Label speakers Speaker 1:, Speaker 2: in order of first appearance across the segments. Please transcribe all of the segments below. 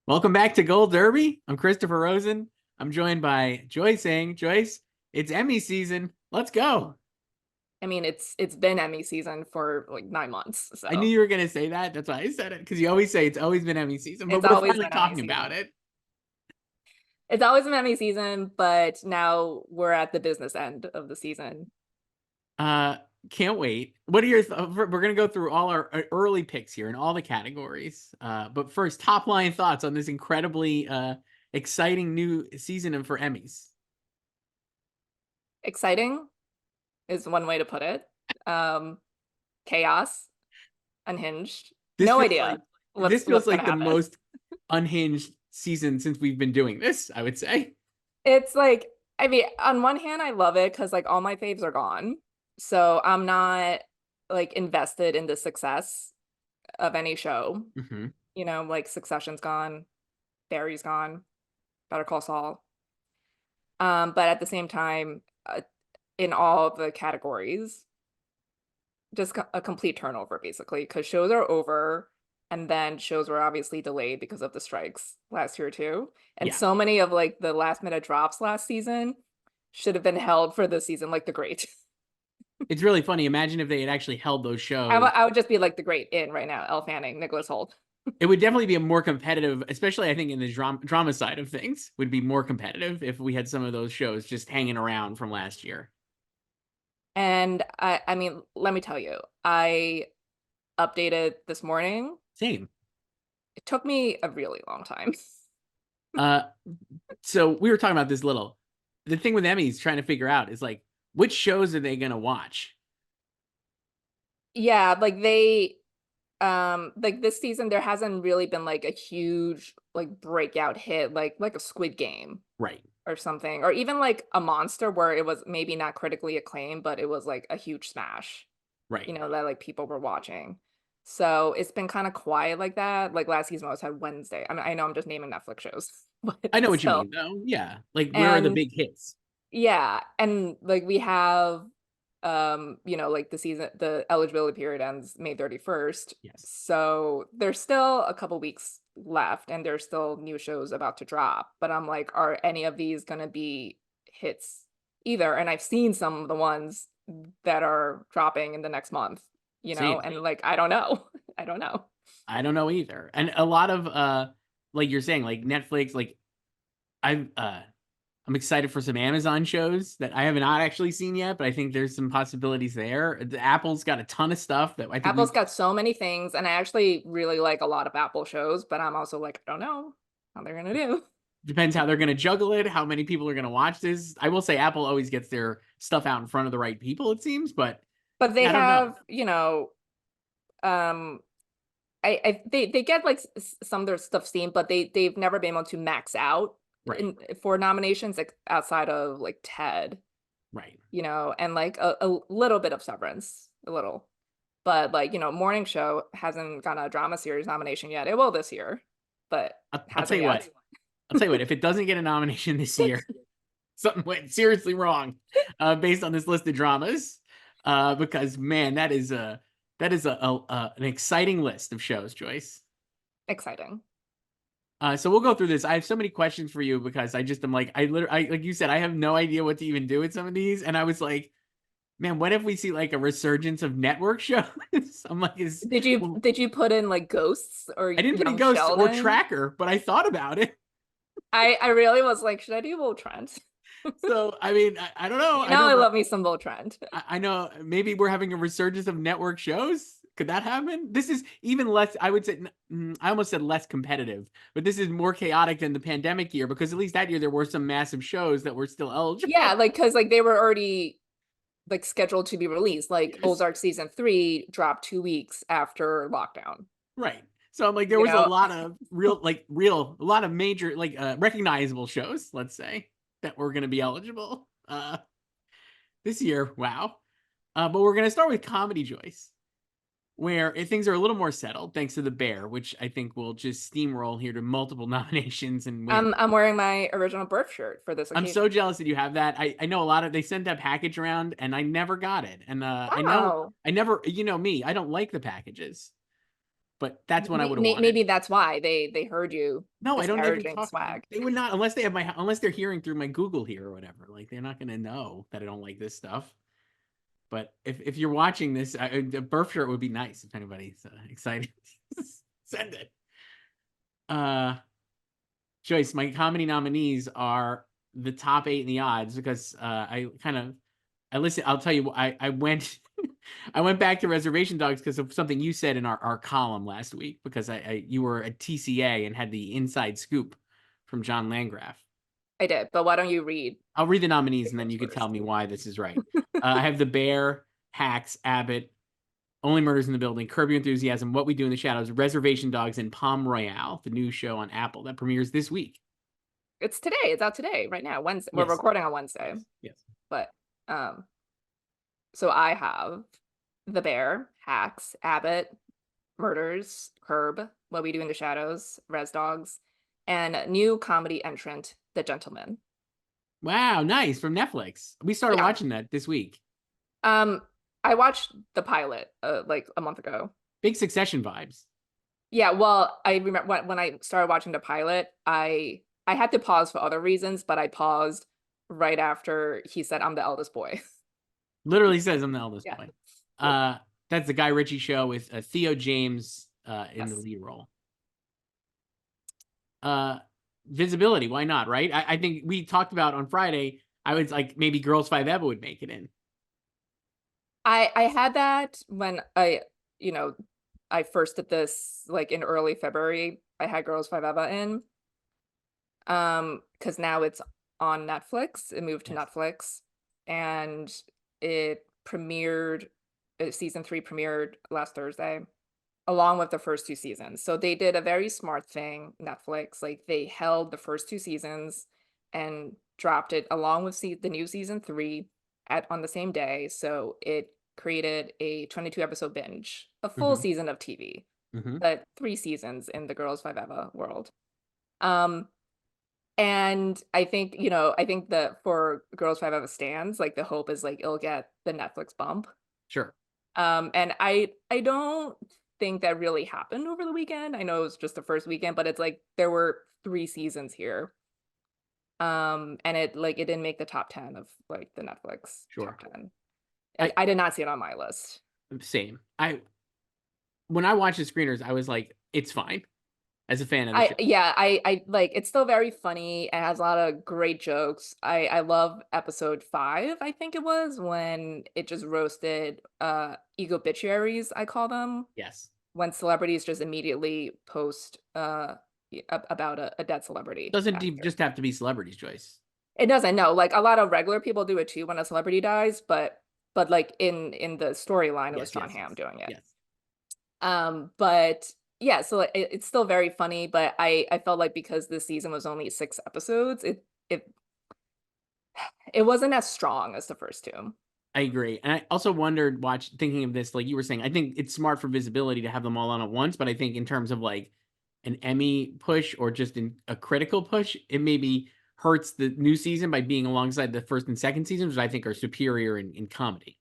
Speaker 1: Welcome back to Gold Derby. I'm Christopher Rosen. I'm joined by Joyce saying, Joyce, it's Emmy season. Let's go.
Speaker 2: I mean, it's been Emmy season for like 9 months,
Speaker 1: I knew
Speaker 2: so
Speaker 1: you were going to say that. That's why I said it, because you always say it's always been Emmy season, but
Speaker 2: it's
Speaker 1: we're
Speaker 2: always
Speaker 1: finally
Speaker 2: been Emmy
Speaker 1: talking about
Speaker 2: season.
Speaker 1: it.
Speaker 2: It's always been Emmy season, but now we're at the business end of the season.
Speaker 1: Uh, can't wait. What are we're going to go through all our early picks here in all the categories. But first, top line thoughts on this incredibly exciting new season for Emmys.
Speaker 2: Exciting is one way to put it. Um, Chaos, unhinged.
Speaker 1: This
Speaker 2: No
Speaker 1: feels like
Speaker 2: idea
Speaker 1: this feels
Speaker 2: what's gonna
Speaker 1: like the
Speaker 2: happen.
Speaker 1: most unhinged season since we've been doing this, I would say.
Speaker 2: It's like, I mean, on one hand, I love it because like all my faves are gone. So I'm not like invested in the success of any show.
Speaker 1: Hmm.
Speaker 2: Like Succession's gone, Barry's gone, Better Call Saul. But at the same time, in all the categories, just a complete turnover basically, because shows are over, and then shows were obviously delayed because of the strikes last year too. And
Speaker 1: Yeah.
Speaker 2: so many of like the last minute drops last season should have been held for this season, like The Great.
Speaker 1: It's really funny. Imagine if they had actually held those
Speaker 2: I would
Speaker 1: shows.
Speaker 2: I would just be like The Great in right now, Elle Fanning, Nicholas Hoult.
Speaker 1: It would definitely be a more competitive, especially I think in the drama side of things, would be more competitive if we had some of those shows just hanging around from last year.
Speaker 2: And I mean, let me tell you, I updated this morning.
Speaker 1: Same.
Speaker 2: It took me a really long time.
Speaker 1: Uh, so we were talking about this little. The thing with Emmys trying to figure out is like which shows are they gonna watch?
Speaker 2: Yeah, like this season there hasn't really been like a huge like breakout hit like a Squid Game
Speaker 1: Right.
Speaker 2: or something, or even like a Monster where it was maybe not critically acclaimed but it was like a huge smash,
Speaker 1: Right.
Speaker 2: that like people were watching. So it's been kind of quiet like that. Like last season I always had Wednesday. I mean, I know I'm just naming Netflix shows, but
Speaker 1: I know what you
Speaker 2: still.
Speaker 1: mean, though. Yeah. Like where are the
Speaker 2: And
Speaker 1: big hits?
Speaker 2: yeah, and like we have like the eligibility period ends May 31st.
Speaker 1: Yes.
Speaker 2: So there's still a couple weeks left and there's still new shows about to drop. But I'm like, are any of these gonna be hits either? And I've seen some of the ones that are dropping in the next month,
Speaker 1: Same.
Speaker 2: and like I don't know. I don't know.
Speaker 1: I don't know either. And a lot of like you're saying, like Netflix, like I'm excited for some Amazon shows that I have not actually seen yet, but I think there's some possibilities there. The Apple's got a ton of stuff that I think
Speaker 2: Apple's
Speaker 1: we
Speaker 2: got so many things, and I actually really like a lot of Apple shows, but I'm also like, I don't know how they're gonna do.
Speaker 1: depends how they're going to juggle it, how many people are going to watch this. I will say Apple always gets their stuff out in front of the right people, it seems, but
Speaker 2: But they
Speaker 1: yeah, I don't know.
Speaker 2: have, um they get like some of their stuff seen, but they've never been able to max out
Speaker 1: Right,
Speaker 2: for nominations like outside of like Ted,
Speaker 1: right.
Speaker 2: and like a little bit of Severance, a little. But like, Morning Show hasn't gotten a drama series nomination yet. It will this year, but
Speaker 1: I'll tell
Speaker 2: hasn't
Speaker 1: you what.
Speaker 2: yet.
Speaker 1: I'll tell you what. If it doesn't get a nomination this year, something went seriously wrong, based on this list of dramas. Because man, that is an exciting list of shows, Joyce.
Speaker 2: Exciting.
Speaker 1: So we'll go through this. I have so many questions for you because I just am like I literally like you said I have no idea what to even do with some of these, and I was like, man, what if we see like a resurgence of network shows? I'm like, is
Speaker 2: Did you
Speaker 1: well,
Speaker 2: did you put in like Ghosts or
Speaker 1: I didn't put in
Speaker 2: Young
Speaker 1: Ghosts or
Speaker 2: Sheldon?
Speaker 1: Tracker, but I thought about it.
Speaker 2: I really was like, should I do Will Trent?
Speaker 1: So I mean, I don't know.
Speaker 2: You
Speaker 1: I
Speaker 2: know
Speaker 1: know
Speaker 2: I love me some Will Trent.
Speaker 1: I know maybe we're having a resurgence of network shows. Could that happen? This is even less, I would say, I almost said less competitive, but this is more chaotic than the pandemic year because at least that year there were some massive shows that were still
Speaker 2: Yeah,
Speaker 1: eligible.
Speaker 2: like because like they were already like scheduled to be released. Like
Speaker 1: Yes.
Speaker 2: Ozark season 3 dropped 2 weeks after lockdown.
Speaker 1: Right. So I'm like, there
Speaker 2: You
Speaker 1: was a
Speaker 2: know,
Speaker 1: lot of a lot of major, like recognizable shows, let's say, that were going to be eligible this year. Wow. But we're going to start with Comedy Joyce, where things are a little more settled thanks to The Bear, which I think will just steamroll here to multiple nominations and win.
Speaker 2: I'm wearing my original birth shirt for this
Speaker 1: I'm
Speaker 2: occasion.
Speaker 1: so jealous that you have that. I know a lot of they sent that package around and I never got it. And I know
Speaker 2: Wow.
Speaker 1: I never, you know me, I don't like the packages. but that's when I would have wanted.
Speaker 2: Maybe that's why they heard you
Speaker 1: No, I don't ever
Speaker 2: disparaging
Speaker 1: talk.
Speaker 2: swag.
Speaker 1: They would not unless they have unless they're hearing through my Google here or whatever. Like they're not gonna know that I don't like this stuff. But if you're watching this, a birth shirt would be nice if anybody's excited. Send it. Joyce, my comedy nominees are the top 8 in the odds because I listen. I'll tell you, I went I went back to Reservation Dogs because of something you said in our column last week because you were at TCA and had the inside scoop from John Landgraf.
Speaker 2: I did, but why don't you read?
Speaker 1: I'll read the nominees and then you can tell
Speaker 2: First.
Speaker 1: me why this is right. I have The Bear, Hacks, Abbott, Only Murders in the Building, Curb Your Enthusiasm, What We Do in the Shadows, Reservation Dogs, and Palm Royale, the new show on Apple that premieres this week.
Speaker 2: It's today. It's out today, right now. Wednesday.
Speaker 1: Yes.
Speaker 2: We're recording on Wednesday.
Speaker 1: Yes.
Speaker 2: But so I have The Bear, Hacks, Abbott, Murders, Curb, What We Do in the Shadows, Res Dogs, and new comedy entrant, The Gentleman.
Speaker 1: Wow, nice, from Netflix. We started watching that this week.
Speaker 2: I watched the pilot like a month ago.
Speaker 1: Big Succession vibes.
Speaker 2: Yeah, well, I remember when I started watching the pilot, I had to pause for other reasons, but I paused right after he said, "I'm the eldest boy."
Speaker 1: Literally says I'm the eldest
Speaker 2: Yeah.
Speaker 1: boy. That's the Guy Ritchie show with Theo James in the lead role. Visibility, why not, right? I think we talked about on Friday, I was like, maybe Girls 5 Eva would make it in.
Speaker 2: I had that when I first did this like in early February. I had Girls 5 Eva in. Because now it's on Netflix. It moved to Netflix, and it premiered. Season 3 premiered last Thursday, along with the first 2 seasons. So they did a very smart thing, Netflix. Like they held the first 2 seasons and dropped it along with the new season 3 on the same day. So it created a 22 episode binge, a full season of TV, but 3 seasons in the Girls 5 Eva world. And I think, that for Girls 5 Eva stands, like the hope is like it'll get the Netflix bump.
Speaker 1: Sure.
Speaker 2: And I don't think that really happened over the weekend. I know it was just the first weekend, but it's like there were 3 seasons here. And it didn't make the top 10 of like the Netflix top 10. I did not see it on my list.
Speaker 1: Same. When I watched the screeners, I was like, it's fine. As a fan of the show.
Speaker 2: I like it's still very funny. It has a lot of great jokes. I love episode 5, I think it was, when it just roasted ego obituaries, I call them.
Speaker 1: Yes.
Speaker 2: When celebrities just immediately post about a dead celebrity.
Speaker 1: Doesn't just have to be celebrities, Joyce.
Speaker 2: It doesn't, no. Like a lot of regular people do it too when a celebrity dies, but like in the storyline, it was John Hamm doing it.
Speaker 1: Yes.
Speaker 2: But yeah, so it's still very funny, but I felt like because this season was only 6 episodes, it wasn't as strong as the first 2.
Speaker 1: I agree. And I also wondered, thinking of this, like you were saying, I think it's smart for visibility to have them all on at once, but I think in terms of like an Emmy push or just a critical push, it maybe hurts the new season by being alongside the first and second seasons, which I think are superior in comedy.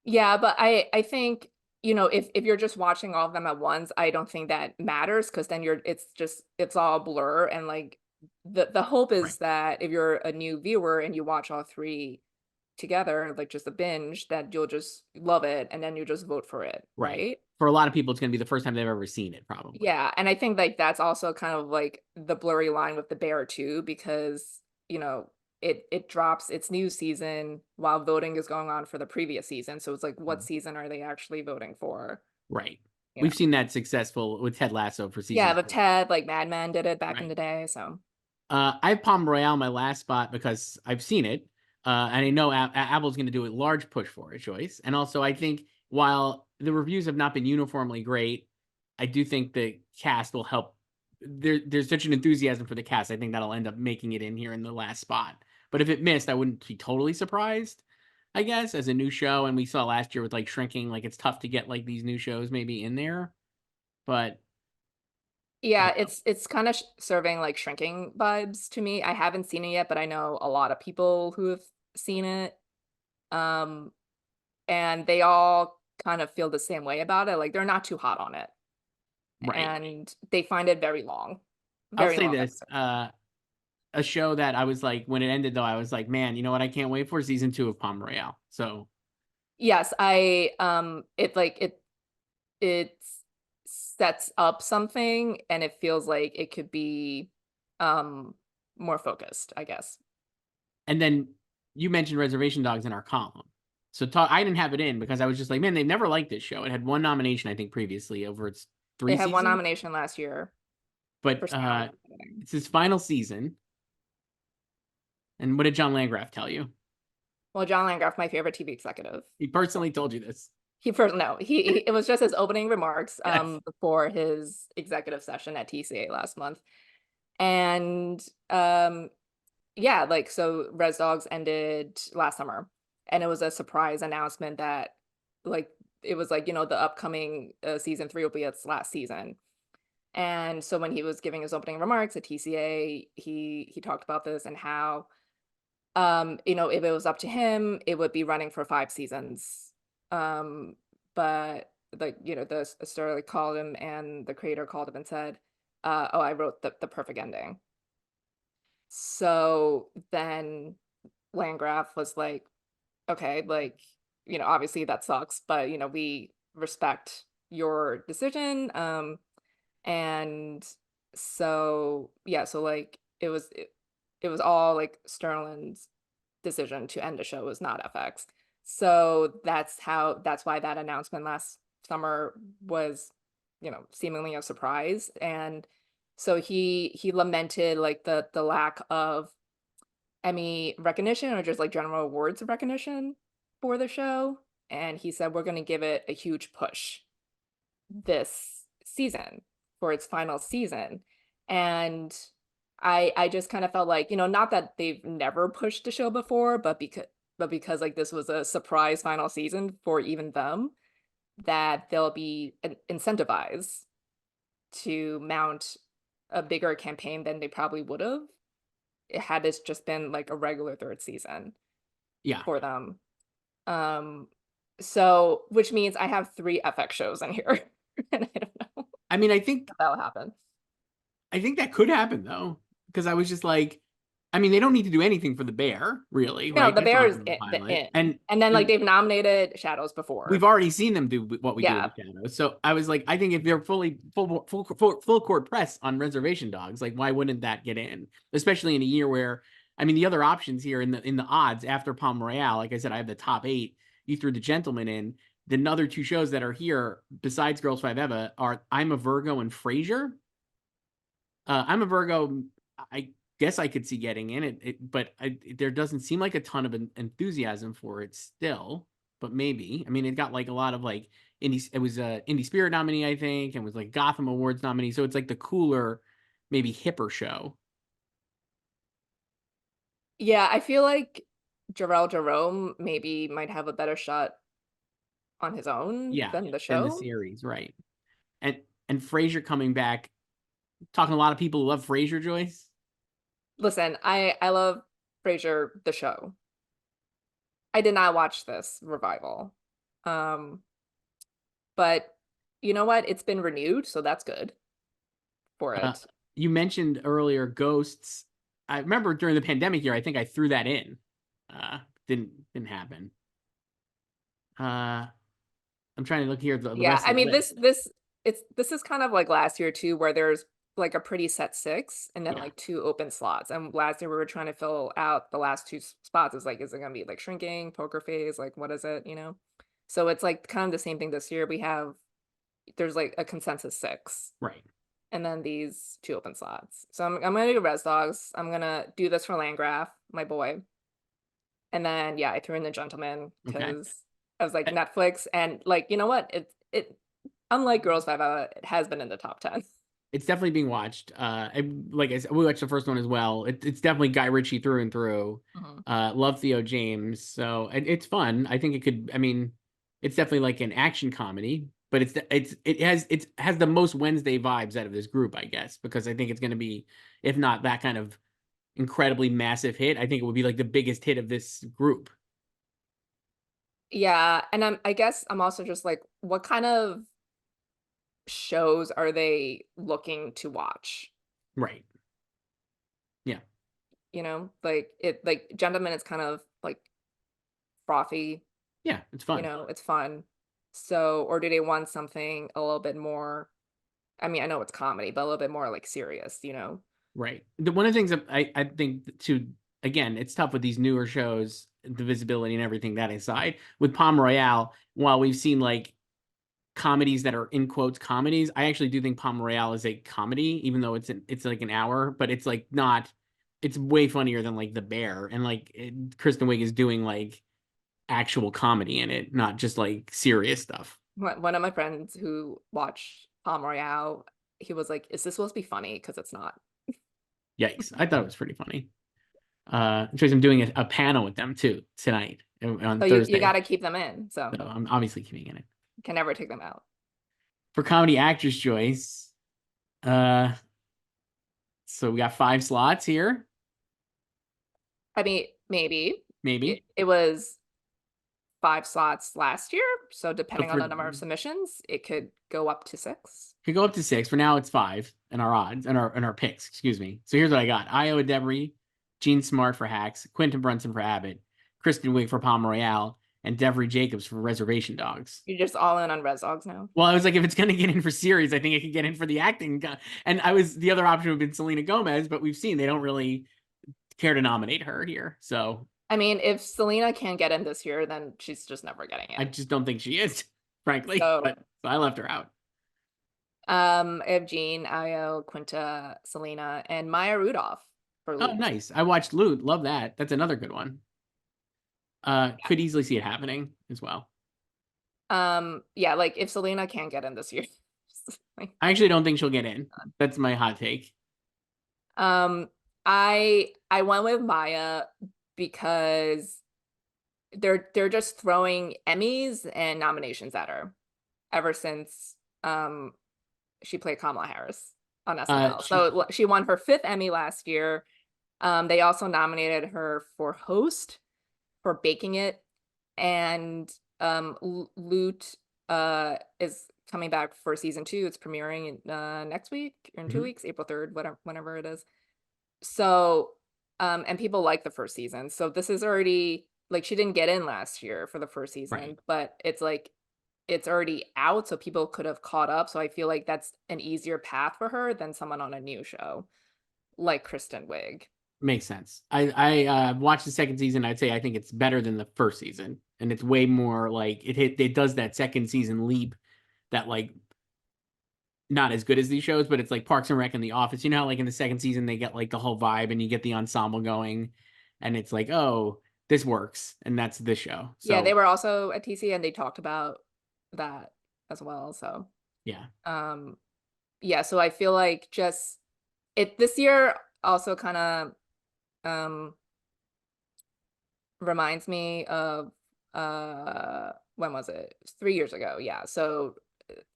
Speaker 2: Yeah, but I think, if you're just watching all of them at once, I don't think that matters because then it's all a blur. And like the hope is that if you're a new viewer and you watch all 3 together, like just a binge, that you'll just love it and then you just vote for it. Right.
Speaker 1: For a lot of people, it's going to be the first time they've ever seen it, probably.
Speaker 2: Yeah. And I think like that's also kind of like the blurry line with The Bear too, because, it drops its new season while voting is going on for the previous season. So it's like, what season are they actually voting for?
Speaker 1: Right. We've seen that successful with Ted Lasso for season.
Speaker 2: Yeah, but Ted, like Mad Men did it back in the day. So
Speaker 1: I have Palm Royale my last spot because I've seen it. And I know Apple's going to do a large push for it, Joyce. And also, I think while the reviews have not been uniformly great, I do think the cast will help. There's such an enthusiasm for the cast. I think that'll end up making it in here in the last spot. But if it missed, I wouldn't be totally surprised, I guess, as a new show. And we saw last year with like Shrinking, like it's tough to get like these new shows maybe in there. But
Speaker 2: yeah, it's kind of serving like Shrinking vibes to me. I haven't seen it yet, but I know a lot of people who have seen it. And they all kind of feel the same way about it. Like they're not too hot on it,
Speaker 1: Right.
Speaker 2: and they find it very long,
Speaker 1: I'll
Speaker 2: very
Speaker 1: say
Speaker 2: long
Speaker 1: this,
Speaker 2: episode.
Speaker 1: a show that I was like, when it ended though, I was like, man, you know what? I can't wait for season 2 of Palm Royale. So
Speaker 2: Yes, it sets up something, and it feels like it could be um more focused, I guess.
Speaker 1: and then you mentioned Reservation Dogs in our column. So I didn't have it in because I was just like, man, they've never liked this show. It had one nomination, I think, previously over its
Speaker 2: It
Speaker 1: three
Speaker 2: had one
Speaker 1: seasons,
Speaker 2: nomination last year
Speaker 1: but
Speaker 2: for sound editing.
Speaker 1: it's his final season. And what did John Landgraf tell you?
Speaker 2: Well, John Landgraf, my favorite TV executive.
Speaker 1: He personally told you this.
Speaker 2: He first no, it was just his opening remarks
Speaker 1: Yes.
Speaker 2: before his executive session at TCA last month. And yeah, like so Res Dogs ended last summer, and it was a surprise announcement that like it was like, the upcoming season 3 will be its last season. And so when he was giving his opening remarks at TCA, he talked about this and how if it was up to him, it would be running for 5 seasons. Um, but like, the story called him, and the creator called him and said, "Oh, I wrote the perfect ending." So then Landgraf was like, "Okay, like, obviously that sucks, but we respect your decision." And so yeah, so like it was all like Sterling's decision to end the show, was not FX. So that's why that announcement last summer was, seemingly a surprise. And so he lamented like the lack of Emmy recognition, or just like general awards recognition for the show. And he said, we're going to give it a huge push this season for its final season. And I just kind of felt like, not that they've never pushed the show before, but because like this was a surprise final season for even them, that they'll be incentivized to mount a bigger campaign than they probably would have had this just been like a regular third season
Speaker 1: Yeah.
Speaker 2: for them. Um, so which means I have 3 FX shows in here, and I don't know
Speaker 1: I mean,
Speaker 2: if that'll happen.
Speaker 1: I think that could happen though, because I was just like, I mean, they don't need to do anything for the bear, really,
Speaker 2: No,
Speaker 1: right?
Speaker 2: the
Speaker 1: That's
Speaker 2: Bear is
Speaker 1: awesome, the
Speaker 2: in, the
Speaker 1: pilot,
Speaker 2: in, and then like
Speaker 1: and
Speaker 2: they've nominated Shadows
Speaker 1: we've
Speaker 2: before.
Speaker 1: already seen them do what we do in
Speaker 2: Yeah,
Speaker 1: the shadows. So I was like, I think if they're full court press on Reservation Dogs, like why wouldn't that get in? Especially in a year where, I mean, the other options here in the odds after Palm Royale, like I said, I have the top 8. You threw the Gentleman in. The other 2 shows that are here besides Girls Five Eva are I'm a Virgo and Frasier. I'm a Virgo. I guess I could see getting in it, but there doesn't seem like a ton of enthusiasm for it still. But maybe. I mean, it got like a lot of like indie. It was a Indie Spirit nominee, I think, and was like Gotham Awards nominee. So it's like the cooler, maybe hipper show.
Speaker 2: yeah. I feel like Jarrell Jerome maybe might have a better shot on his own
Speaker 1: Yeah,
Speaker 2: than the
Speaker 1: than the
Speaker 2: show.
Speaker 1: series, right? And and Frasier coming back, talking to a lot of people who love Frasier, Joyce.
Speaker 2: Listen, I love Frasier the show. I did not watch this revival, um, but you know what? It's been renewed, so that's good for
Speaker 1: Uh,
Speaker 2: it.
Speaker 1: you mentioned earlier Ghosts. I remember during the pandemic year, I think I threw that in. Uh, didn't happen. Uh, I'm trying to look here at the
Speaker 2: Yeah,
Speaker 1: rest
Speaker 2: I
Speaker 1: of the
Speaker 2: mean
Speaker 1: list.
Speaker 2: this is kind of like last year too, where there's like a pretty set 6 and then
Speaker 1: Yeah,
Speaker 2: like 2 open slots. And last year we were trying to fill out the last 2 spots. Is like, is it gonna be like Shrinking, Poker Face? Like, what is it? So it's like kind of the same thing this year. There's like a consensus 6,
Speaker 1: right.
Speaker 2: and then these 2 open slots. So I'm gonna do Res Dogs. I'm gonna do this for Landgraf, my boy. And then yeah, I threw in The Gentleman
Speaker 1: Okay.
Speaker 2: because I was like Netflix, and like, you know what? It unlike Girls Five Hour, it has been in the top 10.
Speaker 1: It's definitely being watched. Like I said, we watched the first one as well. It's definitely Guy Ritchie through and through.
Speaker 2: Mhm.
Speaker 1: Love Theo James, so it's fun. I think it could. I mean, it's definitely like an action comedy, but it has the most Wednesday vibes out of this group, I guess, because I think it's going to be, if not that kind of incredibly massive hit, I think it would be like the biggest hit of this group.
Speaker 2: Yeah, and I guess I'm also just like, what kind of shows are they looking to watch?
Speaker 1: Right. Yeah.
Speaker 2: You know, like Gentleman is kind of like frothy,
Speaker 1: Yeah. It's
Speaker 2: you
Speaker 1: fun.
Speaker 2: know, it's fun. So, or do they want something a little bit more? I mean, I know it's comedy, but a little bit more like serious, you know?
Speaker 1: Right. One of the things that I think to, again, it's tough with these newer shows, the visibility and everything that aside. With Palm Royale, while we've seen like comedies that are in quotes comedies, I actually do think Palm Royale is a comedy, even though it's like an hour, but it's like not. It's way funnier than like The Bear, and like Kristen Wiig is doing like actual comedy in it, not just like serious stuff.
Speaker 2: One of my friends who watched Palm Royale, he was like, "Is this supposed to be funny? Because it's not."
Speaker 1: Yikes! I thought it was pretty funny. Joyce, I'm doing a panel with them too tonight on
Speaker 2: So you got
Speaker 1: Thursday.
Speaker 2: to keep them in. So
Speaker 1: So I'm obviously keeping it.
Speaker 2: you can never take them out.
Speaker 1: For comedy actress Joyce, uh, so we got 5 slots here,
Speaker 2: I mean, maybe
Speaker 1: maybe.
Speaker 2: it was 5 slots last year. So
Speaker 1: So
Speaker 2: depending on
Speaker 1: for
Speaker 2: the number of submissions, it could go up to 6.
Speaker 1: could go up to 6. For now, it's 5 in our odds and our picks. Excuse me. So here's what I got: Ayo Edebiri, Gene Smart for Hacks, Quentin Brunson for Abbott, Kristen Wiig for Palm Royale, and Devery Jacobs for Reservation Dogs.
Speaker 2: You're just all in on Res Dogs now.
Speaker 1: Well, I was like, if it's gonna get in for series, I think it could get in for the acting. And I was the other option would have been Selena Gomez, but we've seen they don't really care to nominate her here. So
Speaker 2: I mean, if Selena can't get in this year, then she's just never getting
Speaker 1: I
Speaker 2: in.
Speaker 1: just don't think she is, frankly.
Speaker 2: So,
Speaker 1: But so I left her out.
Speaker 2: I have Jean, Ayo, Quinta, Selena, and Maya Rudolph for
Speaker 1: Oh,
Speaker 2: Loot.
Speaker 1: nice. I watched Loot. Love that. That's another good one. Could easily see it happening as well.
Speaker 2: Yeah, like if Selena can't get in this year, like,
Speaker 1: I actually don't think she'll get in. That's my hot take.
Speaker 2: um, I went with Maya because they're just throwing Emmys and nominations at her ever since she played Kamala Harris on SNL.
Speaker 1: She
Speaker 2: So she won her 5th Emmy last year. They also nominated her for host for Baking It, and Loot is coming back for season 2. It's premiering next week or in 2 weeks, April 3rd, whatever, whenever it is. So, and people like the first season. So this is already like she didn't get in last year for the first
Speaker 1: right.
Speaker 2: season, but it's like it's already out, so people could have caught up. So I feel like that's an easier path for her than someone on a new show like Kristen Wiig.
Speaker 1: Makes sense. I watched the second season. I'd say I think it's better than the first season, and it's way more like it does that second season leap that like not as good as these shows, but it's like Parks and Rec and The Office. You know how like in the second season they get like the whole vibe and you get the ensemble going, and it's like, oh, this works, and that's this show.
Speaker 2: Yeah, they
Speaker 1: So
Speaker 2: were also at TC and they talked about that as well. So,
Speaker 1: yeah.
Speaker 2: um, yeah, so I feel like just it this year also kind of um reminds me of when was it? 3 years ago. Yeah. So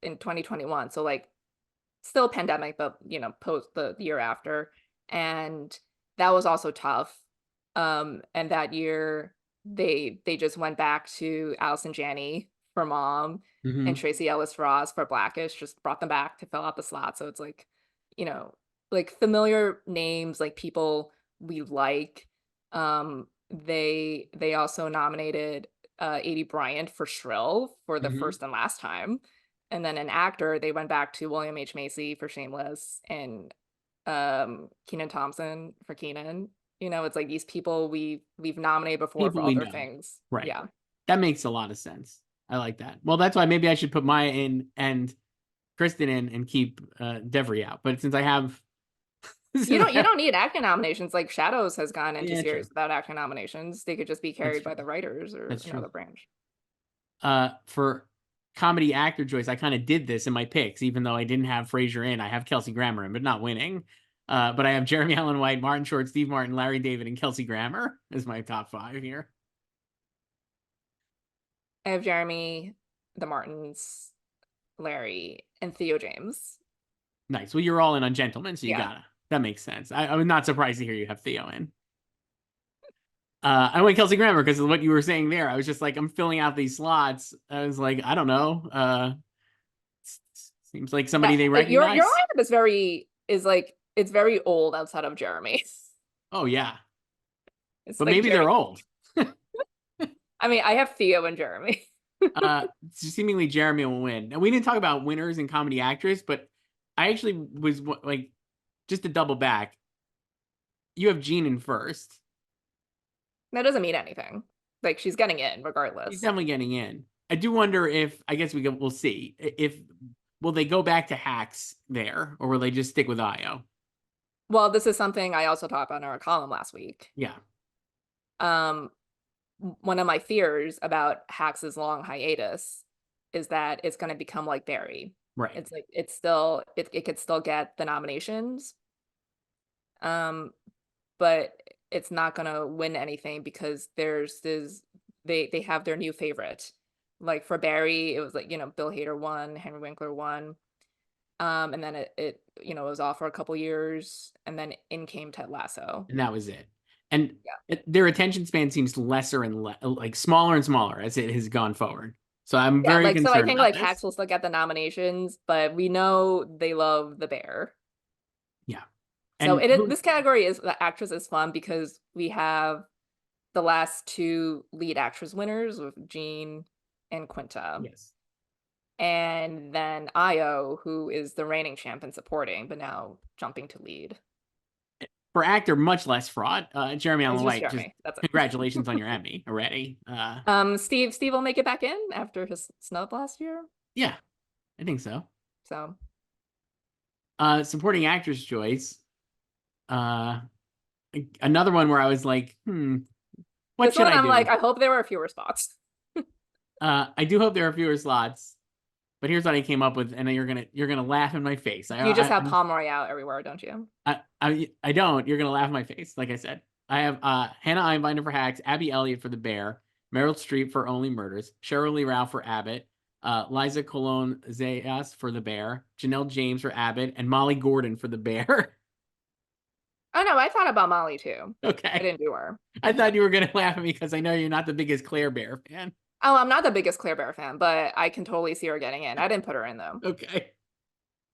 Speaker 2: in 2021. So like still pandemic, but you know, post the year after. And that was also tough. And that year they just went back to Allison Janney for Mom and
Speaker 1: Hmm.
Speaker 2: Tracy Ellis Ross for Blackish, just brought them back to fill out the slot. So it's like, you know, like familiar names, like people we like. They also nominated Adie Bryant for Shrill for the
Speaker 1: Hmm.
Speaker 2: first and last time. And then an actor, they went back to William H. Macy for Shameless and Kenan Thompson for Kenan. You know, it's like these people we've nominated before for
Speaker 1: People we
Speaker 2: other
Speaker 1: know,
Speaker 2: things.
Speaker 1: right?
Speaker 2: Yeah.
Speaker 1: That makes a lot of sense. I like that. Well, that's why maybe I should put Maya in and Kristen in and keep Devery out. But since I have,
Speaker 2: You
Speaker 1: since
Speaker 2: don't
Speaker 1: I
Speaker 2: you
Speaker 1: have,
Speaker 2: don't need acting nominations. Like Shadows has gone into
Speaker 1: yeah, true.
Speaker 2: series without acting nominations. They could just be
Speaker 1: That's
Speaker 2: carried
Speaker 1: true.
Speaker 2: by the writers or
Speaker 1: That's true.
Speaker 2: another branch.
Speaker 1: For comedy actor choice, I kind of did this in my picks, even though I didn't have Frasier in. I have Kelsey Grammer in, but not winning. But I have Jeremy Allen White, Martin Short, Steve Martin, Larry David, and Kelsey Grammer as my top 5 here.
Speaker 2: I have Jeremy, the Martins, Larry, and Theo James.
Speaker 1: Nice. Well, you're all in on Gentlemen, so you
Speaker 2: Yeah.
Speaker 1: gotta. That makes sense. I'm not surprised to hear you have Theo in. I went Kelsey Grammer because of what you were saying there. I was just like, I'm filling out these slots. I was like, I don't know. Seems like somebody
Speaker 2: Yeah,
Speaker 1: they
Speaker 2: your
Speaker 1: recognize.
Speaker 2: lineup is like it's very old outside of Jeremy.
Speaker 1: Oh yeah,
Speaker 2: It's
Speaker 1: but
Speaker 2: like
Speaker 1: maybe
Speaker 2: Jeremy.
Speaker 1: they're old.
Speaker 2: I mean, I have Theo and Jeremy.
Speaker 1: Seemingly Jeremy will win. And we didn't talk about winners and comedy actress, but I actually was like, just to double back, you have Jean in first.
Speaker 2: That doesn't mean anything. Like she's getting in
Speaker 1: He's
Speaker 2: regardless.
Speaker 1: definitely getting in. I do wonder if, I guess we'll see if will they go back to hacks there, or will they just stick with Io?
Speaker 2: Well, this is something I also talked about in our column last week.
Speaker 1: Yeah,
Speaker 2: Um, one of my fears about Hax's long hiatus is that it's going to become like Barry.
Speaker 1: right.
Speaker 2: It's like it could still get the nominations, um, but it's not going to win anything because there's this they have their new favorite. Like for Barry, it was like, Bill Hader won, Henry Winkler won. And then it was off for a couple years, and then in came Ted Lasso.
Speaker 1: And that was it. And
Speaker 2: Yeah.
Speaker 1: their attention span seems lesser and like smaller and smaller as it has gone forward. So I'm
Speaker 2: Yeah,
Speaker 1: very
Speaker 2: like so I
Speaker 1: concerned
Speaker 2: think
Speaker 1: about
Speaker 2: like
Speaker 1: this.
Speaker 2: Hacks will still get the nominations, but we know they love the bear.
Speaker 1: Yeah.
Speaker 2: So
Speaker 1: And
Speaker 2: this category is the actress is fun because we have the last two lead actress winners with Jean and Quinta.
Speaker 1: yes,
Speaker 2: And then Io, who is the reigning champ in supporting, but now jumping to lead.
Speaker 1: for actor, much less fraught. Jeremy
Speaker 2: It's
Speaker 1: Allen
Speaker 2: just
Speaker 1: White, just
Speaker 2: Jeremy. That's it.
Speaker 1: congratulations on your Emmy already.
Speaker 2: Steve will make it back in after his snub last year.
Speaker 1: Yeah, I think so.
Speaker 2: So
Speaker 1: Supporting actress choice. Uh, Another one where I was like, what
Speaker 2: this
Speaker 1: should
Speaker 2: one,
Speaker 1: I
Speaker 2: I'm like,
Speaker 1: do?
Speaker 2: I hope there were fewer spots.
Speaker 1: I do hope there are fewer slots, but here's what I came up with, and you're gonna laugh in my face.
Speaker 2: You just have Palm Royale everywhere, don't you?
Speaker 1: I don't. You're gonna laugh in my face. Like I said, I have Hannah Einbinder for Hacks, Abby Elliott for The Bear, Meryl Streep for Only Murders, Cheryl Lee Ralph for Abbott, Liza Colon Zayas for The Bear, Janelle James for Abbott, and Molly Gordon for The Bear.
Speaker 2: Oh no, I thought about Molly too. I
Speaker 1: Okay,
Speaker 2: didn't do her.
Speaker 1: I thought you were gonna laugh at me because I know you're not the biggest Claire Bear fan.
Speaker 2: Oh, I'm not the biggest Claire Bear fan, but I can totally see her getting in. I didn't put her in though.
Speaker 1: Okay,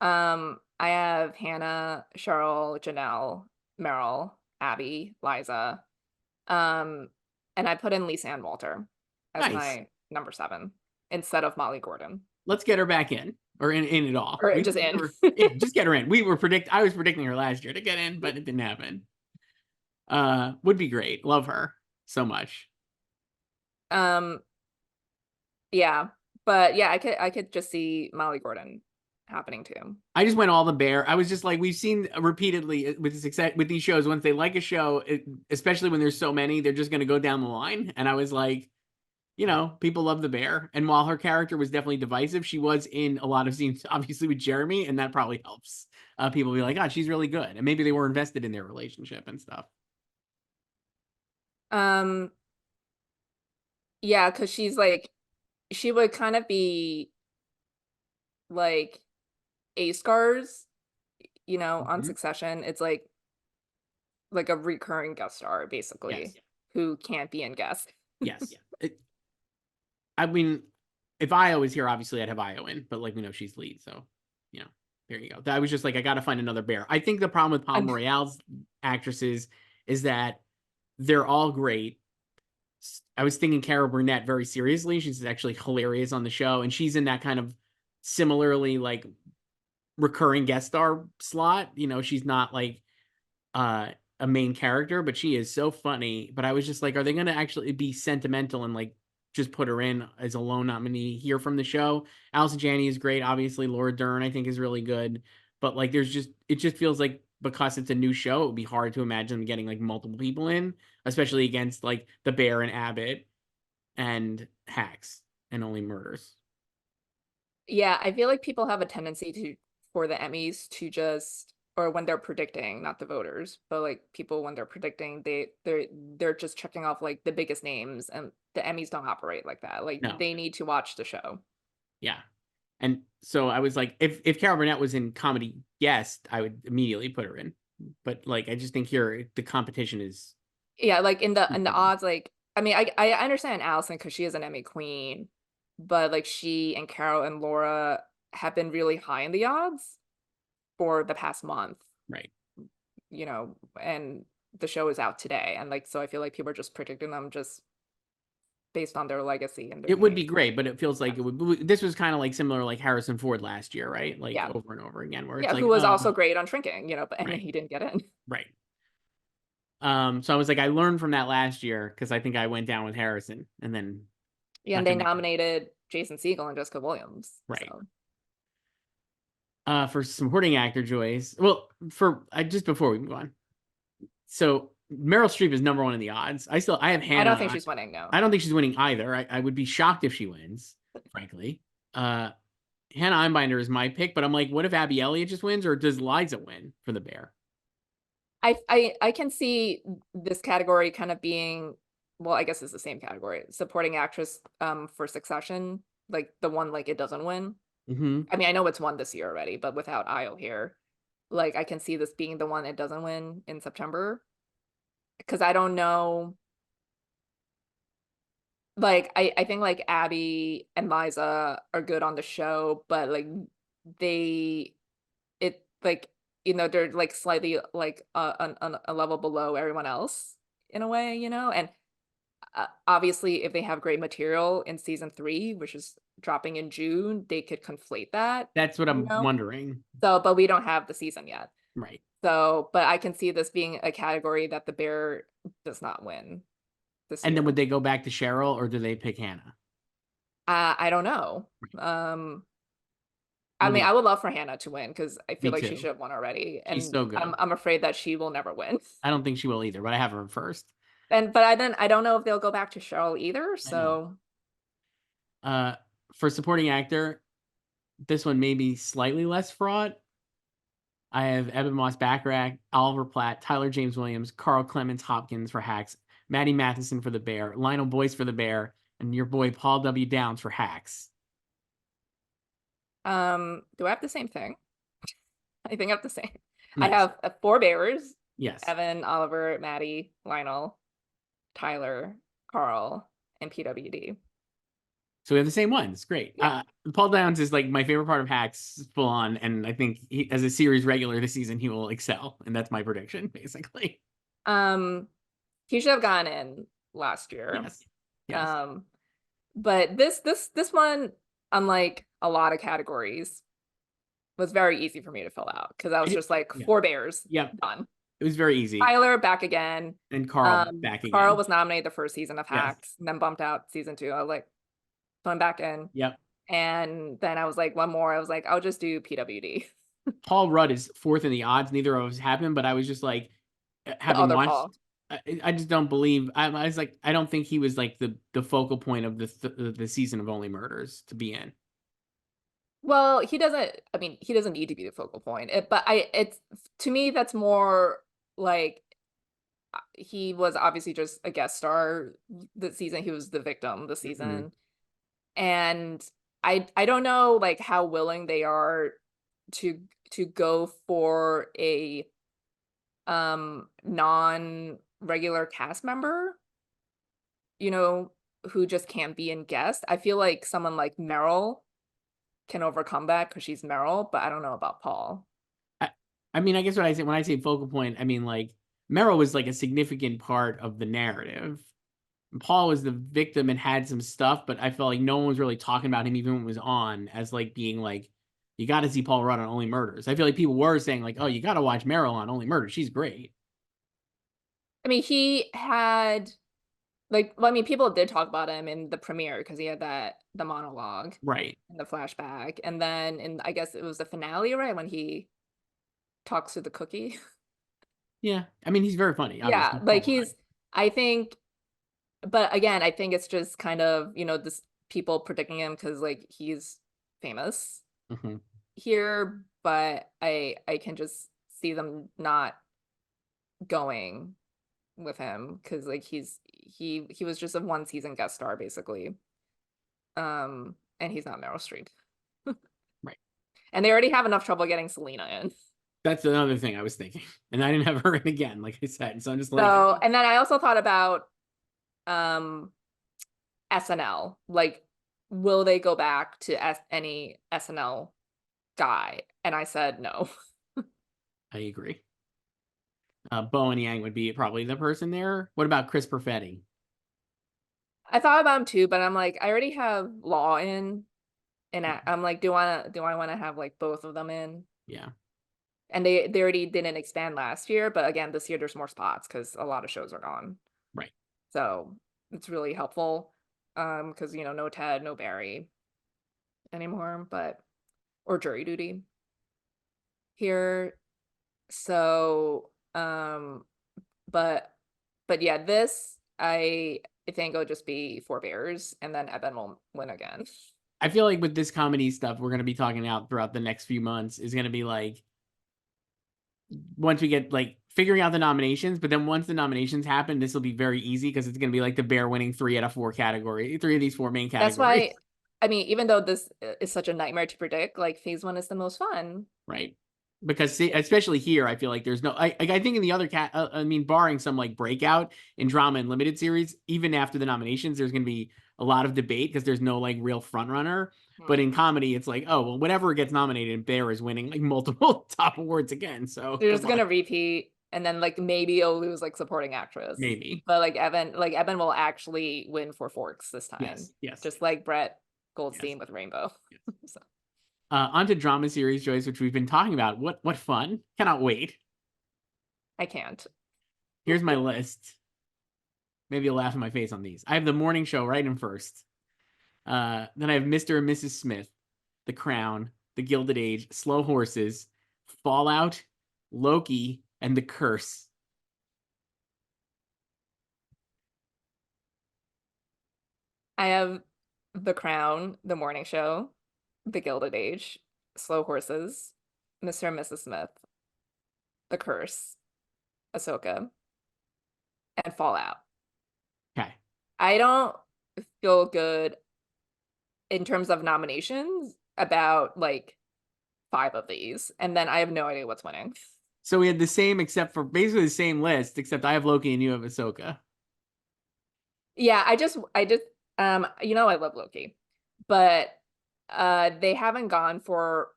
Speaker 2: I have Hannah, Cheryl, Janelle, Meryl, Abby, Liza. Um, and I put in Lisa Ann Walter as
Speaker 1: nice.
Speaker 2: my number 7 instead of Molly Gordon.
Speaker 1: Let's get her back in, or in it all.
Speaker 2: Or just in.
Speaker 1: Yeah, just get her in. I was predicting her last year to get in, but it didn't happen. Would be great. Love her so much.
Speaker 2: Um, yeah. But yeah, I could just see Molly Gordon happening too.
Speaker 1: I just went all the Bear. I was just like, we've seen repeatedly with success with these shows. Once they like a show, especially when there's so many, they're just going to go down the line. And I was like, people love the Bear. And while her character was definitely divisive, she was in a lot of scenes, obviously with Jeremy, and that probably helps. People be like, oh, she's really good, and maybe they were invested in their relationship and stuff.
Speaker 2: Um, yeah, because she would kind of be like A stars, on
Speaker 1: Mhm.
Speaker 2: Succession. It's like a recurring guest star,
Speaker 1: Yes,
Speaker 2: basically, who can't be in guest.
Speaker 1: yes. I mean, if Io was here, obviously I'd have Io in, but like we know she's lead, so there you go. I was just like, I got to find another Bear. I think the problem with Palm
Speaker 2: And
Speaker 1: Royale's actresses is that they're all great. I was thinking Carol Burnett very seriously. She's actually hilarious on the show, and she's in that kind of similarly like recurring guest star slot. She's not like a main character, but she is so funny. But I was just like, are they going to actually be sentimental and like just put her in as a lone nominee here from the show? Allison Janney is great. Obviously, Laura Dern I think is really good. But like, it just feels like because it's a new show, it would be hard to imagine them getting like multiple people in, especially against like The Bear and Abbott and Hacks and Only Murders.
Speaker 2: yeah, I feel like people have a tendency for the Emmys to just, or when they're predicting, not the voters, but like people when they're predicting, they're just checking off like the biggest names, and the Emmys don't operate like that. Like
Speaker 1: No,
Speaker 2: they need to watch the show.
Speaker 1: yeah. And so I was like, if Carol Burnett was in comedy guest, I would immediately put her in. But like, I just think here the competition is
Speaker 2: Yeah, like in the
Speaker 1: Mhm.
Speaker 2: odds, like I mean, I understand Allison because she is an Emmy queen, but like she and Carol and Laura have been really high in the odds for the past month,
Speaker 1: Right.
Speaker 2: and the show is out today, and like so I feel like people are just predicting them just based on their legacy and their
Speaker 1: It would
Speaker 2: name.
Speaker 1: be great, but it feels like it would. This was kind of like similar, like Harrison Ford last year, right? Like
Speaker 2: Yeah,
Speaker 1: over and over again, where it's
Speaker 2: yeah, who
Speaker 1: like,
Speaker 2: was also great on Shrinking, but and
Speaker 1: right,
Speaker 2: he didn't get in.
Speaker 1: right. So I was like, I learned from that last year because I think I went down with Harrison, and then
Speaker 2: Yeah, and
Speaker 1: not to
Speaker 2: they
Speaker 1: make it
Speaker 2: nominated Jason Segel and Jessica Williams.
Speaker 1: right.
Speaker 2: So
Speaker 1: For supporting actor Joyce. Well, for just before we move on, so Meryl Streep is number one in the odds. I have
Speaker 2: I don't
Speaker 1: Hannah.
Speaker 2: think she's winning. No.
Speaker 1: I don't think she's winning either. I would be shocked if she wins, frankly. Uh, Hannah Einbinder is my pick, but I'm like, what if Abby Elliott just wins, or does Liza win for the Bear?
Speaker 2: I can see this category kind of being, well, I guess it's the same category, supporting actress for Succession, like the one like it doesn't win.
Speaker 1: Mm-hmm.
Speaker 2: I mean, I know it's won this year already, but without Ayo here, like I can see this being the one it doesn't win in September. Because I don't know, like I think like Abby and Liza are good on the show, but like they it like they're like slightly like a level below everyone else in a way, and obviously if they have great material in season 3, which is dropping in June, they could conflate that,
Speaker 1: That's what
Speaker 2: you
Speaker 1: I'm
Speaker 2: know.
Speaker 1: wondering.
Speaker 2: So but we don't have the season yet,
Speaker 1: Right.
Speaker 2: so but I can see this being a category that the Bear does not win this
Speaker 1: And then would
Speaker 2: year.
Speaker 1: they go back to Cheryl, or do they pick Hannah?
Speaker 2: I don't know. I
Speaker 1: Well,
Speaker 2: mean, I would love for Hannah to win because I feel
Speaker 1: me
Speaker 2: like she
Speaker 1: too.
Speaker 2: should have won already,
Speaker 1: She's
Speaker 2: and
Speaker 1: so
Speaker 2: I'm
Speaker 1: good.
Speaker 2: I'm afraid that she will never win.
Speaker 1: I don't think she will either, but I have her first.
Speaker 2: And but I don't know if they'll go back to Cheryl either.
Speaker 1: I know.
Speaker 2: So
Speaker 1: Uh, for supporting actor, this one may be slightly less fraught. I have Eben Moss Backrack, Oliver Platt, Tyler James Williams, Carl Clemens Hopkins for Hacks, Maddie Matheson for The Bear, Lionel Boyce for The Bear, and your boy Paul W. Downs for Hacks.
Speaker 2: do I have the same thing? I think I have the same. I
Speaker 1: Nice.
Speaker 2: have 4 bears:
Speaker 1: Yes.
Speaker 2: Evan, Oliver, Maddie, Lionel, Tyler, Carl, and PWD.
Speaker 1: So we have the same ones. Great.
Speaker 2: Yeah.
Speaker 1: Paul Downs is like my favorite part of Hacks, full on, and I think as a series regular this season he will excel, and that's my prediction, basically.
Speaker 2: Um, he should have gone in last year.
Speaker 1: Yes. Yes.
Speaker 2: Um, but this one, unlike a lot of categories, was very easy for me to fill out because I was just like
Speaker 1: Yeah.
Speaker 2: 4 bears
Speaker 1: Yep.
Speaker 2: done.
Speaker 1: It was very easy.
Speaker 2: Tyler back again.
Speaker 1: And Carl back
Speaker 2: Carl
Speaker 1: again.
Speaker 2: was nominated the first season of
Speaker 1: Yes.
Speaker 2: Hacks, and then bumped out season 2. I was like, so I'm back in.
Speaker 1: Yep.
Speaker 2: And then I was like, one more. I was like, I'll just do PWD.
Speaker 1: Paul Rudd is fourth in the odds. Neither of us happened, but I was just like,
Speaker 2: The
Speaker 1: having
Speaker 2: other
Speaker 1: watched,
Speaker 2: Paul.
Speaker 1: I just don't believe. I was like, I don't think he was like the focal point of the season of Only Murders to be in.
Speaker 2: Well, he doesn't, I mean, he doesn't need to be the focal point. It's to me, that's more like he was obviously just a guest star this season. He was the victim this
Speaker 1: Mm-hmm.
Speaker 2: season. And I don't know like how willing they are to go for a non-regular cast member, who just can't be in guest. I feel like someone like Meryl can overcome that because she's Meryl, but I don't know about Paul.
Speaker 1: I, I mean, I guess what I say when I say focal point, I mean like Meryl was like a significant part of the narrative. Paul was the victim and had some stuff, but I felt like no one was really talking about him even when it was on as like being like, you got to see Paul Rudd on Only Murders. I feel like people were saying like, oh, you got to watch Meryl on Only Murders. She's great.
Speaker 2: I mean, he had like, well, I mean, people did talk about him in the premiere because he had the monologue
Speaker 1: Right.
Speaker 2: in the flashback, and then in I guess it was the finale, right, when he talks to the cookie.
Speaker 1: Yeah. I mean, he's very funny,
Speaker 2: Yeah,
Speaker 1: obviously.
Speaker 2: like
Speaker 1: Paul Rudd.
Speaker 2: I think, but again, I think it's just kind of this people predicting him because like he's famous
Speaker 1: Mm-hmm.
Speaker 2: here, but I can just see them not going with him because like he was just a one season guest star basically, and he's not Meryl Streep,
Speaker 1: Right.
Speaker 2: and they already have enough trouble getting Selena in.
Speaker 1: That's another thing I was thinking, and I didn't have her in again, like I said. So I'm just like,
Speaker 2: So, and then I also thought about um SNL. Like, will they go back to any SNL guy? And I said no.
Speaker 1: I agree. Bo and Yang would be probably the person there. What about Chris Perfetti?
Speaker 2: I thought about him too, but I'm like, I already have Law in, and I'm like, do I want to have like both of them in?
Speaker 1: Yeah,
Speaker 2: And they already didn't expand last year, but again, this year there's more spots because a lot of shows are gone.
Speaker 1: right.
Speaker 2: So it's really helpful. Because no Ted, no Barry anymore, but or jury duty here. So but yeah, this I think it'll just be four bears and then Evan will win again.
Speaker 1: I feel like with this comedy stuff we're going to be talking out throughout the next few months is going to be like, once we get like figuring out the nominations, but then once the nominations happen, this will be very easy because it's going to be like the bear winning 3 out of 4 category, 3 of these 4 main
Speaker 2: That's
Speaker 1: categories.
Speaker 2: why, I mean, even though this is such a nightmare to predict, like phase one is the most fun.
Speaker 1: Right. Because especially here, I feel like there's no. I think in the other I mean, barring some like breakout in drama and limited series, even after the nominations, there's going to be a lot of debate because there's no like real front runner. But in comedy, it's like, oh well, whatever gets nominated, Bear is winning like multiple top awards again. So
Speaker 2: They're
Speaker 1: good
Speaker 2: just
Speaker 1: luck.
Speaker 2: gonna repeat, and then like maybe it'll lose like supporting actress.
Speaker 1: Maybe.
Speaker 2: But like Evan will actually win for Forks this time.
Speaker 1: Yes. Yes.
Speaker 2: Just like Brett
Speaker 1: Yes.
Speaker 2: Goldstein with Rainbow.
Speaker 1: Yes.
Speaker 2: So
Speaker 1: Onto drama series, Joyce, which we've been talking about. What fun! Cannot wait.
Speaker 2: I can't.
Speaker 1: Here's my list. Maybe you'll laugh in my face on these. I have the morning show right in first. Then I have Mr. and Mrs. Smith, The Crown, The Gilded Age, Slow Horses, Fallout, Loki, and The Curse.
Speaker 2: I have The Crown, The Morning Show, The Gilded Age, Slow Horses, Mr. and Mrs. Smith, The Curse, Ahsoka, and Fallout.
Speaker 1: Okay.
Speaker 2: I don't feel good in terms of nominations about like 5 of these, and then I have no idea what's winning.
Speaker 1: So we had the same, except for basically the same list, except I have Loki and you have Ahsoka.
Speaker 2: Yeah, I love Loki, but they haven't gone for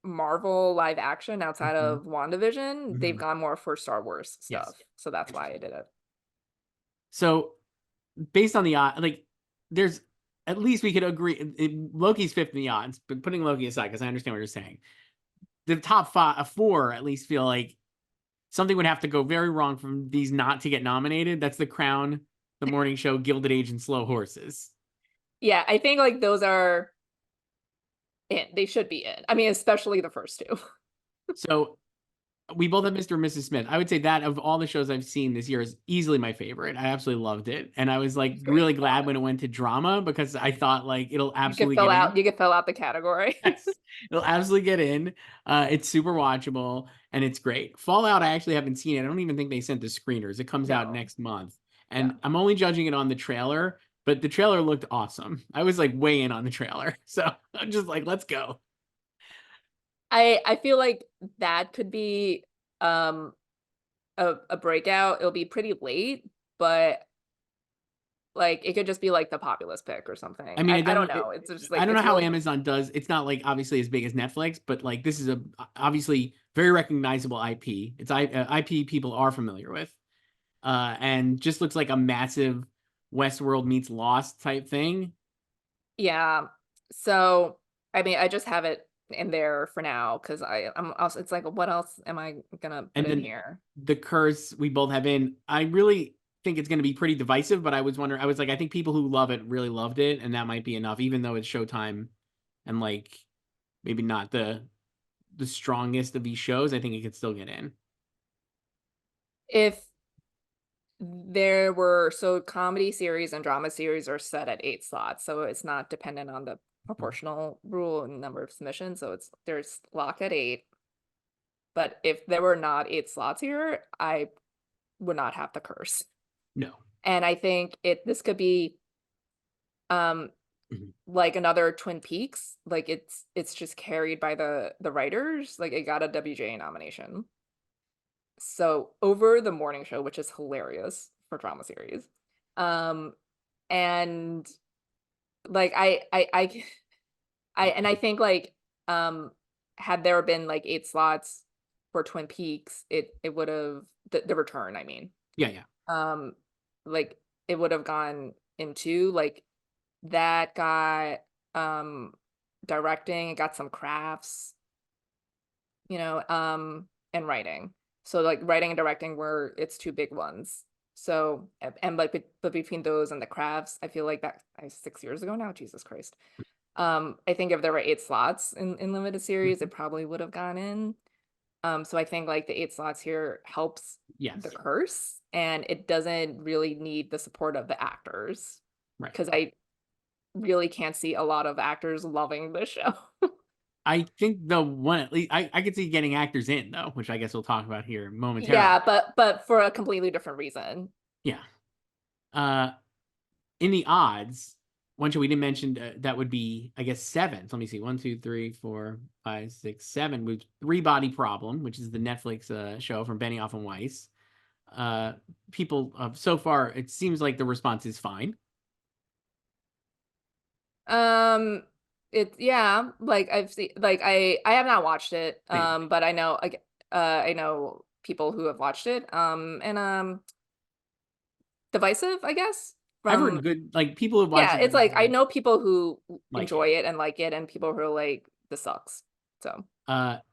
Speaker 2: Marvel live action outside
Speaker 1: Mhm.
Speaker 2: of WandaVision. They've
Speaker 1: Mhm.
Speaker 2: gone more for Star Wars
Speaker 1: Yes.
Speaker 2: stuff. So that's why I did it.
Speaker 1: So based on the like, there's at least we could agree Loki's fifth in the odds, but putting Loki aside, because I understand what you're saying, the top 4 at least feel like something would have to go very wrong from these not to get nominated. That's The Crown, The Morning Show, Gilded Age, and Slow Horses.
Speaker 2: Yeah, I think like those are in. They should be in. I mean, especially the first 2.
Speaker 1: So we both have Mr. and Mrs. Smith. I would say that of all the shows I've seen this year is easily my favorite. I absolutely loved it. And I was like
Speaker 2: It's
Speaker 1: really
Speaker 2: great.
Speaker 1: glad when it went to drama because I thought like it'll
Speaker 2: You could
Speaker 1: absolutely
Speaker 2: fill
Speaker 1: get
Speaker 2: out
Speaker 1: in.
Speaker 2: you could fill out the category.
Speaker 1: Yes, it'll absolutely get in. It's super watchable and it's great. Fallout, I actually haven't seen it. I don't even think they sent the screeners. It comes out
Speaker 2: No.
Speaker 1: next month.
Speaker 2: Yeah.
Speaker 1: And I'm only judging it on the trailer, but the trailer looked awesome. I was like way in on the trailer. So I'm just like, let's go.
Speaker 2: I feel like that could be um a breakout. It'll be pretty late, but like it could just be like the populist pick or something.
Speaker 1: I mean,
Speaker 2: I don't know. It's just
Speaker 1: I
Speaker 2: like
Speaker 1: don't know
Speaker 2: it's
Speaker 1: how
Speaker 2: really
Speaker 1: Amazon does. It's not like obviously as big as Netflix, but like this is a obviously very recognizable IP. It's IP people are familiar with, and just looks like a massive Westworld meets Lost type thing.
Speaker 2: yeah. So I mean I just have it in there for now because I'm also it's like what else am I gonna put
Speaker 1: And
Speaker 2: in
Speaker 1: then
Speaker 2: here?
Speaker 1: The Curse we both have in. I really think it's going to be pretty divisive, but I was wondering. I was like, I think people who love it really loved it, and that might be enough, even though it's Showtime, and like maybe not the strongest of these shows. I think it could still get in.
Speaker 2: If there were so comedy series and drama series are set at 8 slots, so it's not dependent on the proportional rule and number of submissions. So there's lock at 8. But if there were not 8 slots here, I would not have the curse.
Speaker 1: No.
Speaker 2: And I think this could be
Speaker 1: Mhm.
Speaker 2: like another Twin Peaks. Like it's just carried by the writers. Like it got a WGA nomination. So over the morning show, which is hilarious for drama series. Um and like I think like had there been like 8 slots for Twin Peaks, it would have the return, I mean.
Speaker 1: Yeah, yeah.
Speaker 2: Um like it would have gone into like that got um directing, it got some crafts, and writing. So like writing and directing were its two big ones. So and like but between those and the crafts, I feel like that 6 years ago now, Jesus Christ. I think if there were 8 slots in limited series,
Speaker 1: Mhm.
Speaker 2: it probably would have gone in. So I think like the 8 slots here helps the
Speaker 1: Yes.
Speaker 2: curse, and it doesn't really need the support of the actors
Speaker 1: Right.
Speaker 2: because I really can't see a lot of actors loving this show.
Speaker 1: I think the one at least I could see getting actors in though, which I guess we'll talk about here momentarily.
Speaker 2: Yeah, but for a completely different reason.
Speaker 1: Yeah. Uh, in the odds, one show we didn't mention that would be, I guess, seven. So let me see. One, two, three, four, five, six, seven. With Three Body Problem, which is the Netflix show from Benioff and Weiss. Uh, people so far, it seems like the response is fine.
Speaker 2: Um, yeah, like I've seen, like I have not watched it,
Speaker 1: Same.
Speaker 2: but I know people who have watched it, and divisive, I guess,
Speaker 1: I've heard
Speaker 2: from
Speaker 1: good, like people who've watched
Speaker 2: yeah,
Speaker 1: it
Speaker 2: it's like I know people who
Speaker 1: like
Speaker 2: enjoy
Speaker 1: it.
Speaker 2: it and like it, and people who are like this sucks. So,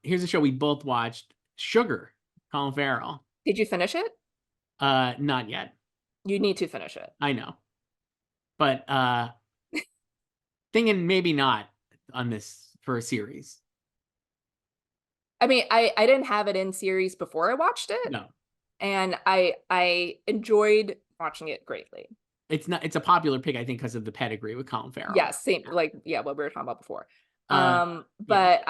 Speaker 1: Here's a show we both watched: Sugar, Colin Farrell.
Speaker 2: did you finish it?
Speaker 1: Not yet.
Speaker 2: You need to finish it.
Speaker 1: I know, but thinking maybe not on this for a series.
Speaker 2: I mean, I didn't have it in series before I watched it,
Speaker 1: No,
Speaker 2: and I enjoyed watching it greatly.
Speaker 1: it's not. It's a popular pick, I think, because of the pedigree with Colin Farrell.
Speaker 2: Yeah, same, like, yeah, what we were talking about before.
Speaker 1: Uh, yeah,
Speaker 2: But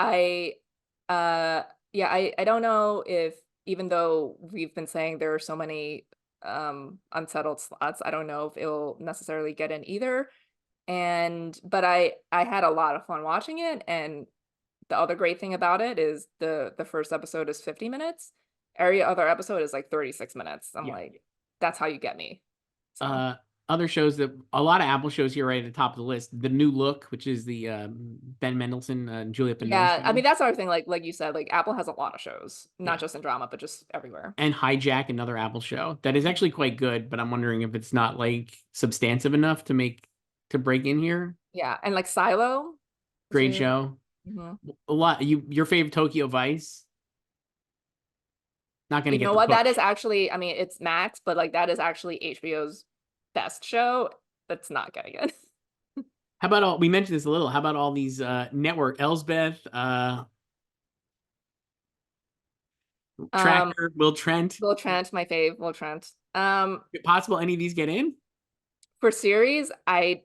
Speaker 2: uh, yeah, I don't know if even though we've been saying there are so many unsettled slots, I don't know if it'll necessarily get in either. But I had a lot of fun watching it, and the other great thing about it is the first episode is 50 minutes. Every other episode is like 36 minutes. I'm
Speaker 1: yeah.
Speaker 2: like, that's how you get me. So.
Speaker 1: Uh, Other shows that a lot of Apple shows here right at the top of the list. The New Look, which is the Ben Mendelsohn and Julia Binoche
Speaker 2: Yeah, I
Speaker 1: show,
Speaker 2: mean that's our thing. Like you said, like Apple has a lot of shows, not
Speaker 1: yeah,
Speaker 2: just in drama, but just everywhere.
Speaker 1: and Hijack, another Apple show that is actually quite good. But I'm wondering if it's not like substantive enough to break in here.
Speaker 2: Yeah, and like Silo
Speaker 1: Great
Speaker 2: too.
Speaker 1: show.
Speaker 2: Hmm.
Speaker 1: A lot. Your favorite Tokyo Vice. Not going to
Speaker 2: You
Speaker 1: get
Speaker 2: know
Speaker 1: the
Speaker 2: what? That is
Speaker 1: push.
Speaker 2: actually, I mean, it's Max, but like that is actually HBO's best show. That's not getting it.
Speaker 1: How about all? We mentioned this a little. How about all these network? Elsbeth,
Speaker 2: Um,
Speaker 1: Tracker, Will Trent.
Speaker 2: Will Trent, my fave, Will Trent.
Speaker 1: Possible any of these get in?
Speaker 2: For series, I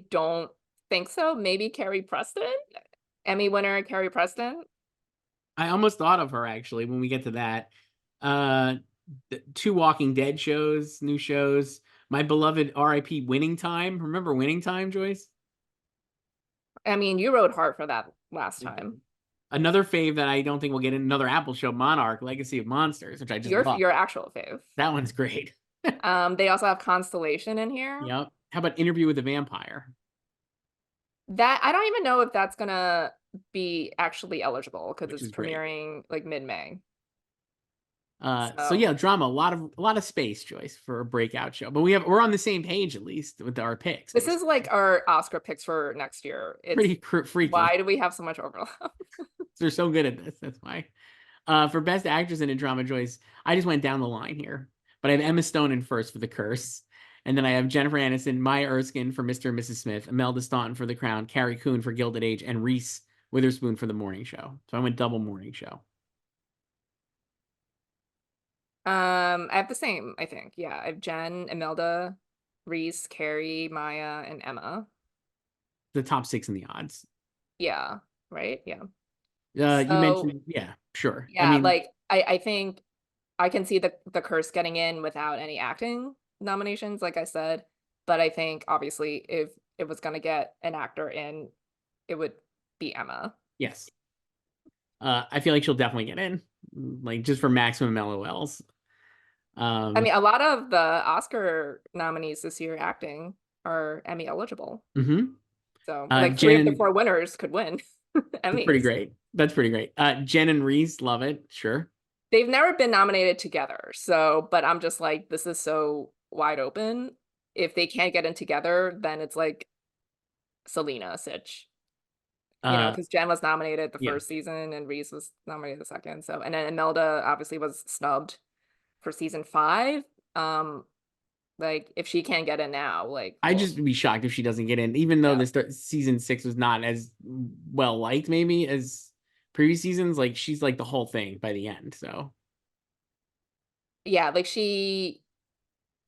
Speaker 2: don't think so. Maybe Carrie Preston, Emmy winner Carrie Preston.
Speaker 1: I almost thought of her actually when we get to that. Uh, Two Walking Dead shows, new shows. My beloved R.I.P. Winning Time. Remember Winning Time, Joyce?
Speaker 2: I mean, you rode hard for that last
Speaker 1: I
Speaker 2: time.
Speaker 1: did. Another fave that I don't think we'll get in, another Apple show, Monarch: Legacy of Monsters, which I just love.
Speaker 2: Your actual fave.
Speaker 1: That one's great.
Speaker 2: They also have Constellation in here.
Speaker 1: Yep. How about Interview with the Vampire,
Speaker 2: That I don't even know if that's gonna be actually eligible because
Speaker 1: which
Speaker 2: it's
Speaker 1: is great.
Speaker 2: premiering like mid-May.
Speaker 1: So
Speaker 2: So
Speaker 1: yeah, drama, a lot of space, Joyce, for a breakout show. But we're on the same page at least with our picks,
Speaker 2: this is
Speaker 1: basically.
Speaker 2: like our Oscar picks for next year. It's
Speaker 1: Pretty freaky.
Speaker 2: why do we have so much overlap?
Speaker 1: They're so good at this. That's why. For best actress in a drama, Joyce, I just went down the line here, but I have Emma Stone in first for The Curse, and then I have Jennifer Aniston, Maya Erskine for Mr. and Mrs. Smith, Imelda Staunton for The Crown, Carrie Coon for Gilded Age, and Reese Witherspoon for The Morning Show. So I went double morning show.
Speaker 2: I have the same, I think. Yeah, I have Jen, Imelda, Reese, Carrie, Maya, and Emma.
Speaker 1: The top six in the odds.
Speaker 2: Yeah, right? Yeah.
Speaker 1: You
Speaker 2: So
Speaker 1: mentioned, yeah, sure. I
Speaker 2: yeah,
Speaker 1: mean,
Speaker 2: like I think I can see the curse getting in without any acting nominations, like I said. But I think obviously it was gonna get an actor in, it would be Emma.
Speaker 1: Yes. I feel like she'll definitely get in, like just for maximum LOLs.
Speaker 2: I mean, a lot of the Oscar nominees this year acting are Emmy eligible.
Speaker 1: Mhm.
Speaker 2: So like three
Speaker 1: Jen
Speaker 2: of the
Speaker 1: and
Speaker 2: four winners could win
Speaker 1: That's pretty
Speaker 2: Emmys.
Speaker 1: great. That's pretty great. Jen and Reese, love it. Sure.
Speaker 2: They've never been nominated together. So, but I'm just like, this is so wide open. If they can't get in together, then it's like Selena Sitch, you know,
Speaker 1: Uh,
Speaker 2: because Jen was nominated the
Speaker 1: yeah.
Speaker 2: first season and Reese was nominated the second. So, and then Imelda obviously was snubbed for season 5. Um, like if she can't get in now, like,
Speaker 1: I'd
Speaker 2: well,
Speaker 1: just be shocked if she doesn't get in, even though
Speaker 2: yeah.
Speaker 1: this season 6 was not as well liked, maybe as previous seasons. Like she's like the whole thing by the end. So
Speaker 2: Yeah, like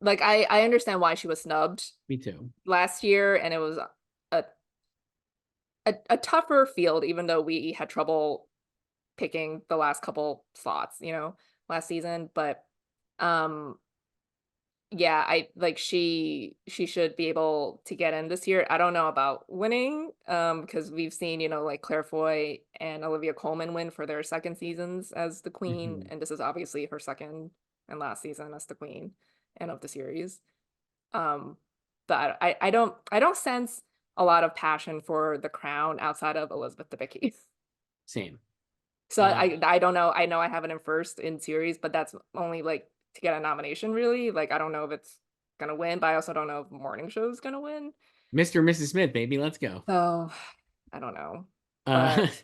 Speaker 2: like I understand why she was snubbed
Speaker 1: me too.
Speaker 2: last year, and it was a a tougher field, even though we had trouble picking the last couple slots, you know, last season. But um yeah, I like she should be able to get in this year. I don't know about winning, because we've seen, you know, like Claire Foy and Olivia Colman win for their second seasons as the queen,
Speaker 1: Mhm.
Speaker 2: and this is obviously her second and last season as the queen and of the series. Um, but I don't sense a lot of passion for the crown outside of Elizabeth Debicki.
Speaker 1: Same.
Speaker 2: So I don't know. I know I have it in first in series, but that's only like to get a nomination really. Like I don't know if it's gonna win, but I also don't know if morning show's gonna win.
Speaker 1: Mr. and Mrs. Smith, baby, let's go.
Speaker 2: So I don't know.
Speaker 1: Uh,
Speaker 2: But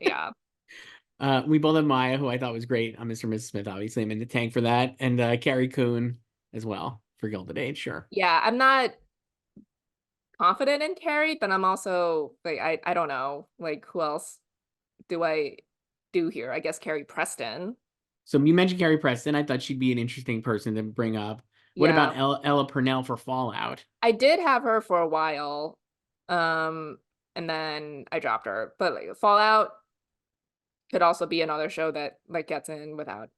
Speaker 2: yeah.
Speaker 1: we both have Maya, who I thought was great on Mr. and Mrs. Smith. Obviously, I'm in the tank for that, and Carrie Coon as well for Gilded Age. Sure.
Speaker 2: Yeah, I'm not confident in Carrie, but I'm also like I don't know. Like who else do I do here? I guess Carrie Preston.
Speaker 1: So you mentioned Carrie Preston. I thought she'd be an interesting person to bring up. What
Speaker 2: Yeah.
Speaker 1: about Ella Purnell for Fallout?
Speaker 2: I did have her for a while. And then I dropped her. But like Fallout could also be another show that like gets in without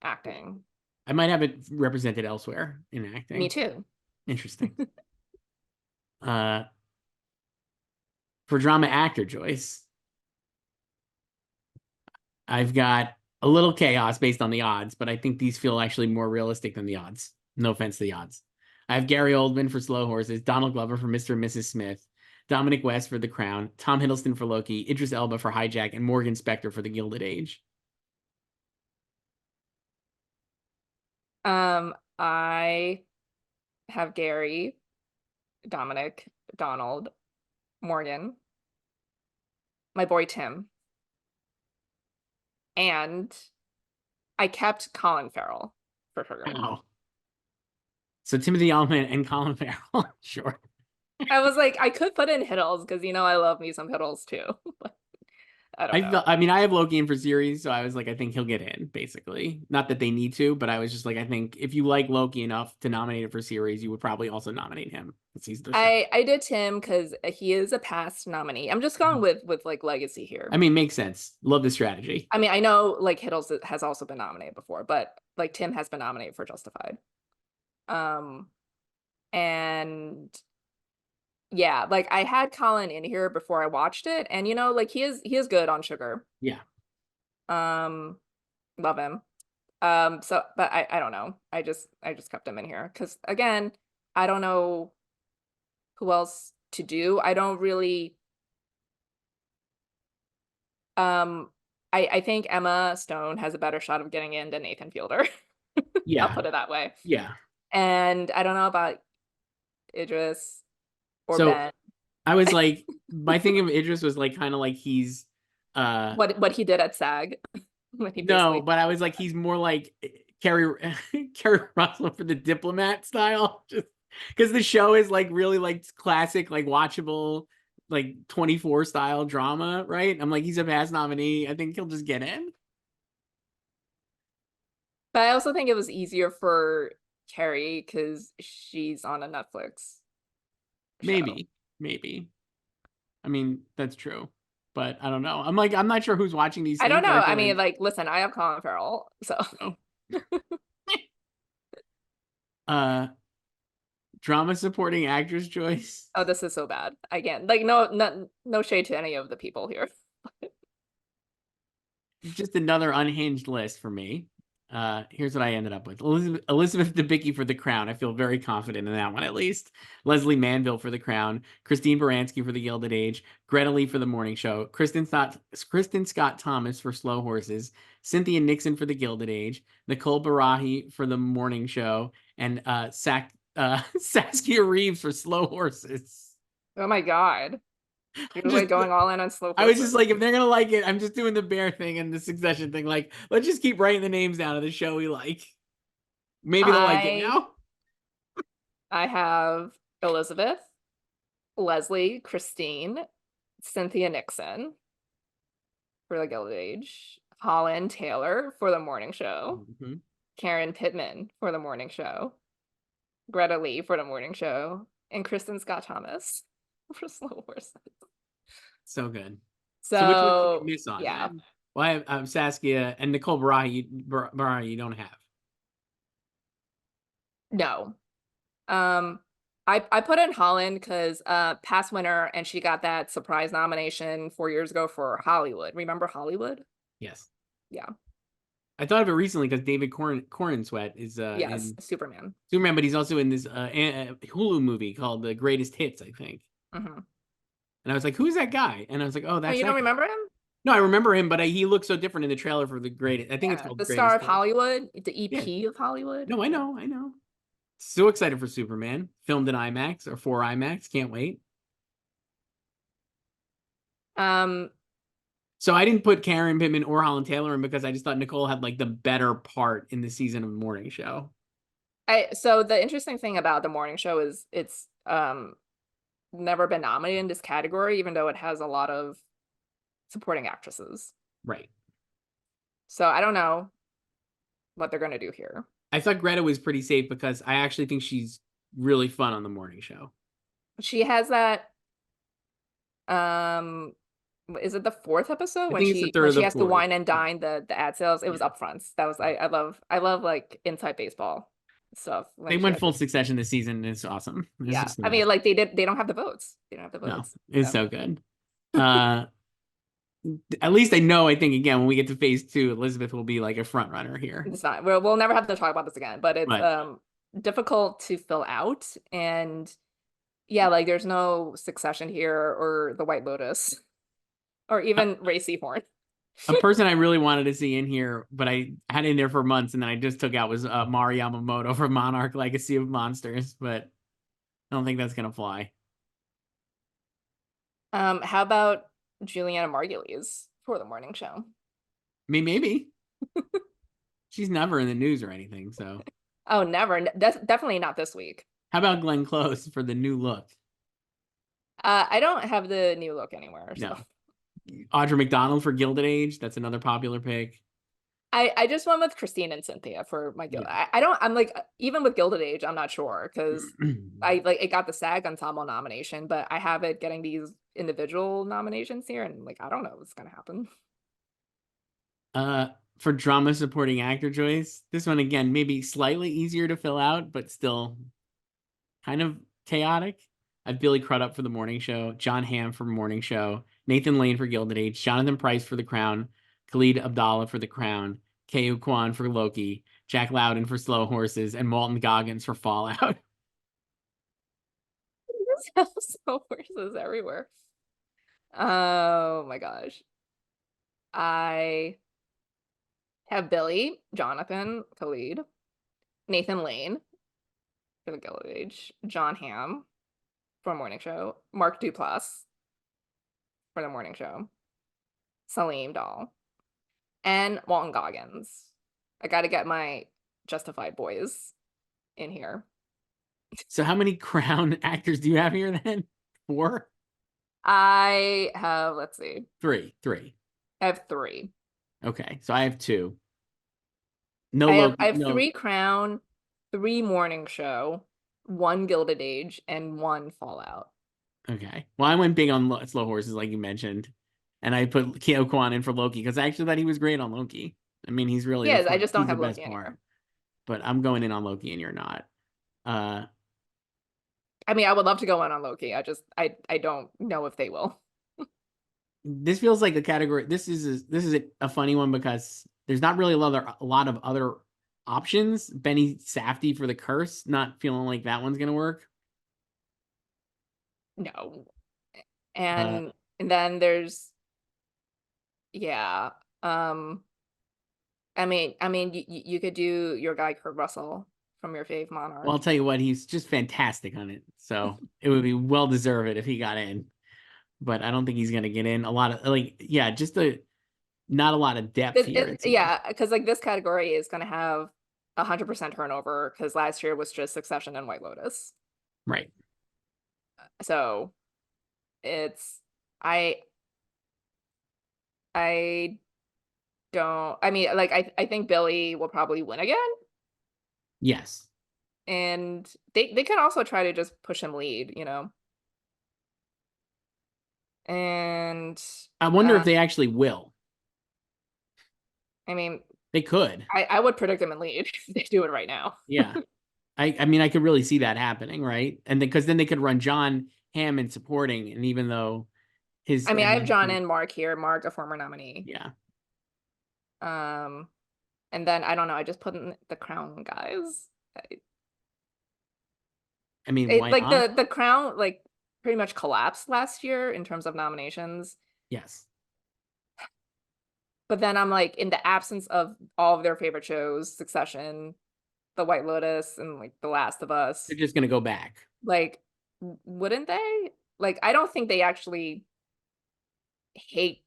Speaker 2: acting.
Speaker 1: I might have it represented elsewhere in
Speaker 2: Me
Speaker 1: acting.
Speaker 2: too.
Speaker 1: Interesting. Uh, for drama actor, Joyce, I've got a little chaos based on the odds, but I think these feel actually more realistic than the odds. No offense to the odds. I have Gary Oldman for Slow Horses, Donald Glover for Mr. and Mrs. Smith, Dominic West for The Crown, Tom Hiddleston for Loki, Idris Elba for Hijack, and Morgan Spector for The Gilded Age.
Speaker 2: I have Gary, Dominic, Donald, Morgan, my boy Tim, and I kept Colin Farrell for Sugar.
Speaker 1: Wow. So Timothy Chalamet and Colin Farrell, sure.
Speaker 2: I was like, I could put in Hiddles because you know I love me some Hiddles too. But I don't know.
Speaker 1: I mean, I have Loki in for series, so I was like, I think he'll get in, basically. Not that they need to, but I was just like, I think if you like Loki enough to nominate it for series, you would probably also nominate him. Since he's the show.
Speaker 2: I did Tim because he is a past nominee. I'm just going with like legacy
Speaker 1: I
Speaker 2: here.
Speaker 1: mean, makes sense. Love the strategy.
Speaker 2: I mean, I know like Hiddles has also been nominated before, but like Tim has been nominated for Justified. Um, and yeah, like I had Colin in here before I watched it, and you know, like he is good on Sugar.
Speaker 1: Yeah.
Speaker 2: Um, love him. So but I don't know. I just kept him in here because again, I don't know who else to do. I don't really um I think Emma Stone has a better shot of getting in than Nathan Fielder. I'll
Speaker 1: Yeah.
Speaker 2: put it that way.
Speaker 1: Yeah.
Speaker 2: And I don't know about Idris or
Speaker 1: So
Speaker 2: Ben.
Speaker 1: I was like, my thing of Idris was like kind of like he's
Speaker 2: What he did at SAG when he
Speaker 1: no,
Speaker 2: basically
Speaker 1: but I was like he's more like Carrie Carrie Russell for the diplomat style. Just because the show is like really like classic, like watchable, like 24 style drama, right? I'm like, he's a past nominee. I think he'll just get in.
Speaker 2: but I also think it was easier for Carrie because she's on a Netflix show.
Speaker 1: Maybe, maybe. I mean, that's true. But I don't know. I'm like, I'm not sure who's watching these
Speaker 2: I don't
Speaker 1: things,
Speaker 2: know.
Speaker 1: but I
Speaker 2: I
Speaker 1: feel
Speaker 2: mean,
Speaker 1: like,
Speaker 2: like, listen, I have Colin Farrell, so
Speaker 1: oh. uh Drama supporting actress choice.
Speaker 2: Oh, this is so bad. Again, like no shade to any of the people here.
Speaker 1: Just another unhinged list for me. Here's what I ended up with. Elizabeth Debicki for The Crown. I feel very confident in that one, at least. Leslie Manville for The Crown. Christine Baranski for The Gilded Age. Greta Lee for The Morning Show. Kristen Scott Thomas for Slow Horses. Cynthia Nixon for The Gilded Age. Nicole Barahi for The Morning Show. And Saskia Reeves for Slow Horses.
Speaker 2: Oh my God. You're like going all in on Slow
Speaker 1: I was
Speaker 2: Horses.
Speaker 1: just like, if they're gonna like it, I'm just doing the Bear thing and the Succession thing. Like, let's just keep writing the names down of the show we like. Maybe they'll like it now.
Speaker 2: I have Elizabeth, Leslie, Christine, Cynthia Nixon for The Gilded Age, Holland Taylor for The Morning Show,
Speaker 1: Mm-hmm.
Speaker 2: Karen Pittman for The Morning Show, Greta Lee for The Morning Show, and Kristen Scott Thomas for Slow Horses.
Speaker 1: So good.
Speaker 2: So
Speaker 1: which one did you miss on?
Speaker 2: yeah.
Speaker 1: Then? Well, I have Saskia and Nicole Barahi. You don't have.
Speaker 2: No. I put in Holland because past winner, and she got that surprise nomination 4 years ago for Hollywood. Remember Hollywood?
Speaker 1: Yes.
Speaker 2: Yeah.
Speaker 1: I thought of it recently because David Corenswet is
Speaker 2: Yes,
Speaker 1: in
Speaker 2: Superman.
Speaker 1: Superman, but he's also in this Hulu movie called The Greatest Hits, I think.
Speaker 2: Mm-hmm.
Speaker 1: And I was like, "Who's that guy?" And I was like, "Oh, that's
Speaker 2: Oh, you
Speaker 1: that
Speaker 2: don't
Speaker 1: guy."
Speaker 2: remember him?
Speaker 1: No, I remember him, but he looks so different in the trailer for The Greatest. I think it's
Speaker 2: Yeah,
Speaker 1: called
Speaker 2: the star
Speaker 1: Greatest
Speaker 2: of
Speaker 1: Hits.
Speaker 2: Hollywood, the
Speaker 1: Yeah.
Speaker 2: EP of Hollywood.
Speaker 1: No, I know. So excited for Superman. Filmed in IMAX or 4 IMAX. Can't wait.
Speaker 2: Um,
Speaker 1: So I didn't put Karen Pittman or Holland Taylor in because I just thought Nicole had like the better part in the season of the morning show.
Speaker 2: so the interesting thing about the morning show is it's never been nominated in this category, even though it has a lot of supporting actresses.
Speaker 1: Right.
Speaker 2: So I don't know what they're gonna do here.
Speaker 1: I thought Greta was pretty safe because I actually think she's really fun on the morning show.
Speaker 2: She has that is it the fourth episode
Speaker 1: I
Speaker 2: when
Speaker 1: think it's the
Speaker 2: she
Speaker 1: third or the
Speaker 2: has to
Speaker 1: fourth.
Speaker 2: wine and dine the ad sales? It was
Speaker 1: Yeah.
Speaker 2: upfronts. That was I love like inside baseball stuff. When
Speaker 1: They
Speaker 2: she
Speaker 1: went
Speaker 2: had
Speaker 1: full succession this season. It's awesome. It's
Speaker 2: yeah.
Speaker 1: just the
Speaker 2: I mean,
Speaker 1: best.
Speaker 2: like they don't have the votes. They don't have the
Speaker 1: No,
Speaker 2: votes.
Speaker 1: it's so good. At least I know, I think again, when we get to phase 2, Elizabeth will be like a front runner here.
Speaker 2: It's not. We'll never have to talk about this again, but it's
Speaker 1: But
Speaker 2: difficult to fill out, and yeah, like there's no Succession here or The White Lotus or even Ray Seahorn.
Speaker 1: a person I really wanted to see in here, but I had in there for months and then I just took out was Mari Yamamoto from Monarch Legacy of Monsters, but I don't think that's gonna fly.
Speaker 2: How about Juliana Margulies for the morning show?
Speaker 1: I mean, maybe. She's never in the news or anything, so.
Speaker 2: Oh, never. Definitely not this week.
Speaker 1: How about Glenn Close for the new look?
Speaker 2: I don't have the new look anywhere. So.
Speaker 1: No. Audra McDonald for Gilded Age. That's another popular pick.
Speaker 2: I just went with Christine and Cynthia for my Gilded. Yeah. I'm like, even with Gilded Age, I'm not sure because I like it got the SAG Ensemble nomination, but I have it getting these individual nominations here, and like I don't know what's gonna happen.
Speaker 1: For drama supporting actor choice, this one again maybe slightly easier to fill out, but still kind of chaotic. I have Billy Crudup for the morning show, John Hamm for morning show, Nathan Lane for Gilded Age, Jonathan Pryce for The Crown, Khalid Abdallah for The Crown, Keo Kwan for Loki, Jack Loudon for Slow Horses, and Walton Goggins for Fallout.
Speaker 2: Slow Horses everywhere. Oh my gosh. I have Billy, Jonathan, Khalid, Nathan Lane for the Gilded Age, John Hamm for a morning show, Mark Duplass for the morning show, Salim Dahl, and Walton Goggins. I got to get my Justified boys in here.
Speaker 1: So how many Crown actors do you have here then? 4?
Speaker 2: I have, let's see.
Speaker 1: 3.
Speaker 2: I have 3.
Speaker 1: Okay, so I have 2.
Speaker 2: I have 3 Crown, 3 morning show, 1 Gilded Age, and 1 Fallout.
Speaker 1: Okay. Well, I went big on Slow Horses, like you mentioned, and I put Keo Kwan in for Loki because I actually thought he was great on Loki. I mean, he's really
Speaker 2: I just don't
Speaker 1: he's
Speaker 2: have
Speaker 1: the best
Speaker 2: Loki
Speaker 1: part.
Speaker 2: anymore.
Speaker 1: But I'm going in on Loki, and you're not.
Speaker 2: I mean, I would love to go in on Loki. I don't know if they will.
Speaker 1: This feels like a category. This is a funny one because there's not really a lot of other options. Benny Safdie for the curse, not feeling like that one's gonna work.
Speaker 2: No.
Speaker 1: Uh,
Speaker 2: And then there's, yeah. I mean, you could do your guy Kurt Russell from your fave
Speaker 1: well,
Speaker 2: Monarch.
Speaker 1: I'll tell you what, he's just fantastic on it. So it would be well deserved if he got in. But I don't think he's gonna get in. A lot of just not a lot of depth here. It seems.
Speaker 2: Yeah, because like this category is going to have 100% turnover because last year was just Succession and White Lotus.
Speaker 1: Right.
Speaker 2: So it's I I don't, I mean, like I think Billy will probably win again,
Speaker 1: Yes.
Speaker 2: and they could also try to just push him lead, you know. And
Speaker 1: I wonder if they actually will.
Speaker 2: I mean,
Speaker 1: They could.
Speaker 2: I would predict them in lead if they do it right now.
Speaker 1: Yeah. I mean, I could really see that happening, right? And then because then they could run John Hammond supporting, and even though his,
Speaker 2: I mean, I have John and Mark here. Mark, a former nominee.
Speaker 1: yeah.
Speaker 2: And then I don't know. I just put in the Crown guys.
Speaker 1: I mean, why
Speaker 2: Like
Speaker 1: not?
Speaker 2: the Crown like pretty much collapsed last year in terms of nominations.
Speaker 1: Yes.
Speaker 2: But then I'm like, in the absence of all of their favorite shows, Succession, The White Lotus, and like The Last of Us,
Speaker 1: They're just gonna go back.
Speaker 2: like, wouldn't they? Like, I don't think they actually hate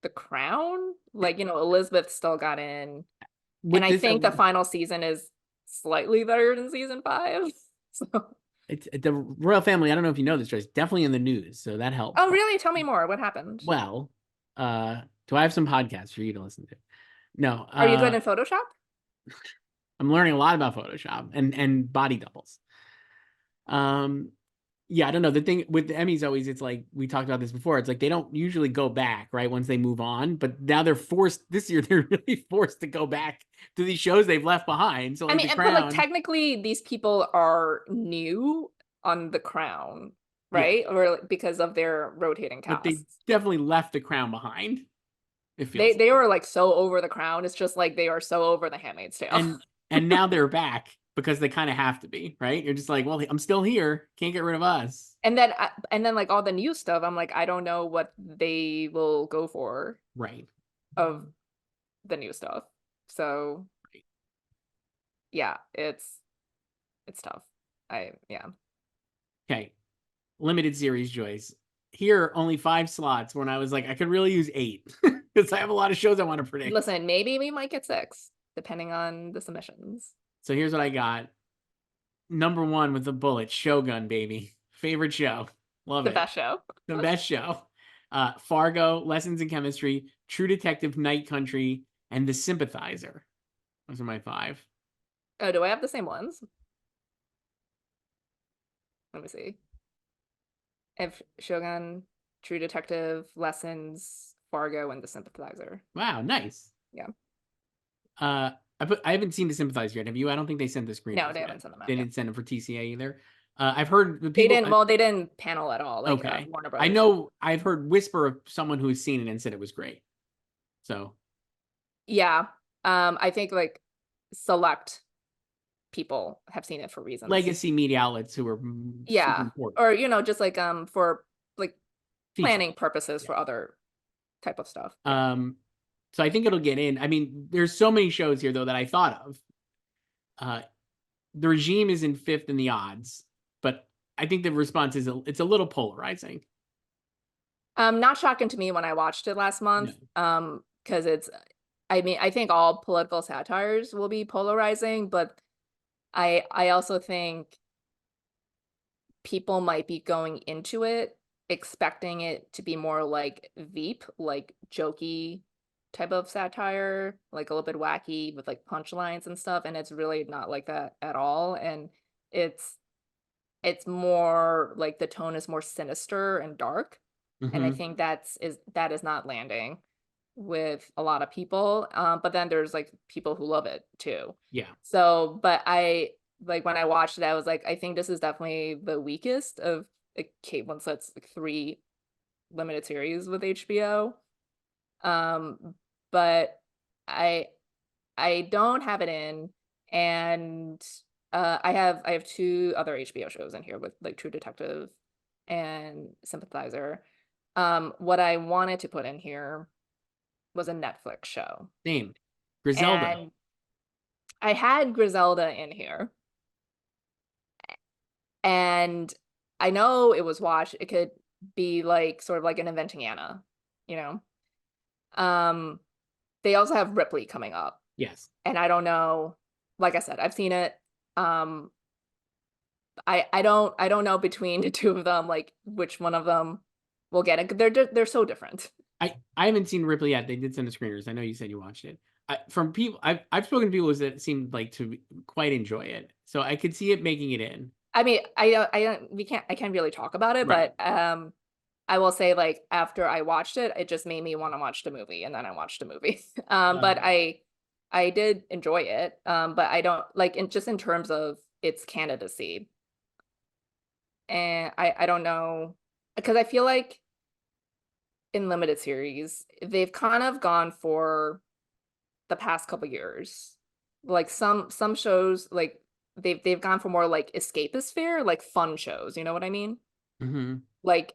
Speaker 2: the Crown. Like, you know, Elizabeth still got in, and
Speaker 1: With
Speaker 2: I
Speaker 1: this,
Speaker 2: think the final season is slightly better than season 5. So,
Speaker 1: it's the royal family. I don't know if you know this, Joyce. Definitely in the news, so that helps.
Speaker 2: oh, really? Tell me more. What happened?
Speaker 1: Well, do I have some podcasts for you to listen to? No.
Speaker 2: Are you good in Photoshop?
Speaker 1: I'm learning a lot about Photoshop and body doubles. Yeah, I don't know. The thing with the Emmys always, it's like we talked about this before. It's like they don't usually go back, right? Once they move on, but now they're forced this year, they're really forced to go back to these shows they've left behind. So like
Speaker 2: I mean,
Speaker 1: The
Speaker 2: but like
Speaker 1: Crown.
Speaker 2: technically these people are new on The Crown,
Speaker 1: Yeah.
Speaker 2: right? Or because of their rotating
Speaker 1: But they
Speaker 2: casts.
Speaker 1: definitely left The Crown behind. It feels
Speaker 2: They were like so over The Crown. It's just like they are so over The Handmaid's Tale.
Speaker 1: and now they're back because they kind of have to be, right? You're just like, well, I'm still here. Can't get rid of us.
Speaker 2: And then like all the new stuff, I'm like, I don't know what they will go for
Speaker 1: Right.
Speaker 2: of the new stuff. So yeah, it's tough. Yeah.
Speaker 1: Okay. Limited series, Joyce. Here, only 5 slots when I was like, I could really use 8 because I have a lot of shows I want to predict.
Speaker 2: Listen, maybe we might get 6 depending on the submissions.
Speaker 1: So here's what I got. Number 1 with the bullet, Shōgun, baby. Favorite show. Love
Speaker 2: The
Speaker 1: it.
Speaker 2: best show.
Speaker 1: The best show. Fargo, Lessons in Chemistry, True Detective, Night Country, and The Sympathizer. Those are my 5.
Speaker 2: Oh, do I have the same ones? Let me see. I have Shōgun, True Detective, Lessons, Fargo, and The Sympathizer.
Speaker 1: Wow, nice.
Speaker 2: Yeah.
Speaker 1: I haven't seen The Sympathizer yet. Have you? I don't think they sent the screen.
Speaker 2: No, they haven't sent them out
Speaker 1: They
Speaker 2: yet.
Speaker 1: didn't send them for TCA either. I've heard the
Speaker 2: They
Speaker 1: people.
Speaker 2: didn't. Well, they didn't panel at all. Like
Speaker 1: Okay.
Speaker 2: Warner
Speaker 1: I
Speaker 2: Brothers.
Speaker 1: know. I've heard whisper of someone who's seen it and said it was great. So
Speaker 2: Yeah. I think like select people have seen it for reasons.
Speaker 1: legacy media outlets who are
Speaker 2: Yeah.
Speaker 1: super important.
Speaker 2: Or just like for like
Speaker 1: Feature.
Speaker 2: planning purposes for other type of stuff.
Speaker 1: So I think it'll get in. I mean, there's so many shows here though that I thought of. The Regime is in 5th in the odds, but I think the response is it's a little polarizing.
Speaker 2: Not shocking to me when I watched it last month.
Speaker 1: No.
Speaker 2: Because it's, I mean, I think all political satires will be polarizing, but I also think people might be going into it expecting it to be more like Veep, like jokey type of satire, like a little bit wacky with like punchlines and stuff, and it's really not like that at all. And it's more like the tone is more sinister and dark, and I think that is not landing with a lot of people. But then there's like people who love it too.
Speaker 1: Yeah.
Speaker 2: So, but like when I watched it, I was like, I think this is definitely the weakest of like Kate Winslet's like 3 limited series with HBO. But I I don't have it in, and I have 2 other HBO shows in here with like True Detective and Sympathizer. What I wanted to put in here was a Netflix show.
Speaker 1: Same. Griselda.
Speaker 2: And I had Griselda in here, and I know it was watched. It could be like sort of like an Inventing Anna, you know. Um, they also have Ripley coming up,
Speaker 1: Yes.
Speaker 2: and I don't know. Like I said, I've seen it. Um, I don't know between the 2 of them like which one of them will get it. They're so different.
Speaker 1: I haven't seen Ripley yet. They did send the screeners. I know you said you watched it. From people I've spoken to people that seemed like to quite enjoy it, so I could see it making it in.
Speaker 2: I mean, I can't really talk about it,
Speaker 1: Right.
Speaker 2: but I will say like after I watched it, it just made me want to watch the movie, and then I watched the movie. But
Speaker 1: Um,
Speaker 2: I did enjoy it. But I don't like in just in terms of its candidacy. And I don't know because I feel like in limited series, they've kind of gone for the past couple years. Like some shows like they've gone for more like escapist fare, like fun shows, you know what I mean?
Speaker 1: mhm.
Speaker 2: Like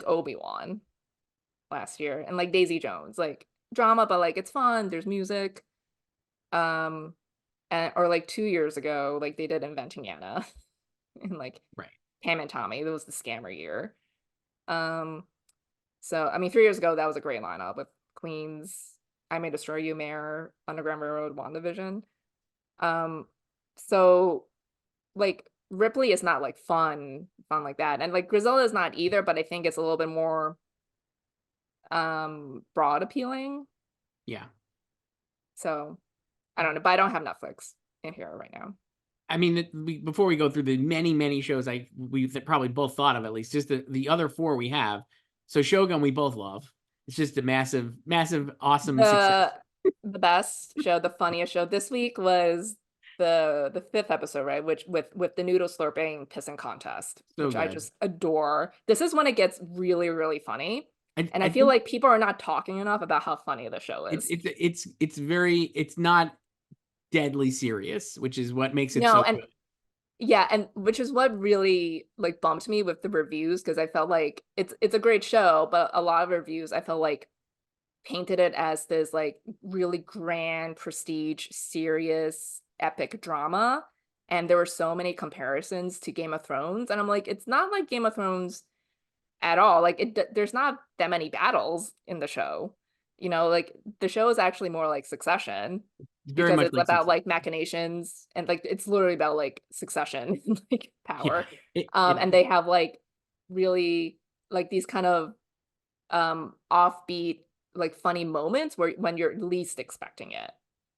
Speaker 2: Obi-Wan last year and like Daisy Jones, like drama, but like it's fun, there's music. Um and or like 2 years ago, like they did Inventing Anna and like
Speaker 1: Right.
Speaker 2: Pam and Tommy. That was the scammer year. Um so I mean 3 years ago that was a great lineup with Queens, I May Destroy You, Mayor, Underground Railroad, WandaVision. Um so like Ripley is not like fun like that. And like Griselda is not either, but I think it's a little bit more broad appealing.
Speaker 1: Yeah.
Speaker 2: So I don't know, but I don't have Netflix in here right now.
Speaker 1: I mean, before we go through the many shows we probably both thought of, at least just the other 4 we have. So Shogun we both love. It's just a massive awesome success.
Speaker 2: The best show, the funniest show this week was the 5th episode, right? Which with the noodle slurping pissing contest,
Speaker 1: So
Speaker 2: which I
Speaker 1: good.
Speaker 2: just adore. This is when it gets really, really funny. And I
Speaker 1: I
Speaker 2: feel
Speaker 1: think
Speaker 2: like people are not talking enough about how funny the show is.
Speaker 1: it's not deadly serious, which is what makes it
Speaker 2: No,
Speaker 1: so
Speaker 2: and
Speaker 1: good.
Speaker 2: yeah, and which is what really like bumped me with the reviews because I felt like it's a great show, but a lot of reviews I felt like painted it as this like really grand, prestige, serious, epic drama. And there were so many comparisons to Game of Thrones. And I'm like, it's not like Game of Thrones at all. Like there's not that many battles in the show. You know, like the show is actually more like Succession
Speaker 1: It's very
Speaker 2: because
Speaker 1: much
Speaker 2: it's
Speaker 1: like
Speaker 2: about
Speaker 1: success.
Speaker 2: like machinations and like it's literally about like succession and like
Speaker 1: Yeah.
Speaker 2: power.
Speaker 1: It
Speaker 2: And they have like really like these kind of offbeat like funny moments where when you're least expecting it.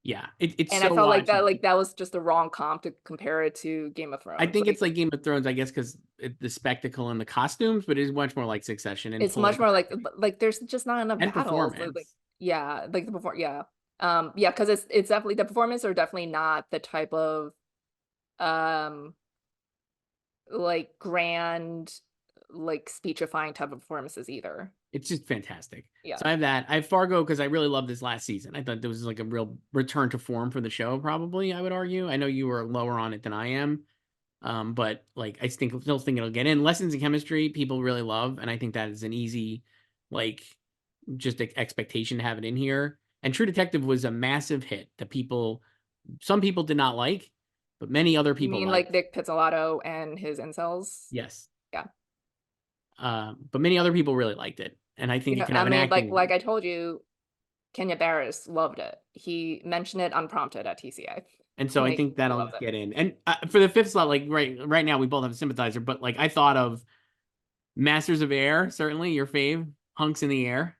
Speaker 1: yeah. It's
Speaker 2: And I
Speaker 1: so
Speaker 2: felt like
Speaker 1: watchable.
Speaker 2: that was just the wrong comp to compare it to Game of
Speaker 1: I
Speaker 2: Thrones.
Speaker 1: think it's
Speaker 2: Like
Speaker 1: like Game of Thrones, I guess, because the spectacle and the costumes, but it's much more like Succession and
Speaker 2: it's
Speaker 1: full of
Speaker 2: much more
Speaker 1: directing
Speaker 2: like there's just not enough
Speaker 1: and
Speaker 2: battles. Like
Speaker 1: performance.
Speaker 2: yeah, like the before yeah. Yeah, because it's definitely the performance are definitely not the type of um like grand like speechifying type of performances either.
Speaker 1: It's just fantastic.
Speaker 2: Yeah.
Speaker 1: So I have that. I have Fargo because I really loved this last season. I thought there was like a real return to form for the show, probably, I would argue. I know you were lower on it than I am. But like I still think it'll get in. Lessons in Chemistry, people really love, and I think that is an easy, like, just expectation to have it in here. And True Detective was a massive hit that some people did not like, but many other
Speaker 2: You
Speaker 1: people
Speaker 2: mean like
Speaker 1: liked.
Speaker 2: Vic Pizzolatto and his incels?
Speaker 1: Yes.
Speaker 2: Yeah.
Speaker 1: But many other people really liked it, and I think it
Speaker 2: Yeah,
Speaker 1: could
Speaker 2: I
Speaker 1: have an
Speaker 2: mean, like
Speaker 1: acting.
Speaker 2: I told you, Kenya Barris loved it. He mentioned it unprompted at TCA.
Speaker 1: And so I
Speaker 2: Like
Speaker 1: think
Speaker 2: he
Speaker 1: that'll
Speaker 2: loved it.
Speaker 1: get in. And for the 5th slot, like right now, we both have a sympathizer, but like I thought of Masters of Air, certainly your fave, Hunks in the Air.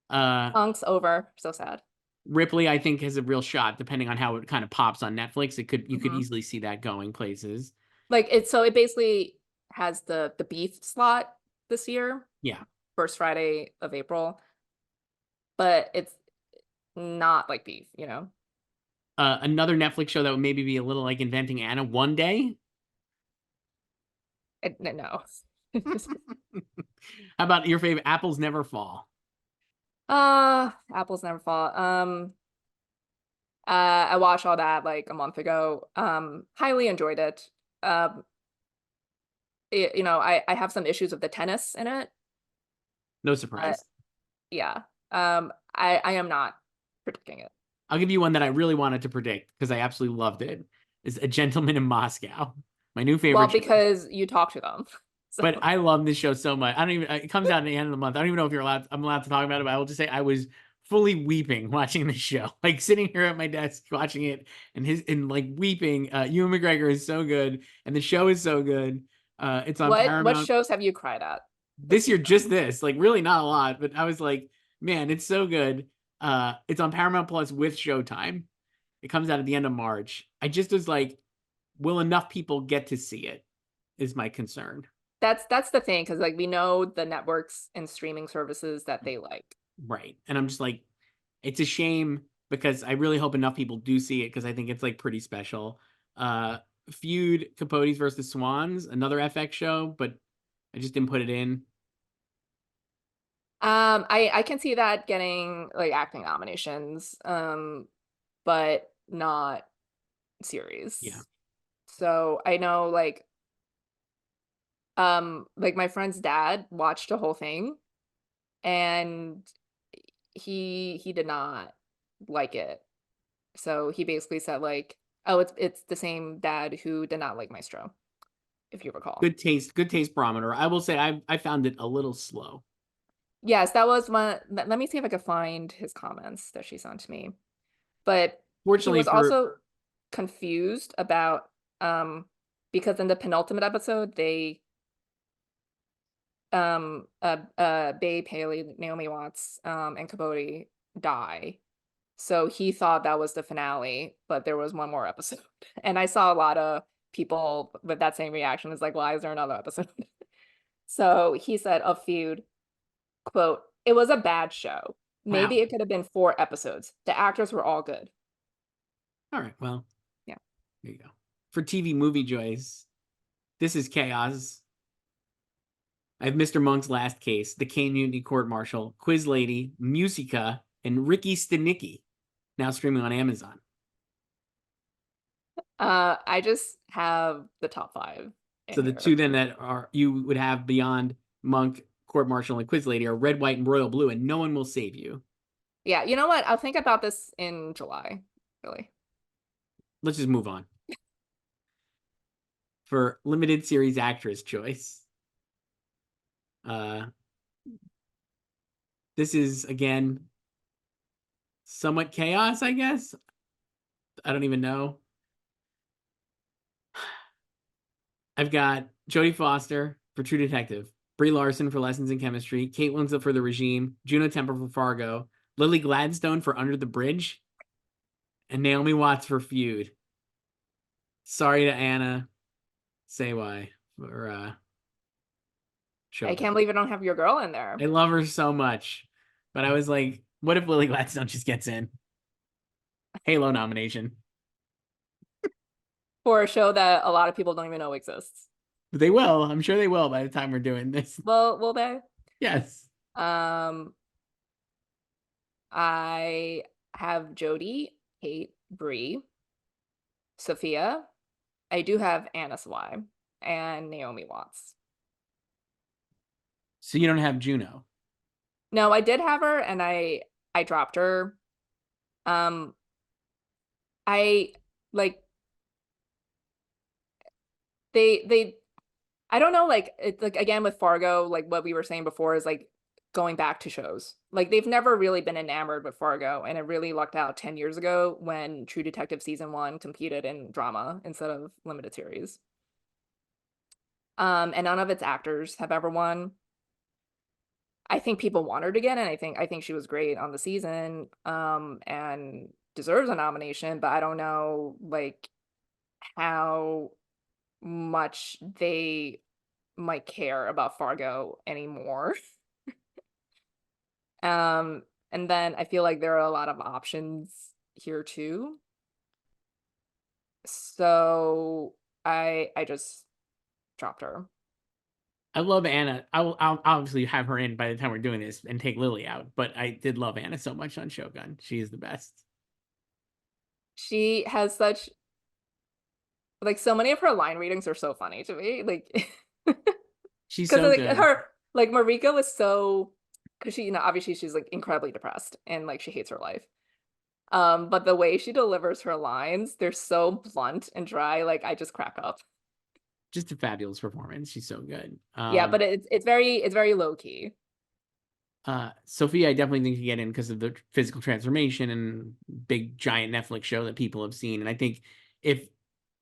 Speaker 1: Uh,
Speaker 2: Punk's over. So sad.
Speaker 1: Ripley, I think, has a real shot, depending on how it kind of pops on Netflix. You could
Speaker 2: Hmm.
Speaker 1: easily see that going places.
Speaker 2: Like it's so it basically has the beef slot this year,
Speaker 1: Yeah,
Speaker 2: first Friday of April, but it's not like beef, you know?
Speaker 1: Another Netflix show that would maybe be a little like Inventing Anna one day.
Speaker 2: No.
Speaker 1: How about your favorite Apples Never Fall?
Speaker 2: Apples never fall. I watched all that like a month ago. Highly enjoyed it. Um, I have some issues with the tennis in it,
Speaker 1: No
Speaker 2: but
Speaker 1: surprise.
Speaker 2: yeah. I am not predicting it.
Speaker 1: I'll give you one that I really wanted to predict because I absolutely loved it. Is A Gentleman in Moscow, my new
Speaker 2: Well,
Speaker 1: favorite show.
Speaker 2: because you talk to them. So
Speaker 1: But I love this show so much. I don't even. It comes out at the end of the month. I don't even know if I'm allowed to talk about it. But I will just say I was fully weeping watching this show, like sitting here at my desk watching it, and like weeping. Ewan McGregor is so good, and the show is so good. It's on
Speaker 2: what
Speaker 1: Paramount
Speaker 2: shows have you cried at
Speaker 1: this
Speaker 2: this
Speaker 1: year.
Speaker 2: year?
Speaker 1: Just this, like really not a lot, but I was like, man, it's so good. It's on Paramount Plus with Showtime. It comes out at the end of March. I just was like, will enough people get to see it? Is my concern.
Speaker 2: That's the thing, because like we know the networks and streaming services that they like.
Speaker 1: Right. And I'm just like, it's a shame because I really hope enough people do see it because I think it's like pretty special. Uh Feud Capotes versus Swans, another FX show, but I just didn't put it in.
Speaker 2: I can see that getting like acting nominations, but not
Speaker 1: Yeah.
Speaker 2: series. So I know like my friend's dad watched the whole thing and he did not like it. So he basically said like, oh, it's the same dad who did not like Maestro, if you recall.
Speaker 1: Good taste barometer. I will say I found it a little slow.
Speaker 2: Yes, that was one. Let me see if I could find his comments that she sent to me. But he
Speaker 1: Fortunately
Speaker 2: was
Speaker 1: for
Speaker 2: also confused about because in the penultimate episode they Babe, Haley, Naomi Watts, and Capote die. So he thought that was the finale, but there was one more episode. And I saw a lot of people with that same reaction. It's like, why is there another episode? So he said of Feud, quote, it was a bad show.
Speaker 1: wow.
Speaker 2: Maybe it could have been 4 episodes. The actors were all good.
Speaker 1: All right. Well,
Speaker 2: Yeah.
Speaker 1: there you go. For TV movie Joyce, this is chaos. I have Mr. Monk's Last Case, The Kane Mutiny Court Martial, Quiz Lady, Musica, and Ricky Stenicki, now streaming on Amazon.
Speaker 2: I just have the top 5 in
Speaker 1: So the
Speaker 2: here.
Speaker 1: two then that are you would have beyond Monk, Court Martial, and Quiz Lady are Red, White, and Royal Blue, and No One Will Save You.
Speaker 2: Yeah, you know what? I'll think about this in July, really.
Speaker 1: Let's just move on. For limited series actress choice, uh, this is again somewhat chaos, I guess. I don't even know. I've got Jodie Foster for True Detective, Brie Larson for Lessons in Chemistry, Kate Winslet for The Regime, Juno Temple for Fargo, Lily Gladstone for Under the Bridge, and Naomi Watts for Feud. Sorry to Anna. Say why for
Speaker 2: I
Speaker 1: Shōgun.
Speaker 2: can't believe I don't have your girl in there
Speaker 1: I love her so much, but I was like, what if Lily Gladstone just gets in? Halo nomination.
Speaker 2: for a show that a lot of people don't even know exists.
Speaker 1: But they will. I'm sure they will by the time we're doing this.
Speaker 2: Well, will they?
Speaker 1: Yes.
Speaker 2: Um, I have Jodie, Kate, Bree, Sophia. I do have Anna Sawai and Naomi Watts.
Speaker 1: So you don't have Juno.
Speaker 2: No, I did have her and I dropped her. Um, I like they I don't know, like it's like again with Fargo, like what we were saying before is like going back to shows. Like they've never really been enamored with Fargo, and it really lucked out 10 years ago when True Detective season 1 competed in drama instead of limited series. And none of its actors have ever won. I think people want her to get, and I think she was great on the season, and deserves a nomination, but I don't know like how much they might care about Fargo anymore. And then I feel like there are a lot of options here too. So I just dropped her.
Speaker 1: I love Anna. I'll obviously have her in by the time we're doing this and take Lily out, but I did love Anna so much on Shogun. She is the best.
Speaker 2: She has such like so many of her line readings are so funny to me. Like
Speaker 1: She's
Speaker 2: because
Speaker 1: so
Speaker 2: like
Speaker 1: good.
Speaker 2: her like Marika was so because she, obviously she's like incredibly depressed and like she hates her life. But the way she delivers her lines, they're so blunt and dry, like I just crack up.
Speaker 1: Just a fabulous performance. She's so good.
Speaker 2: Yeah, but it's very low key.
Speaker 1: Sophia, I definitely think you get in because of the physical transformation and big giant Netflix show that people have seen. And I think if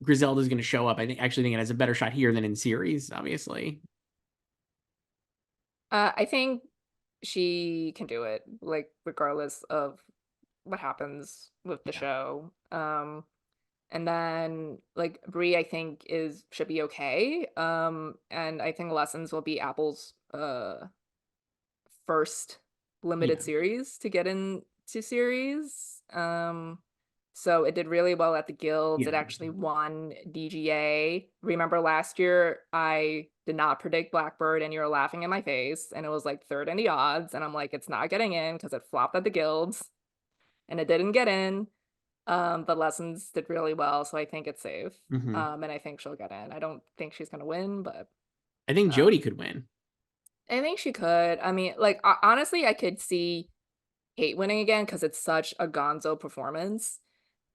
Speaker 1: Griselda's going to show up, I think actually think it has a better shot here than in series, obviously.
Speaker 2: I think she can do it, like regardless of what happens with the
Speaker 1: Yeah.
Speaker 2: show. And then like Brie, I think should be okay. And I think Lessons will be Apple's first limited
Speaker 1: Yeah.
Speaker 2: series to get into series. So it did really well at the guilds.
Speaker 1: Yeah.
Speaker 2: It actually won DGA. Remember last year, I did not predict Blackbird, and you were laughing in my face, and it was like third in the odds, and I'm like, it's not getting in because it flopped at the guilds, and it didn't get in. But Lessons did really well, so I think it's safe.
Speaker 1: Hmm.
Speaker 2: And I think she'll get in. I don't think she's gonna win, but
Speaker 1: I think
Speaker 2: um,
Speaker 1: Jodie could win.
Speaker 2: I think she could. I mean, like honestly, I could see Kate winning again because it's such a gonzo performance.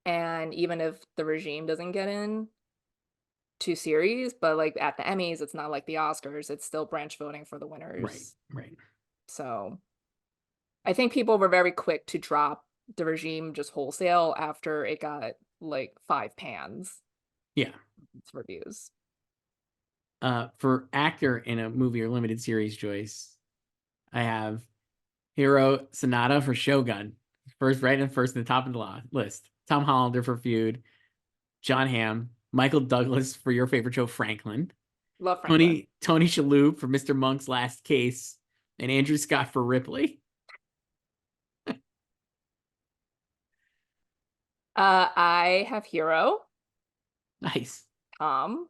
Speaker 2: And even if the regime doesn't get in to series, but like at the Emmys, it's not like the Oscars, it's still branch voting for the
Speaker 1: Right.
Speaker 2: winners.
Speaker 1: Right.
Speaker 2: So I think people were very quick to drop the regime just wholesale after it got like 5 pans
Speaker 1: Yeah.
Speaker 2: reviews.
Speaker 1: For actor in a movie or limited series, Joyce, I have Hiro Sonata for Shogun. First, right and first in the top of the list. Tom Hollander for Feud. John Hamm. Michael Douglas for your favorite show, Franklin.
Speaker 2: Love Franklin.
Speaker 1: Tony Shalhoub for Mr. Monk's Last Case. And Andrew Scott for Ripley.
Speaker 2: I have Hero,
Speaker 1: Nice.
Speaker 2: Tom,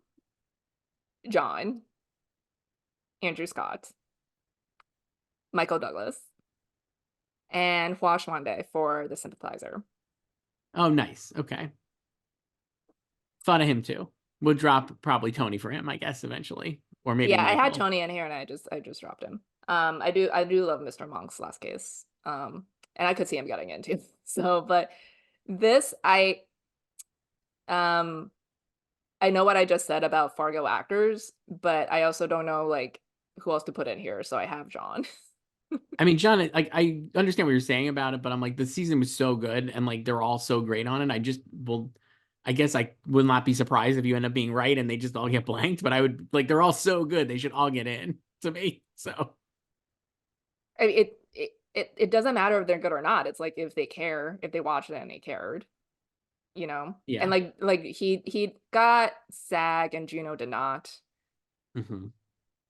Speaker 2: John, Andrew Scott, Michael Douglas, and Hua Xuande for The Sympathizer.
Speaker 1: Oh, nice. Okay. Thought of him too. We'll drop probably Tony for him, I guess, eventually. Or maybe
Speaker 2: Yeah, I had
Speaker 1: Michael.
Speaker 2: Tony in here and I just dropped him. I do love Mr. Monk's Last Case. And I could see him getting into. So, but this um I know what I just said about Fargo actors, but I also don't know like who else to put in here. So I have John.
Speaker 1: I mean, John, like I understand what you're saying about it, but I'm like the season was so good and like they're all so great on it. I guess I will not be surprised if you end up being right and they just all get blanked, but I would like they're all so good, they should all get in to me. So
Speaker 2: I mean, it doesn't matter if they're good or not. It's like if they care, if they watched it and they cared, you know? And
Speaker 1: yeah.
Speaker 2: like he got SAG and Juno did not.
Speaker 1: Hmm.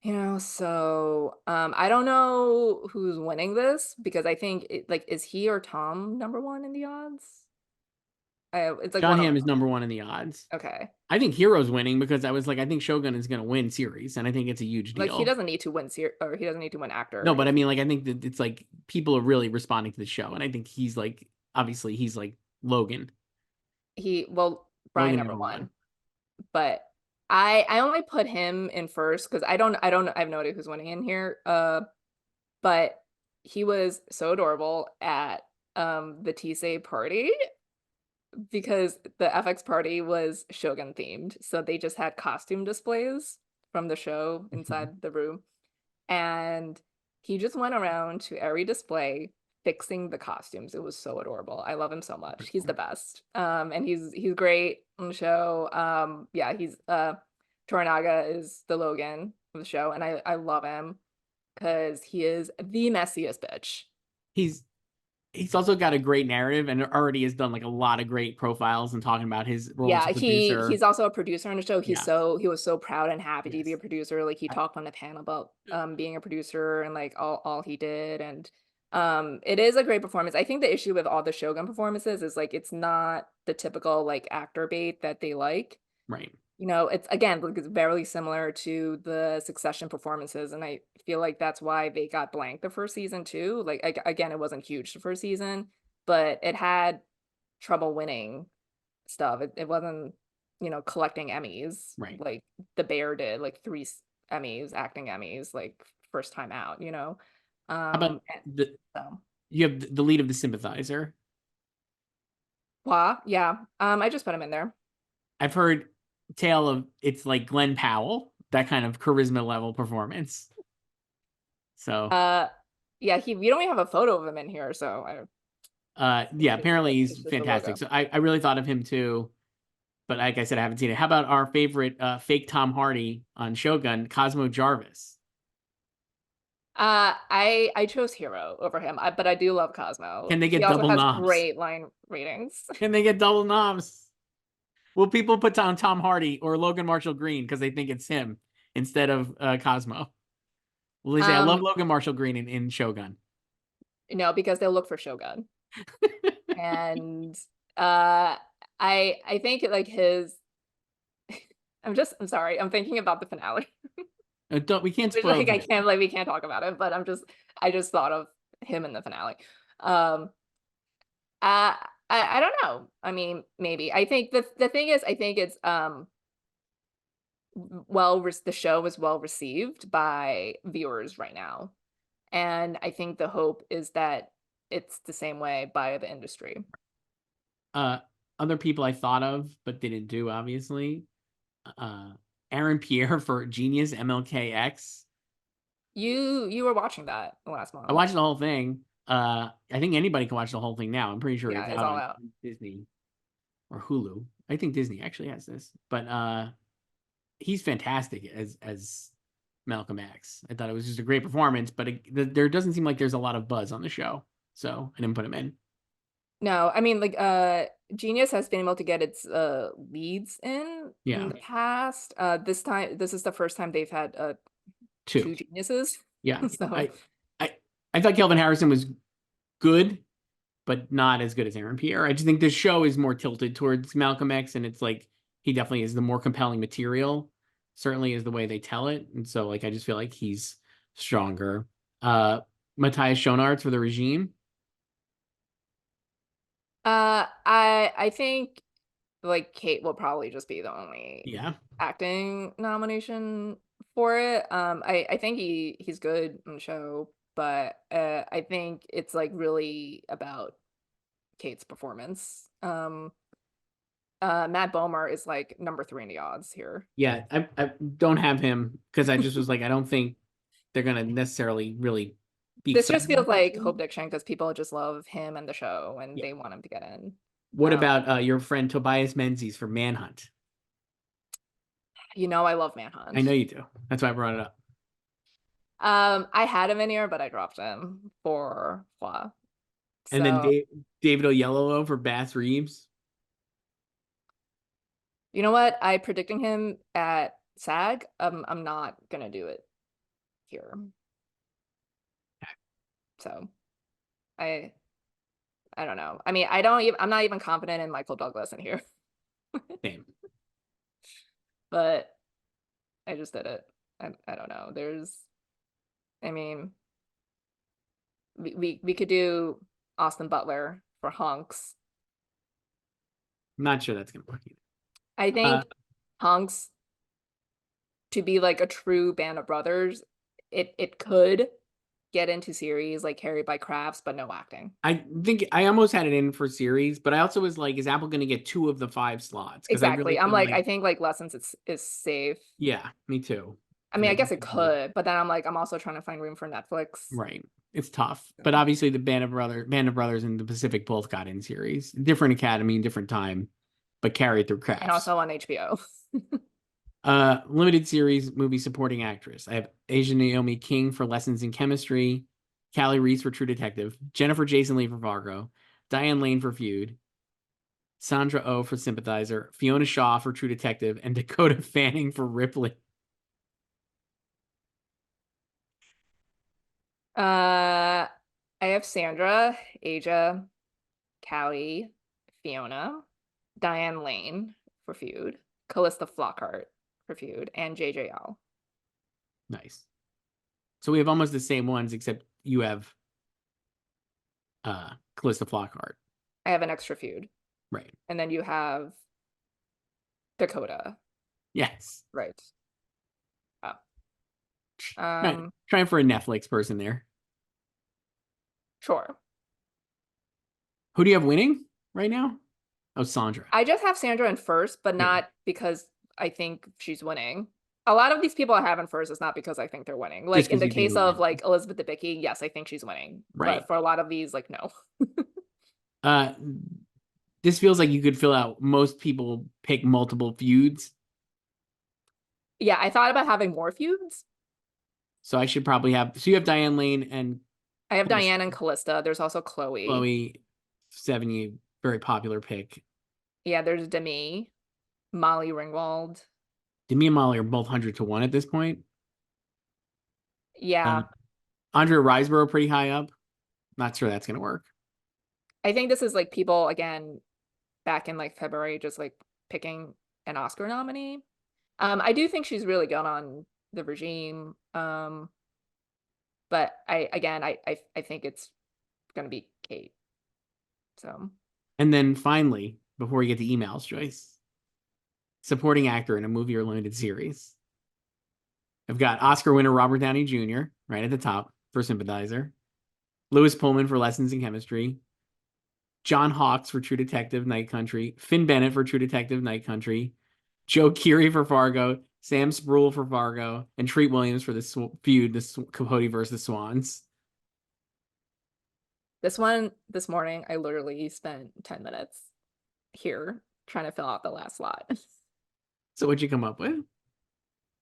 Speaker 2: You know, so I don't know who's winning this because I think like is he or Tom number one in the odds? It's like
Speaker 1: John
Speaker 2: one of
Speaker 1: Hamm is
Speaker 2: them.
Speaker 1: number one in the odds.
Speaker 2: Okay.
Speaker 1: I think Hero's winning because I was like, I think Shogun is gonna win series, and I think it's a huge
Speaker 2: Like he
Speaker 1: deal.
Speaker 2: doesn't need to win or he doesn't need to win actor
Speaker 1: No, but I
Speaker 2: if
Speaker 1: mean, like, I think that it's like people are really responding to the show, and I think he's like, obviously, he's like Logan.
Speaker 2: well, Brian
Speaker 1: Logan
Speaker 2: number
Speaker 1: number one.
Speaker 2: one. But I only put him in first because I have no idea who's winning in here. But he was so adorable at the Tisei party because the FX party was Shogun themed. So they just had costume displays from the show
Speaker 1: Mhm.
Speaker 2: inside the room. And he just went around to every display fixing the costumes. It was so adorable. I love him so much.
Speaker 1: Pretty
Speaker 2: He's
Speaker 1: cool.
Speaker 2: the best. And he's great on the show. Yeah, he's Toranaga is the Logan of the show, and I love him because he is the messiest bitch.
Speaker 1: He's he's also got a great narrative and already has done like a lot of great profiles and talking about his role as a
Speaker 2: Yeah,
Speaker 1: producer.
Speaker 2: he's also a producer on the show.
Speaker 1: Yeah.
Speaker 2: He was so proud and happy to be
Speaker 1: Yes.
Speaker 2: a producer. Like he
Speaker 1: I,
Speaker 2: talked on the panel about being a producer and like all he did. And It is a great performance. I think the issue with all the Shogun performances is like it's not the typical like actor bait that they like.
Speaker 1: Right.
Speaker 2: You know, it's again like it's very similar to the Succession performances, and I feel like that's why they got blanked the first season too. Like again, it wasn't huge the first season, but it had trouble winning stuff. It wasn't, you know, collecting Emmys
Speaker 1: Right.
Speaker 2: like The Bear did, like three Emmys, acting Emmys, like first time out, you know.
Speaker 1: How about
Speaker 2: And
Speaker 1: the
Speaker 2: so
Speaker 1: you have the lead of the sympathizer?
Speaker 2: Hua, yeah. I just put him in there.
Speaker 1: I've heard tale of it's like Glenn Powell, that kind of charisma level performance. So
Speaker 2: Uh, yeah, we don't even have a photo of him in here, so
Speaker 1: yeah, apparently
Speaker 2: it's
Speaker 1: he's
Speaker 2: just the
Speaker 1: fantastic.
Speaker 2: logo.
Speaker 1: So I really thought of him too, but like I said, I haven't seen it. How about our favorite fake Tom Hardy on Shogun, Cosmo Jarvis?
Speaker 2: I chose Hero over him, but I do love Cosmo.
Speaker 1: Can they
Speaker 2: He
Speaker 1: get
Speaker 2: also
Speaker 1: double
Speaker 2: has
Speaker 1: knobs?
Speaker 2: great line ratings.
Speaker 1: Can they get double knobs? Will people put down Tom Hardy or Logan Marshall Green because they think it's him instead of Cosmo? Will they say, I love
Speaker 2: Um,
Speaker 1: Logan Marshall Green in Shogun?
Speaker 2: no, because they'll look for Shogun. And uh I think like his I'm sorry, I'm thinking about the finale.
Speaker 1: Don't we can't
Speaker 2: Which
Speaker 1: spoil the
Speaker 2: like I
Speaker 1: finale.
Speaker 2: can't like we can't talk about it, but I just thought of him in the finale. Um uh I don't know. I mean, maybe. I think the thing is I think it's the show is well received by viewers right now. And I think the hope is that it's the same way by the industry.
Speaker 1: Uh, Other people I thought of but didn't do, obviously. Uh, Aaron Pierre for Genius MLKX.
Speaker 2: You were watching that last
Speaker 1: I
Speaker 2: month.
Speaker 1: watched the whole thing. I think anybody can watch the whole thing now. I'm pretty sure
Speaker 2: Yeah,
Speaker 1: it's
Speaker 2: it's
Speaker 1: out
Speaker 2: all
Speaker 1: on
Speaker 2: out.
Speaker 1: Disney or Hulu. I think Disney actually has this, but he's fantastic as Malcolm X. I thought it was just a great performance, but there doesn't seem like there's a lot of buzz on the show, so I didn't put him in.
Speaker 2: No, I mean like Genius has been able to get its leads in
Speaker 1: Yeah,
Speaker 2: the past. This is the first time they've had
Speaker 1: two.
Speaker 2: two geniuses.
Speaker 1: Yeah,
Speaker 2: So
Speaker 1: I I thought Kelvin Harrison was good, but not as good as Aaron Pierre. I just think this show is more tilted towards Malcolm X, and it's like he definitely is the more compelling material. Certainly is the way they tell it, and so like I just feel like he's stronger. Uh, Matthias Schoenaerts for the regime.
Speaker 2: I think like Kate will probably just be the only
Speaker 1: Yeah,
Speaker 2: acting nomination for it. I think he's good on the show, but I think it's like really about Kate's performance. Matt Bomer is like number three in the odds here.
Speaker 1: yeah. I don't have him because I just was like I don't think they're gonna necessarily really be
Speaker 2: This just
Speaker 1: excited
Speaker 2: feels
Speaker 1: about that
Speaker 2: like
Speaker 1: show.
Speaker 2: Hope Diction because people just love him and the show and
Speaker 1: Yeah.
Speaker 2: they want him to get in.
Speaker 1: What
Speaker 2: Um,
Speaker 1: about your friend Tobias Menzies for Manhunt?
Speaker 2: you know, I love
Speaker 1: I know
Speaker 2: Manhunt.
Speaker 1: you do. That's why I brought it up.
Speaker 2: I had him in here, but I dropped him for Hua.
Speaker 1: And then
Speaker 2: So
Speaker 1: David Oyelowo for Bass Reeves.
Speaker 2: you know what? I predicting him at SAG. I'm not gonna do it here. So I I don't know. I mean, I'm not even confident in Michael Douglas in here,
Speaker 1: Same.
Speaker 2: but I just did it. I don't know. I mean, we could do Austin Butler for Hunks.
Speaker 1: I'm not sure that's gonna work either.
Speaker 2: I
Speaker 1: Uh,
Speaker 2: think Hunks to be like a true band of brothers, it could get into series like Carried by Crafts, but no acting.
Speaker 1: I think I almost had it in for series, but I also was like, is Apple going to get two of the five slots? Because I really
Speaker 2: Exactly. I'm
Speaker 1: feel
Speaker 2: like,
Speaker 1: like,
Speaker 2: I think like Lessons is safe.
Speaker 1: yeah, me too.
Speaker 2: I
Speaker 1: Because
Speaker 2: mean,
Speaker 1: I
Speaker 2: I guess
Speaker 1: just
Speaker 2: it
Speaker 1: feel like,
Speaker 2: could, but then I'm like, I'm also trying to find room for Netflix.
Speaker 1: right, it's tough. But
Speaker 2: So.
Speaker 1: obviously, the Band of Brothers, and the Pacific both got in series, different academy, different time, but carried through
Speaker 2: And
Speaker 1: crafts.
Speaker 2: also on HBO.
Speaker 1: Limited series movie supporting actress. I have Asia Naomi King for Lessons in Chemistry, Callie Reese for True Detective, Jennifer Jason Leigh for Fargo, Diane Lane for Feud, Sandra Oh for Sympathizer, Fiona Shaw for True Detective, and Dakota Fanning for Ripley.
Speaker 2: Uh, I have Sandra, Aja, Callie, Fiona, Diane Lane for feud, Callista Flockhart for feud, and JJL.
Speaker 1: Nice. So we have almost the same ones, except you have Callista Flockhart.
Speaker 2: I have an extra feud.
Speaker 1: Right.
Speaker 2: And then you have Dakota.
Speaker 1: Yes.
Speaker 2: Right. Oh.
Speaker 1: Trying for a Netflix person there.
Speaker 2: Sure.
Speaker 1: Who do you have winning right now? Oh, Sandra.
Speaker 2: I just have Sandra in first, but not because I think she's winning. A lot of these people I have in first is not because I think they're winning. Like
Speaker 1: Just
Speaker 2: in
Speaker 1: 'cause
Speaker 2: the
Speaker 1: you think
Speaker 2: case
Speaker 1: they'll
Speaker 2: of
Speaker 1: win.
Speaker 2: like Elizabeth Debicki, yes, I think she's winning.
Speaker 1: Right.
Speaker 2: But for a lot of these, like no.
Speaker 1: This feels like you could fill out. Most people pick multiple feuds,
Speaker 2: Yeah, I thought about having more feuds.
Speaker 1: so I should probably have. So you have Diane Lane and
Speaker 2: I have Diane and Callista. There's also Chloe.
Speaker 1: Chloe, 70, very popular pick.
Speaker 2: Yeah, there's Demi, Molly Ringwald.
Speaker 1: Demi and Molly are both 100 to 1 at this point.
Speaker 2: Yeah.
Speaker 1: Andrea Riseborough pretty high up. Not sure that's gonna work.
Speaker 2: I think this is like people again back in like February just like picking an Oscar nominee. I do think she's really good on the regime. But I think it's gonna be Kate. So
Speaker 1: And then finally, before we get to emails, Joyce, supporting actor in a movie or limited series. I've got Oscar winner Robert Downey Jr. right at the top for Sympathizer. Lewis Pullman for Lessons in Chemistry. John Hawkes for True Detective Night Country. Finn Bennett for True Detective Night Country. Joe Keery for Fargo. Sam Spruill for Fargo. And Treat Williams for the feud, the Capote versus the Swans.
Speaker 2: this one this morning, I literally spent 10 minutes here trying to fill out the last slot.
Speaker 1: So what'd you come up with?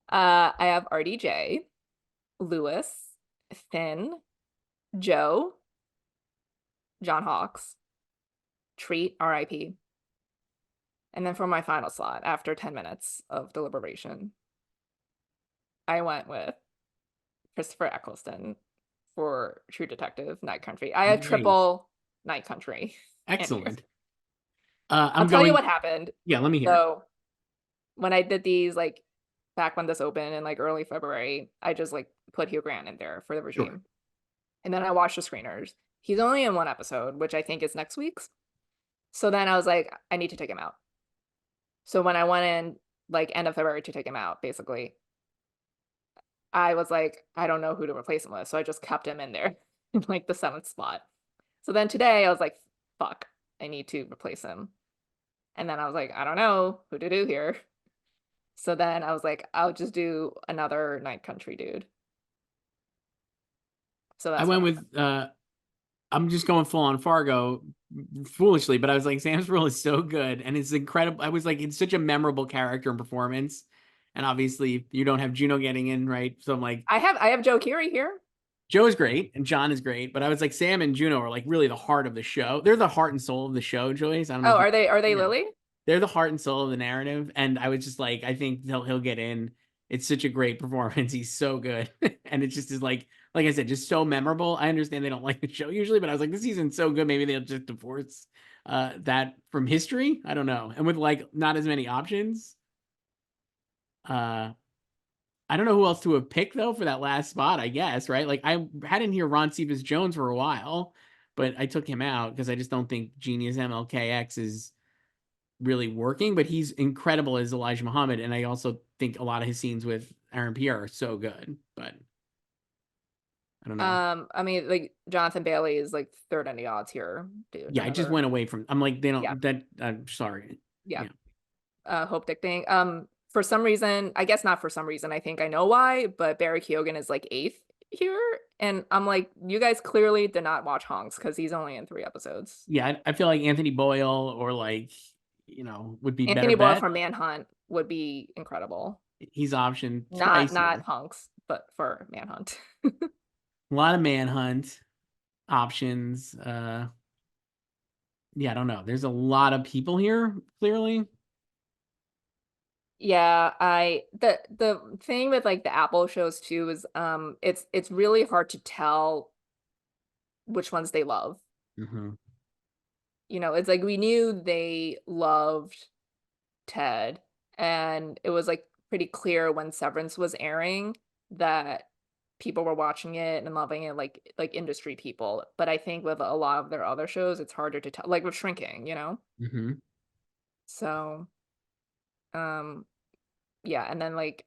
Speaker 2: I have RDJ, Lewis, Finn, Joe, John Hawkes, Treat, RIP. And then for my final slot, after 10 minutes of deliberation, I went with Christopher Eccleston for True Detective Night Country. I have
Speaker 1: Nice.
Speaker 2: triple Night Country.
Speaker 1: Excellent.
Speaker 2: I'll tell you what happened.
Speaker 1: Yeah, let me hear.
Speaker 2: So when I did these, like back when this opened in like early February, I just like put Hugh Grant in there for the regime.
Speaker 1: Sure.
Speaker 2: And then I watched the screeners. He's only in one episode, which I think is next week's. So then I was like, I need to take him out. So when I went in like end of February to take him out, basically, I was like, I don't know who to replace him with. So I just kept him in there in like the 7th spot. So then today I was like, fuck, I need to replace him. And then I was like, I don't know who to do here. So then I was like, I'll just do another Night Country dude. So that's
Speaker 1: I went with I'm just going full on Fargo foolishly, but I was like, Sam Spruill is so good and it's incredible. I was like, it's such a memorable character and performance. And obviously you don't have Juno getting in, right? So I'm like,
Speaker 2: I have Joe Keery here.
Speaker 1: Joe is great and John is great, but I was like, Sam and Juno are like really the heart of the show. They're the heart and soul of the show, Joyce. I don't know.
Speaker 2: Oh, are they Lily?
Speaker 1: They're the heart and soul of the narrative. And I was just like, I think he'll get in. It's such a great performance. He's so good. And it just is like I said, just so memorable. I understand they don't like the show usually, but I was like, this season's so good. Maybe they'll just divorce that from history. I don't know. And with like not as many options. I don't know who else to have picked though for that last spot, I guess, right? Like I hadn't hear Ron Cephas Jones for a while, but I took him out because I just don't think Genius MLKX is really working, but he's incredible as Elijah Muhammad. And I also think a lot of his scenes with Aaron Pierre are so good, but I don't know.
Speaker 2: I mean, like Jonathan Bailey is like third in the odds here, dude.
Speaker 1: Yeah, I just went away from, I'm like, they don't,
Speaker 2: Yeah.
Speaker 1: I'm sorry.
Speaker 2: Yeah. Hope Dick thing. For some reason, I guess not for some reason, I think I know why, but Barry Keoghan is like 8th here. And I'm like, you guys clearly did not watch Honks because he's only in 3 episodes.
Speaker 1: Yeah, I feel like Anthony Boyle or like, would be
Speaker 2: Anthony
Speaker 1: better
Speaker 2: Boyle
Speaker 1: bet.
Speaker 2: from Manhunt would be incredible.
Speaker 1: He's optioned
Speaker 2: Not
Speaker 1: twice here.
Speaker 2: Honks, but for Manhunt.
Speaker 1: A lot of Manhunt options. Yeah, I don't know. There's a lot of people here, clearly.
Speaker 2: Yeah, the thing with like the Apple shows too is it's really hard to tell which ones they love.
Speaker 1: Mm-hmm.
Speaker 2: You know, it's like we knew they loved Ted, and it was like pretty clear when Severance was airing that people were watching it and loving it, like industry people. But I think with a lot of their other shows, it's harder to tell, like with Shrinking, you know?
Speaker 1: Mm-hmm.
Speaker 2: So, um, yeah, and then like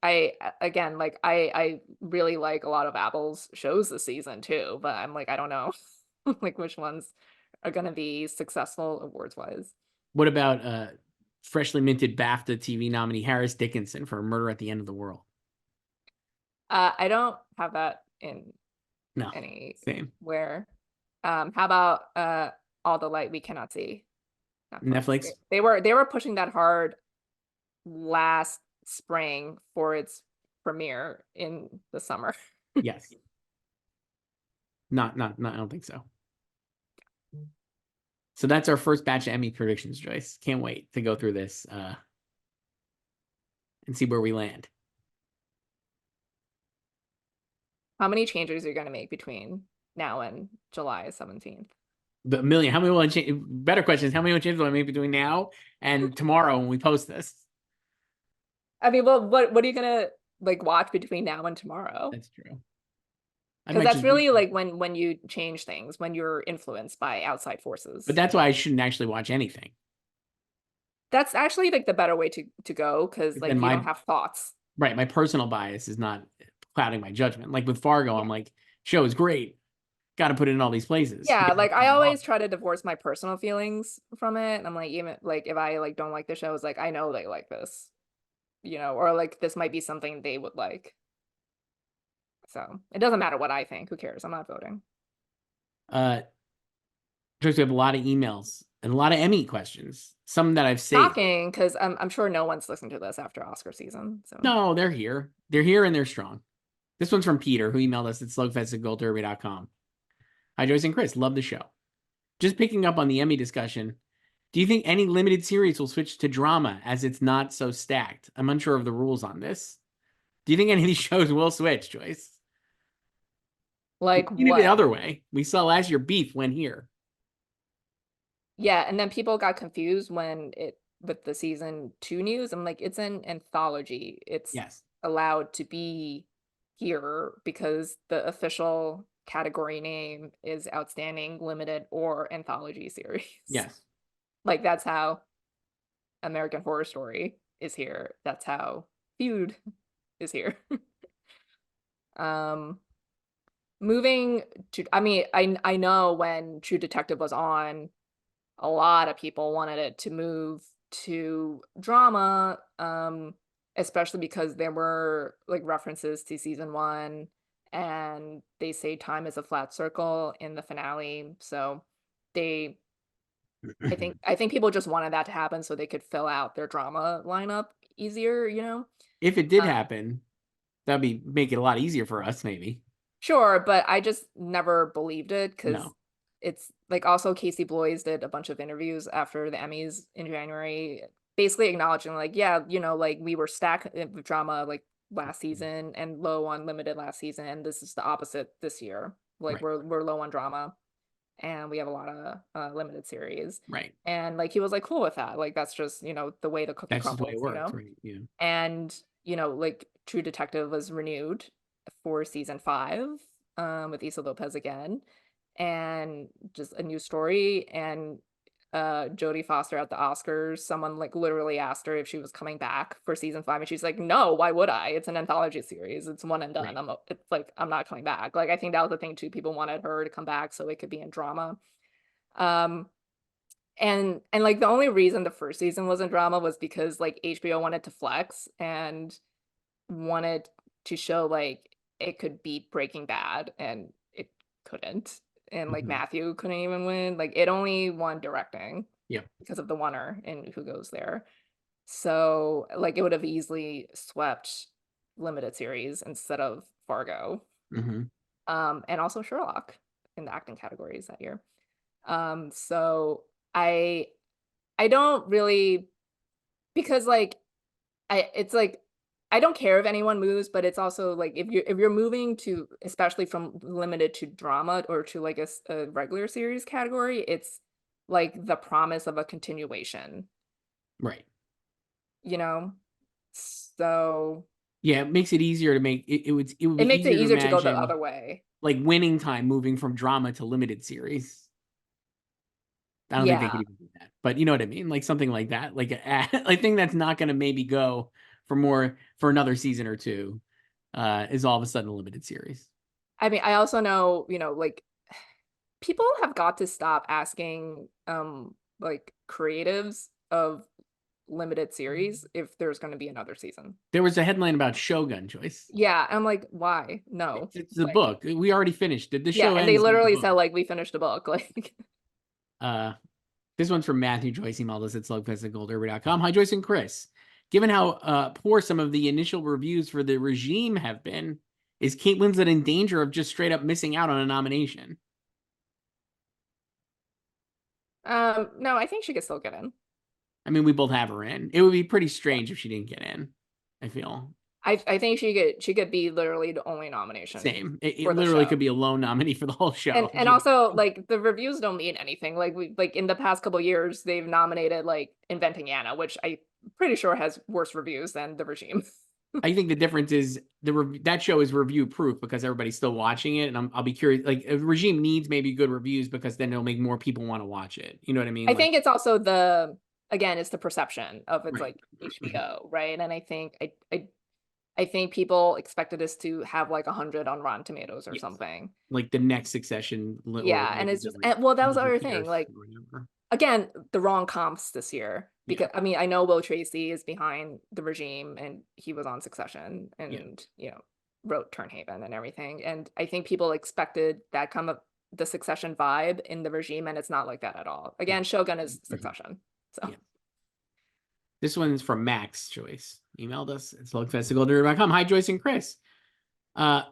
Speaker 2: again, like I really like a lot of Apple's shows this season too, but I'm like I don't know like which ones are gonna be successful awards wise.
Speaker 1: What about freshly minted BAFTA TV nominee Harris Dickinson for Murder at the End of the World?
Speaker 2: I don't have that in
Speaker 1: No, same.
Speaker 2: anywhere. How about All the Light We Cannot See? Netflix.
Speaker 1: Netflix?
Speaker 2: They were pushing that hard last spring for its premiere in the summer.
Speaker 1: Yes. Not. I don't think so. So that's our first batch of Emmy predictions, Joyce. Can't wait to go through this and see where we land.
Speaker 2: How many changes are you going to make between now and July 17th?
Speaker 1: The million. How many will I change? Better question is how many changes will I make between now and tomorrow when we post this?
Speaker 2: I mean, well, what are you gonna like watch between now and tomorrow?
Speaker 1: That's true. I
Speaker 2: Because that's
Speaker 1: mentioned,
Speaker 2: really like when you change things, when you're influenced by outside
Speaker 1: but
Speaker 2: forces.
Speaker 1: that's why I shouldn't actually watch anything.
Speaker 2: That's actually like the better way to go because
Speaker 1: Then
Speaker 2: like you don't
Speaker 1: my
Speaker 2: have thoughts.
Speaker 1: right, my personal bias is not clouding my judgment. Like with Fargo,
Speaker 2: Yeah.
Speaker 1: I'm like, show is great. Got to put it in all these places.
Speaker 2: Yeah, like I always try to divorce my personal feelings from it. And I'm like, even like if I like don't like the show, it's like I know they like this, you know, or like this might be something they would like. So it doesn't matter what I think. Who cares? I'm not voting.
Speaker 1: Uh, Joyce, we have a lot of emails and a lot of Emmy questions. Some that I've saved.
Speaker 2: Shocking, because I'm sure no one's listened to this after Oscar season. So
Speaker 1: No, they're here. They're here and they're strong. This one's from Peter, who emailed us at slugfest@goldderby.com. Hi, Joyce and Chris. Love the show. Just picking up on the Emmy discussion, do you think any limited series will switch to drama as it's not so stacked? I'm unsure of the rules on this. Do you think any of these shows will switch, Joyce? We've
Speaker 2: like
Speaker 1: seen it the
Speaker 2: what?
Speaker 1: other way. We saw last year Beef went here.
Speaker 2: Yeah, and then people got confused when it with the season 2 news. I'm like, it's an anthology. It's
Speaker 1: Yes.
Speaker 2: allowed to be here because the official category name is outstanding, limited, or anthology series.
Speaker 1: Yes.
Speaker 2: Like that's how American Horror Story is here. That's how Feud is here. um moving to I mean, I know when True Detective was on, a lot of people wanted it to move to drama, especially because there were like references to season 1 and they say time is a flat circle in the finale. So they I think people just wanted that to happen so they could fill out their drama lineup easier, you know?
Speaker 1: If it did
Speaker 2: Uh,
Speaker 1: happen, that'd be make it a lot easier for us, maybe.
Speaker 2: Sure, but I just never believed it because
Speaker 1: No.
Speaker 2: it's like also Casey Bloys did a bunch of interviews after the Emmys in January, basically acknowledging like, yeah, you know, like we were stacked with drama like last season and low on limited last season, and this is the opposite this year. Like
Speaker 1: Right.
Speaker 2: we're low on drama and we have a lot of limited series.
Speaker 1: Right.
Speaker 2: And like he was like cool with that. Like that's just, you know, the way the cookie
Speaker 1: That's just the way
Speaker 2: crumbles,
Speaker 1: it
Speaker 2: you
Speaker 1: works,
Speaker 2: know?
Speaker 1: right? Yeah.
Speaker 2: And, you know, like True Detective was renewed for season 5 with Issa Lopez again, and just a new story. And Jodie Foster at the Oscars, someone like literally asked her if she was coming back for season 5, and she's like, no, why would I? It's an anthology series. It's one and done.
Speaker 1: Right.
Speaker 2: It's like I'm not coming back. Like I think that was the thing too. People wanted her to come back so it could be in drama. Um and like the only reason the first season was in drama was because like HBO wanted to flex and wanted to show like it could beat Breaking Bad, and it couldn't. And like
Speaker 1: Mm-hmm.
Speaker 2: Matthew couldn't even win. Like it only won directing
Speaker 1: Yep.
Speaker 2: because of the winner and who goes there. So like it would have easily swept limited series instead of Fargo.
Speaker 1: Mm-hmm.
Speaker 2: And also Sherlock in the acting categories that year. So I I don't really, because like it's like I don't care if anyone moves, but it's also like if you're moving to, especially from limited to drama or to like a regular series category, it's like the promise of a continuation,
Speaker 1: Right.
Speaker 2: you know? So
Speaker 1: Yeah, it makes it easier to make it would
Speaker 2: it
Speaker 1: be
Speaker 2: makes it
Speaker 1: easier to
Speaker 2: easier to go the
Speaker 1: imagine
Speaker 2: other way.
Speaker 1: like Winning Time moving from drama to limited series. I don't think they
Speaker 2: Yeah.
Speaker 1: could even do that, but you know what I mean, like something like that, like I think that's not going to maybe go for another season or two. Is all of a sudden a limited series.
Speaker 2: I mean, I also know, like people have got to stop asking like creatives of limited series if there's going to be another season.
Speaker 1: There was a headline about Shogun, Joyce.
Speaker 2: Yeah, I'm like, why? No.
Speaker 1: It's the
Speaker 2: Like,
Speaker 1: book. We already finished it. The
Speaker 2: yeah,
Speaker 1: show
Speaker 2: and they
Speaker 1: ends with the
Speaker 2: literally
Speaker 1: book.
Speaker 2: said like we finished a book. Like
Speaker 1: Uh, this one's from Matthew. Joyce emailed us at slugfest@goldderby.com. Hi, Joyce and Chris. Given how poor some of the initial reviews for The Regime have been, is Kate Winslet in danger of just straight up missing out on a nomination?
Speaker 2: no, I think she could still get in.
Speaker 1: I mean, we both have her in. It would be pretty strange if she didn't get in. I feel
Speaker 2: I think she could be literally the only nomination
Speaker 1: same. It
Speaker 2: for the
Speaker 1: literally
Speaker 2: show.
Speaker 1: could be a lone nominee for the whole show.
Speaker 2: And also like the reviews don't mean anything. Like we like in the past couple years they've nominated like Inventing Anna, which I pretty sure has worse reviews than The Regime.
Speaker 1: I think the difference is that show is review proof because everybody's still watching it, and I'll be curious. Like, a Regime needs maybe good reviews because then it'll make more people want to watch it. You know what I mean?
Speaker 2: I
Speaker 1: Like,
Speaker 2: think it's also again, it's the perception of it's
Speaker 1: right,
Speaker 2: like HBO, right? And I think I think people expected us to have like 100 on Rotten Tomatoes or
Speaker 1: yes,
Speaker 2: something.
Speaker 1: like the next Succession or
Speaker 2: Yeah, and
Speaker 1: like
Speaker 2: it's just well, that was the other thing.
Speaker 1: Pierce
Speaker 2: Like
Speaker 1: or whatever.
Speaker 2: again, the wrong comps this year
Speaker 1: Yeah,
Speaker 2: because I mean, I know Will Tracy is behind The Regime and he was on Succession
Speaker 1: yeah,
Speaker 2: and, wrote Turnhaven and everything. And I think people expected that kind of the Succession vibe in The Regime, and it's not like that at all.
Speaker 1: no,
Speaker 2: Again, Shogun is Succession. So
Speaker 1: yeah. This one's from Max Joyce. Emailed us at slugfest@goldderby.com. Hi, Joyce and Chris. Uh,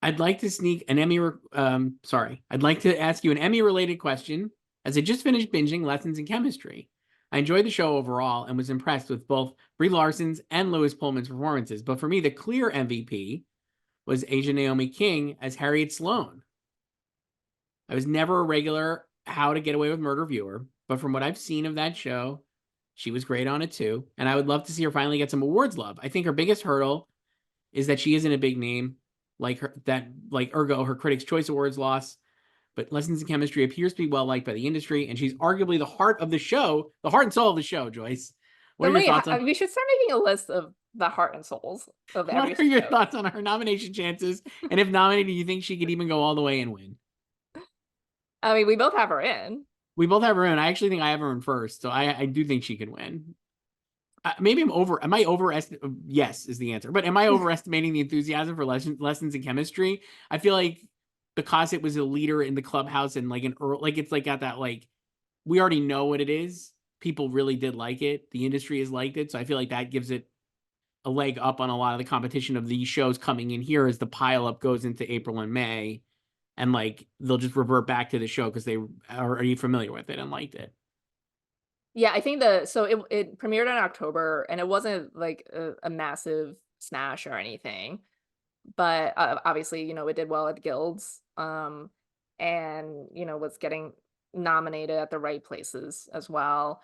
Speaker 1: I'd like to sneak an Emmy. I'd like to ask you an Emmy-related question. As I just finished binging Lessons in Chemistry, I enjoyed the show overall and was impressed with both Brie Larson's and Louis Pullman's performances. But for me, the clear MVP was Asia Naomi King as Harriet Sloan. I was never a regular How to Get Away with Murder viewer, but from what I've seen of that show, she was great on it too. And I would love to see her finally get some awards love. I think her biggest hurdle is that she isn't a big name ergo her Critics' Choice Awards loss. But Lessons in Chemistry appears to be well liked by the industry, and she's arguably the heart of the show, the heart and soul of the show. Joyce, what are your thoughts on?
Speaker 2: we should start making a list of the heart and souls of every
Speaker 1: What are your
Speaker 2: show.
Speaker 1: thoughts on her nomination chances? And if nominated, do you think she could even go all the way and win?
Speaker 2: I mean, we both have her in.
Speaker 1: We both have her in. I actually think I have her in first, so I do think she could win. Maybe am I overestimating? Yes, is the answer. But am I overestimating the enthusiasm for lessons in chemistry? I feel like because it was a leader in the clubhouse and like it's like got that like we already know what it is. People really did like it. The industry has liked it, so I feel like that gives it a leg up on a lot of the competition of these shows coming in here as the pile up goes into April and May, and like they'll just revert back to the show because they are already familiar with it and liked it.
Speaker 2: Yeah, I think so it premiered in October and it wasn't like a massive smash or anything, but obviously, it did well at the guilds, and was getting nominated at the right places as well.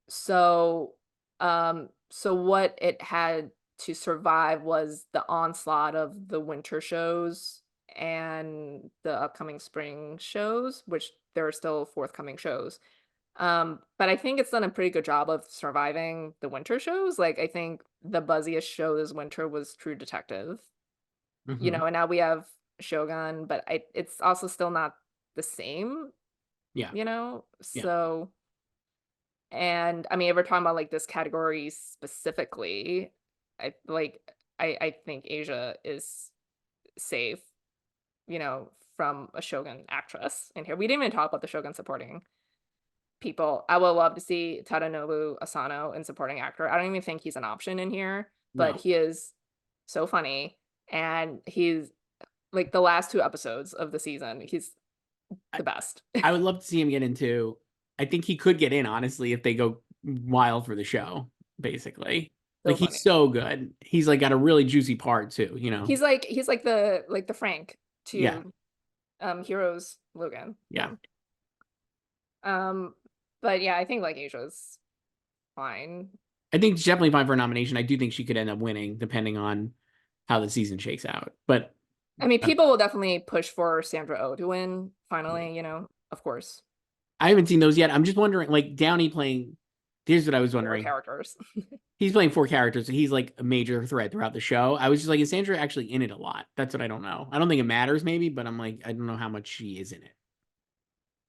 Speaker 2: So, so what it had to survive was the onslaught of the winter shows and the upcoming spring shows, which there are still forthcoming shows. But I think it's done a pretty good job of surviving the winter shows. Like I think the buzziest show this winter was True Detective,
Speaker 1: Mm-hmm.
Speaker 2: and now we have Shogun, but it's also still not the same,
Speaker 1: Yeah, yeah.
Speaker 2: So, and I mean, if we're talking about like this category specifically, I like I think Asia is safe, from a Shogun actress in here. We didn't even talk about the Shogun supporting people. I would love to see Tadanobu Asano in supporting actor. I don't even think he's an option in here, but
Speaker 1: No,
Speaker 2: he is so funny. And he's like the last two episodes of the season, he's
Speaker 1: I,
Speaker 2: the best.
Speaker 1: I would love to see him get into. I think he could get in honestly if they go wild for the show, basically.
Speaker 2: So
Speaker 1: Like
Speaker 2: funny.
Speaker 1: he's so good. He's like got a really juicy part too, you know.
Speaker 2: He's like the Frank
Speaker 1: Yeah.
Speaker 2: to Heroes Logan.
Speaker 1: Yeah.
Speaker 2: Um, but yeah, I think like Asia's fine.
Speaker 1: I think she's definitely fine for a nomination. I do think she could end up winning depending on how the season shakes out. But
Speaker 2: I mean,
Speaker 1: uh,
Speaker 2: people will definitely push for Sandra Oh to win
Speaker 1: yeah.
Speaker 2: finally, of course.
Speaker 1: I haven't seen those yet. I'm just wondering, like Downey playing. Here's what I was
Speaker 2: Four
Speaker 1: wondering.
Speaker 2: characters.
Speaker 1: He's playing 4 characters, so he's like a major thread throughout the show. I was just like, is Sandra actually in it a lot? That's what I don't know. I don't think it matters, maybe, but I'm like, I don't know how much she is in it.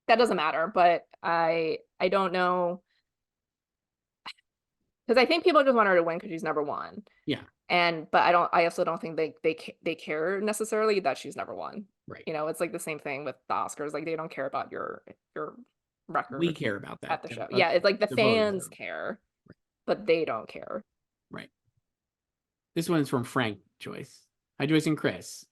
Speaker 2: That doesn't matter, but I don't know because I think people just want her to win because she's number one.
Speaker 1: Yeah,
Speaker 2: But I also don't think they care necessarily that she's number one.
Speaker 1: right.
Speaker 2: It's like the same thing with the Oscars. Like they don't care about your
Speaker 1: We
Speaker 2: record
Speaker 1: care about
Speaker 2: at
Speaker 1: that.
Speaker 2: the show. Yeah, it's like the
Speaker 1: The voters
Speaker 2: fans
Speaker 1: do.
Speaker 2: care, but they don't care.
Speaker 1: Right. This one's from Frank Joyce. Hi, Joyce and Chris.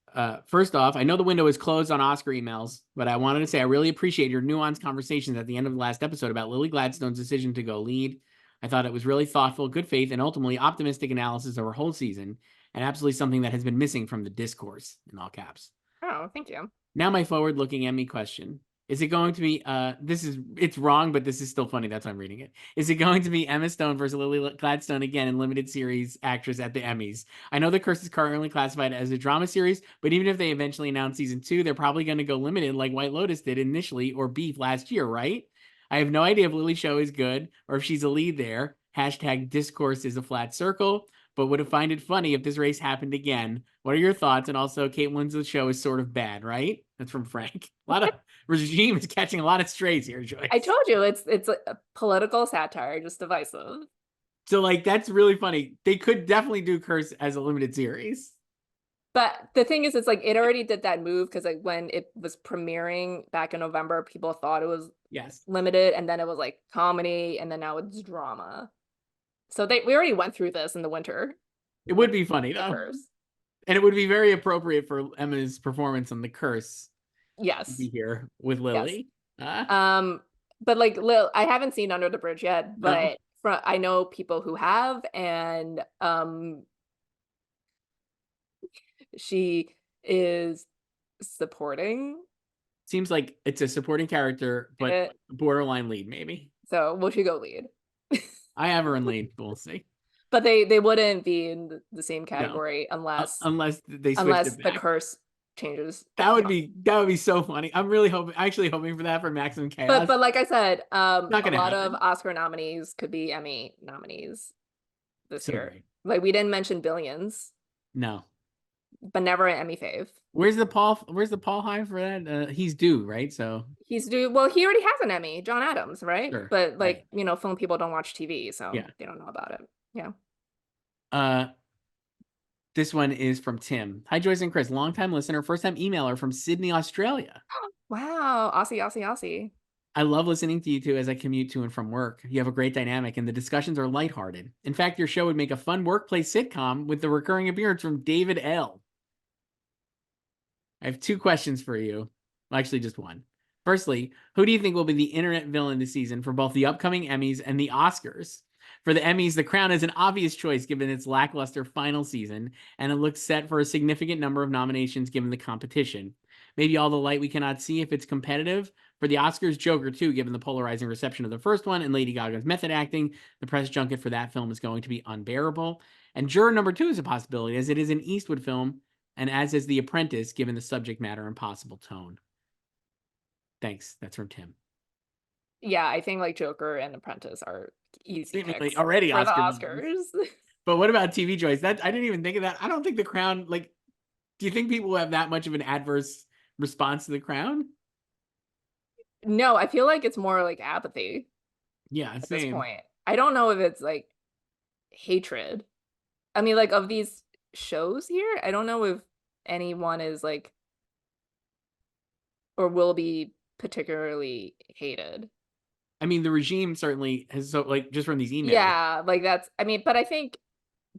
Speaker 1: First off, I know the window is closed on Oscar emails, but I wanted to say I really appreciate your nuanced conversations at the end of the last episode about Lily Gladstone's decision to go lead. I thought it was really thoughtful, good faith, and ultimately optimistic analysis of her whole season, and absolutely something that has been missing from the discourse, in all caps.
Speaker 2: Oh, thank you.
Speaker 1: Now my forward-looking Emmy question. Is it going to be it's wrong, but this is still funny. That's why I'm reading it. Is it going to be Emma Stone versus Lily Gladstone again in limited series actress at the Emmys? I know The Curse is currently classified as a drama series, but even if they eventually announce season 2, they're probably going to go limited like White Lotus did initially or Beef last year, right? I have no idea if Lily's show is good or if she's a lead there. Hashtag discourse is a flat circle, but would find it funny if this race happened again. What are your thoughts? And also, Kate Winslet's show is sort of bad, right? That's from Frank. A lot of regime is catching a lot of strays here, Joyce.
Speaker 2: I told you it's a political satire, just divisive.
Speaker 1: So, like, that's really funny. They could definitely do Curse as a limited series.
Speaker 2: But the thing is, it's like it already did that move because like when it was premiering back in November, people thought it was
Speaker 1: Yes.
Speaker 2: limited, and then it was like comedy, and then now it's drama. So we already went through this in the winter.
Speaker 1: It would be funny,
Speaker 2: The
Speaker 1: though.
Speaker 2: Curse.
Speaker 1: And it would be very appropriate for Emma's performance on The Curse to
Speaker 2: Yes.
Speaker 1: be here with
Speaker 2: Yes.
Speaker 1: Lily.
Speaker 2: Um, but like Lil, I haven't seen Under the Bridge yet,
Speaker 1: No.
Speaker 2: but I know people who have, and she is supporting
Speaker 1: Seems like it's a supporting character, but
Speaker 2: it.
Speaker 1: borderline lead, maybe.
Speaker 2: So will she go lead?
Speaker 1: I have her in lead. We'll see.
Speaker 2: But they wouldn't be in the same
Speaker 1: No.
Speaker 2: category
Speaker 1: Unless they switched
Speaker 2: unless
Speaker 1: it
Speaker 2: the
Speaker 1: back.
Speaker 2: curse changes.
Speaker 1: That would be so funny. I'm really actually hoping for that for Maximum Chaos.
Speaker 2: But like I said,
Speaker 1: Not
Speaker 2: a
Speaker 1: gonna
Speaker 2: lot of
Speaker 1: happen.
Speaker 2: Oscar nominees could be Emmy nominees this
Speaker 1: So
Speaker 2: year.
Speaker 1: great.
Speaker 2: Like we didn't mention Billions,
Speaker 1: No.
Speaker 2: but never an Emmy fave.
Speaker 1: Where's the Paul High for that? He's due, right? So
Speaker 2: He's due. Well, he already has an Emmy, John Adams, right?
Speaker 1: sure.
Speaker 2: But
Speaker 1: Right.
Speaker 2: like, film people don't watch TV, so
Speaker 1: Yeah.
Speaker 2: they don't know about it. Yeah.
Speaker 1: Uh this one is from Tim. Hi, Joyce and Chris, longtime listener, first time emailer from Sydney, Australia.
Speaker 2: Wow. Aussie, Aussie, Aussie.
Speaker 1: I love listening to you two as I commute to and from work. You have a great dynamic and the discussions are lighthearted. In fact, your show would make a fun workplace sitcom with the recurring appearance from David L. I have 2 questions for you. Well, actually, just one. Firstly, who do you think will be the internet villain this season for both the upcoming Emmys and the Oscars? For the Emmys, The Crown is an obvious choice given its lackluster final season, and it looks set for a significant number of nominations given the competition. Maybe All the Light We Cannot See if it's competitive. For the Oscars, Joker too, given the polarizing reception of the first one and Lady Gaga's method acting. The press junket for that film is going to be unbearable. And Juror number 2 is a possibility, as it is an Eastwood film, and as is The Apprentice, given the subject matter and possible tone. Thanks. That's from Tim.
Speaker 2: Yeah, I think like Joker and Apprentice are easy picks
Speaker 1: already
Speaker 2: for the
Speaker 1: Oscar.
Speaker 2: Oscars.
Speaker 1: But what about TV Joyce? That I didn't even think of that. I don't think The Crown, like, do you think people have that much of an adverse response to The Crown?
Speaker 2: No, I feel like it's more like apathy
Speaker 1: Yeah,
Speaker 2: at this
Speaker 1: same.
Speaker 2: point. I don't know if it's like hatred. I mean, like of these shows here, I don't know if anyone is like or will be particularly hated.
Speaker 1: I mean, the regime certainly has, so like, just from these emails.
Speaker 2: Yeah, like I mean, but I think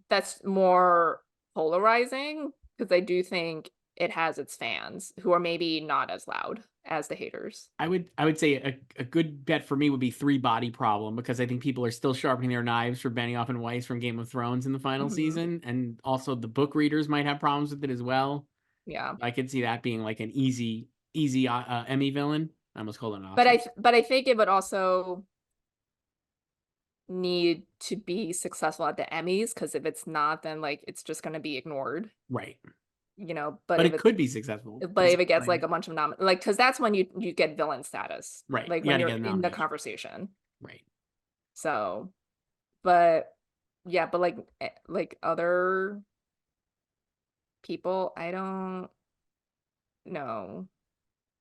Speaker 2: that's more polarizing because I do think it has its fans who are maybe not as loud. as the haters.
Speaker 1: I would say a good bet for me would be Three Body Problem, because I think people are still sharpening their knives for Benioff and Weiss from Game of Thrones in the final
Speaker 2: Hmm.
Speaker 1: season, and also the book readers might have problems with it as well.
Speaker 2: Yeah.
Speaker 1: I could see that being like an easy Emmy villain. I almost called it an
Speaker 2: But
Speaker 1: Oscar.
Speaker 2: I think it would also need to be successful at the Emmys, because if it's not, then like it's just going to be ignored,
Speaker 1: Right.
Speaker 2: you know. But
Speaker 1: But
Speaker 2: if
Speaker 1: it
Speaker 2: it's
Speaker 1: could be successful.
Speaker 2: but if it gets like a bunch of like, because that's when you get villain status,
Speaker 1: Right.
Speaker 2: like
Speaker 1: You
Speaker 2: when
Speaker 1: got to
Speaker 2: you're
Speaker 1: get a
Speaker 2: in the
Speaker 1: nomination.
Speaker 2: conversation.
Speaker 1: Right.
Speaker 2: So, but yeah, but like other people, I don't know.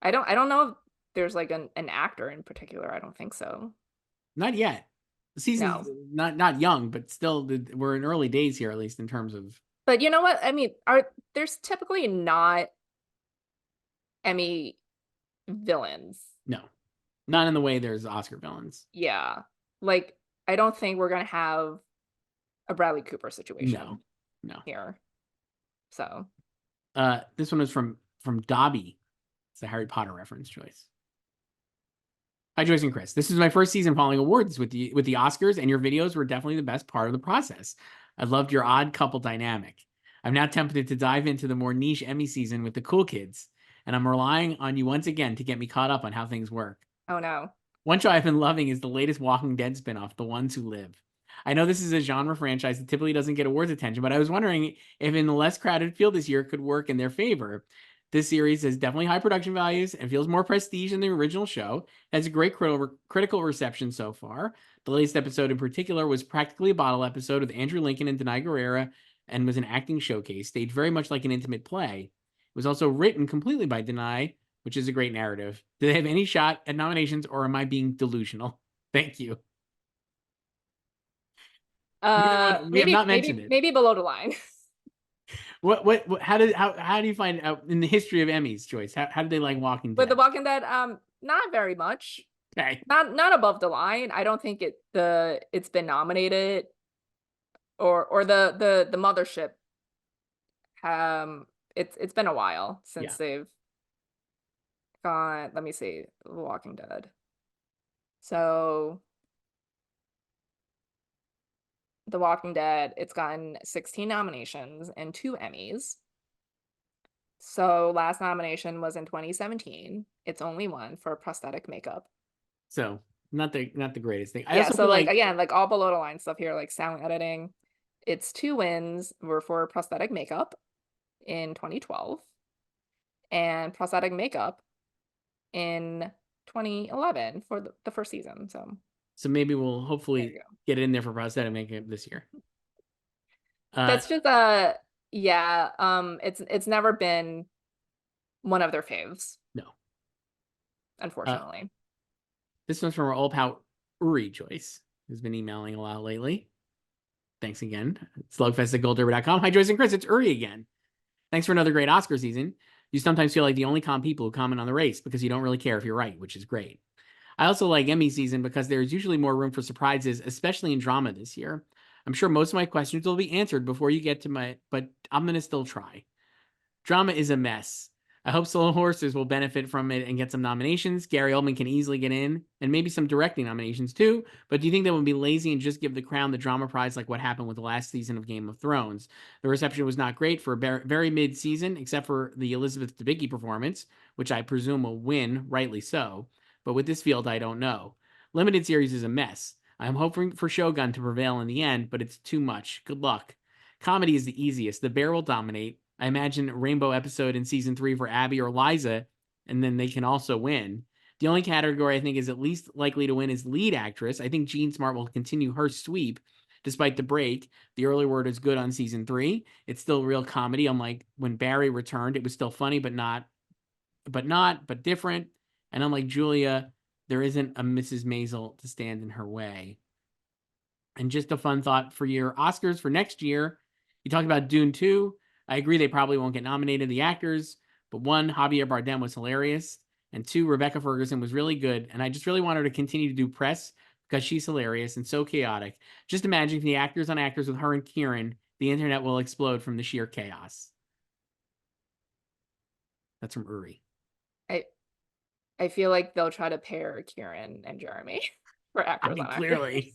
Speaker 2: I don't know if there's like an actor in particular. I don't think so.
Speaker 1: Not yet. The season's
Speaker 2: No.
Speaker 1: not young, but still we're in early days here, at least in terms of
Speaker 2: But you know what? I mean, there's typically not Emmy villains.
Speaker 1: no, not in the way there's Oscar villains.
Speaker 2: Yeah. Like I don't think we're gonna have a Bradley Cooper
Speaker 1: No,
Speaker 2: situation
Speaker 1: no.
Speaker 2: here. So
Speaker 1: This one is from Dobby. It's a Harry Potter reference, Joyce. Hi, Joyce and Chris. This is my first season following awards with the Oscars, and your videos were definitely the best part of the process. I loved your odd couple dynamic. I'm now tempted to dive into the more niche Emmy season with the cool kids, and I'm relying on you once again to get me caught up on how things work.
Speaker 2: oh no.
Speaker 1: One show I've been loving is the latest Walking Dead spinoff, The Ones Who Live. I know this is a genre franchise that typically doesn't get awards attention, but I was wondering if in the less crowded field this year could work in their favor. This series has definitely high production values and feels more prestige than the original show. It has a great critical reception so far. The latest episode in particular was practically a bottle episode with Andrew Lincoln and Denai Guerrera, and was an acting showcase, staged very much like an intimate play. It was also written completely by Denai, which is a great narrative. Do they have any shot at nominations, or am I being delusional? Thank you. Neither one. We have not mentioned it.
Speaker 2: Maybe below the line.
Speaker 1: What how do you find out in the history of Emmys, Joyce? How did they like Walking
Speaker 2: With The
Speaker 1: Dead?
Speaker 2: Walking Dead, not very much.
Speaker 1: Okay.
Speaker 2: Not above the line. I don't think it's been nominated, or the mothership. It's been a while
Speaker 1: Yeah.
Speaker 2: since they've gone. Let me see, The Walking Dead. So The Walking Dead, it's gotten 16 nominations and 2 Emmys. So last nomination was in 2017. It's only one for prosthetic makeup.
Speaker 1: So not the greatest thing. I
Speaker 2: Yeah,
Speaker 1: also
Speaker 2: so
Speaker 1: feel
Speaker 2: like
Speaker 1: like
Speaker 2: again, like all below the line stuff here, like sound editing. Its 2 wins were for prosthetic makeup in 2012 and prosthetic makeup in 2011 for the first season. So
Speaker 1: maybe we'll
Speaker 2: there you
Speaker 1: hopefully
Speaker 2: go.
Speaker 1: get it in there for prosthetic makeup this year. Uh,
Speaker 2: That's just yeah, it's never been one of their faves,
Speaker 1: no. Uh,
Speaker 2: unfortunately.
Speaker 1: this one's from our old pal Uri Joyce, who's been emailing a lot lately. Thanks again. Slugfest@goldderby.com. Hi, Joyce and Chris. It's Uri again. Thanks for another great Oscar season. You sometimes feel like the only calm people who comment on the race because you don't really care if you're right, which is great. I also like Emmy season because there's usually more room for surprises, especially in drama this year. I'm sure most of my questions will be answered before you get to but I'm going to still try. Drama is a mess. I hope Slow Horses will benefit from it and get some nominations. Gary Oldman can easily get in, and maybe some directing nominations too. But do you think they would be lazy and just give the crown the drama prize like what happened with the last season of Game of Thrones? The reception was not great for a very mid-season, except for the Elizabeth Debicki performance, which I presume will win, rightly so. But with this field, I don't know. Limited series is a mess. I'm hoping for Shōgun to prevail in the end, but it's too much. Good luck. Comedy is the easiest. The Bear will dominate. I imagine a Rainbow episode in season 3 for Abby or Liza, and then they can also win. The only category I think is at least likely to win is lead actress. I think Jean Smart will continue her sweep despite the break. The early word is good on season 3. It's still real comedy. Unlike when Barry returned, it was still funny, but different. And unlike Julia, there isn't a Mrs. Maisel to stand in her way. And just a fun thought for your Oscars for next year. You talked about Dune 2. I agree they probably won't get nominated, the actors, but 1, Javier Bardem was hilarious, and 2, Rebecca Ferguson was really good, and I just really want her to continue to do press because she's hilarious and so chaotic. Just imagine the actors on actors with her and Kieran, the internet will explode from the sheer chaos. That's from Uri.
Speaker 2: I I feel like they'll try to pair Kieran and Jeremy for
Speaker 1: I
Speaker 2: actors
Speaker 1: mean,
Speaker 2: on actors.
Speaker 1: clearly,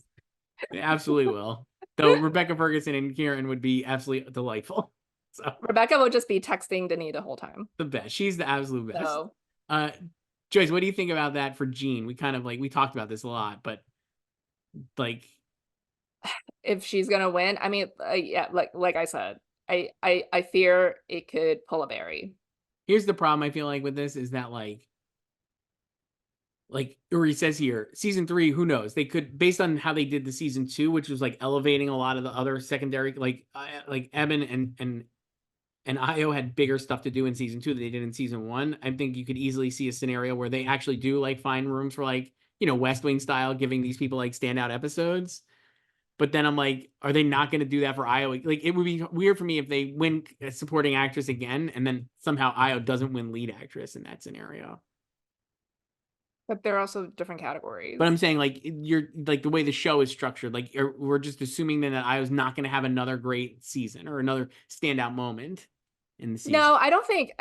Speaker 1: they absolutely will. Though Rebecca Ferguson and Kieran would be absolutely delightful. So
Speaker 2: Rebecca will just be texting Denis the whole time.
Speaker 1: the best. She's the absolute best.
Speaker 2: So
Speaker 1: Uh, Joyce, what do you think about that for Jean? We kind of like we talked about this a lot, but like,
Speaker 2: if she's gonna win, I mean, yeah, like I said, I fear it could pull a Barry.
Speaker 1: here's the problem I feel like with this is that or he says here, season 3, who knows? They could, based on how they did the season 2, which was like elevating a lot of the other secondary, like Eben and Ayo had bigger stuff to do in season 2 than they did in season 1. I think you could easily see a scenario where they actually do like find rooms for like, West Wing style, giving these people like standout episodes. But then I'm like, are they not going to do that for Ayo? Like, it would be weird for me if they win supporting actress again, and then somehow Ayo doesn't win lead actress in that scenario.
Speaker 2: But they're also different
Speaker 1: But
Speaker 2: categories.
Speaker 1: I'm saying, like, you're like the way the show is structured, like we're just assuming then that Ayo's not going to have another great season or another standout moment in the season.
Speaker 2: No, I don't think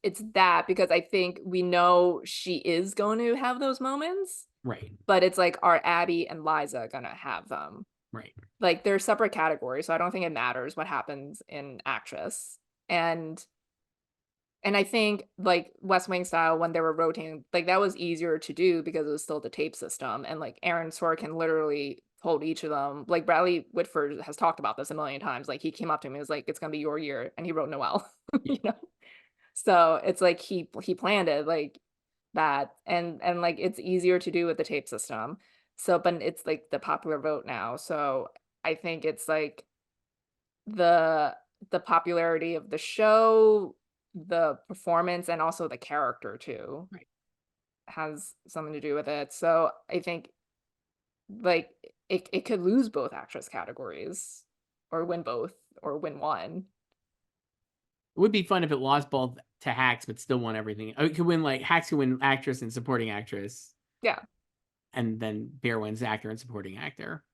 Speaker 2: it's that, because I think we know she is going to have those moments,
Speaker 1: Right.
Speaker 2: but it's like, are Abby and Liza gonna have them?
Speaker 1: Right.
Speaker 2: Like, they're separate categories, so I don't think it matters what happens in actress. And I think like West Wing style, when they were rotating, like that was easier to do because it was still the tape system. And like Aaron Sorkin literally told each of them, like Bradley Whitford has talked about this a million times. Like he came up to me and was like, it's gonna be your year, and he wrote Noel.
Speaker 1: Yeah.
Speaker 2: you know? So it's like he planned it like that. And like it's easier to do with the tape system. So, but it's like the popular vote now. So I think it's like the the popularity of the show, the performance, and also the character too
Speaker 1: Right.
Speaker 2: has something to do with it. So I think like it could lose both actress categories, or win both, or win one.
Speaker 1: It would be fun if it lost both to Hacks, but still won everything. It could win like Hacks could win actress and supporting actress,
Speaker 2: Yeah.
Speaker 1: and then Bear wins actor and supporting actor,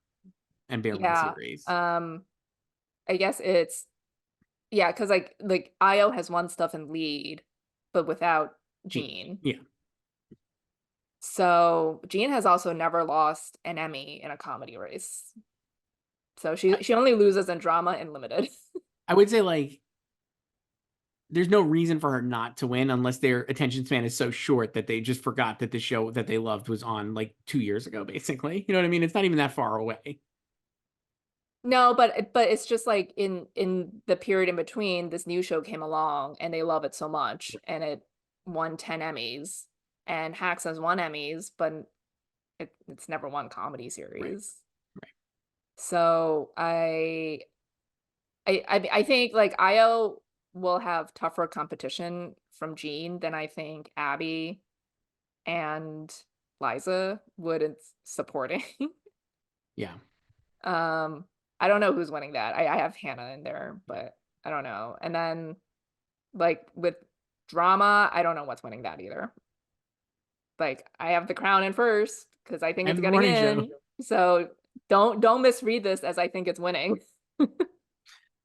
Speaker 1: and Bear wins
Speaker 2: Yeah.
Speaker 1: series.
Speaker 2: I guess it's, yeah, because like Io has won stuff in lead, but without Jean.
Speaker 1: Yeah.
Speaker 2: So Jean has also never lost an Emmy in a comedy race. So she only loses in drama and limited.
Speaker 1: I would say like there's no reason for her not to win unless their attention span is so short that they just forgot that the show that they loved was on like 2 years ago, basically. You know what I mean? It's not even that far away.
Speaker 2: No, but it's just like in the period in between, this new show came along and they love it so much, and it won 10 Emmys, and Hacks has won Emmys, but it's never won comedy
Speaker 1: Right.
Speaker 2: series.
Speaker 1: Right.
Speaker 2: So I think like Io will have tougher competition from Jean than I think Abby and Liza would in supporting.
Speaker 1: Yeah.
Speaker 2: I don't know who's winning that. I have Hannah in there, but I don't know. And then like with drama, I don't know what's winning that either. Like I have The Crown in first because I think
Speaker 1: And
Speaker 2: it's
Speaker 1: the
Speaker 2: getting
Speaker 1: morning show.
Speaker 2: in. So don't misread this as I think it's winning.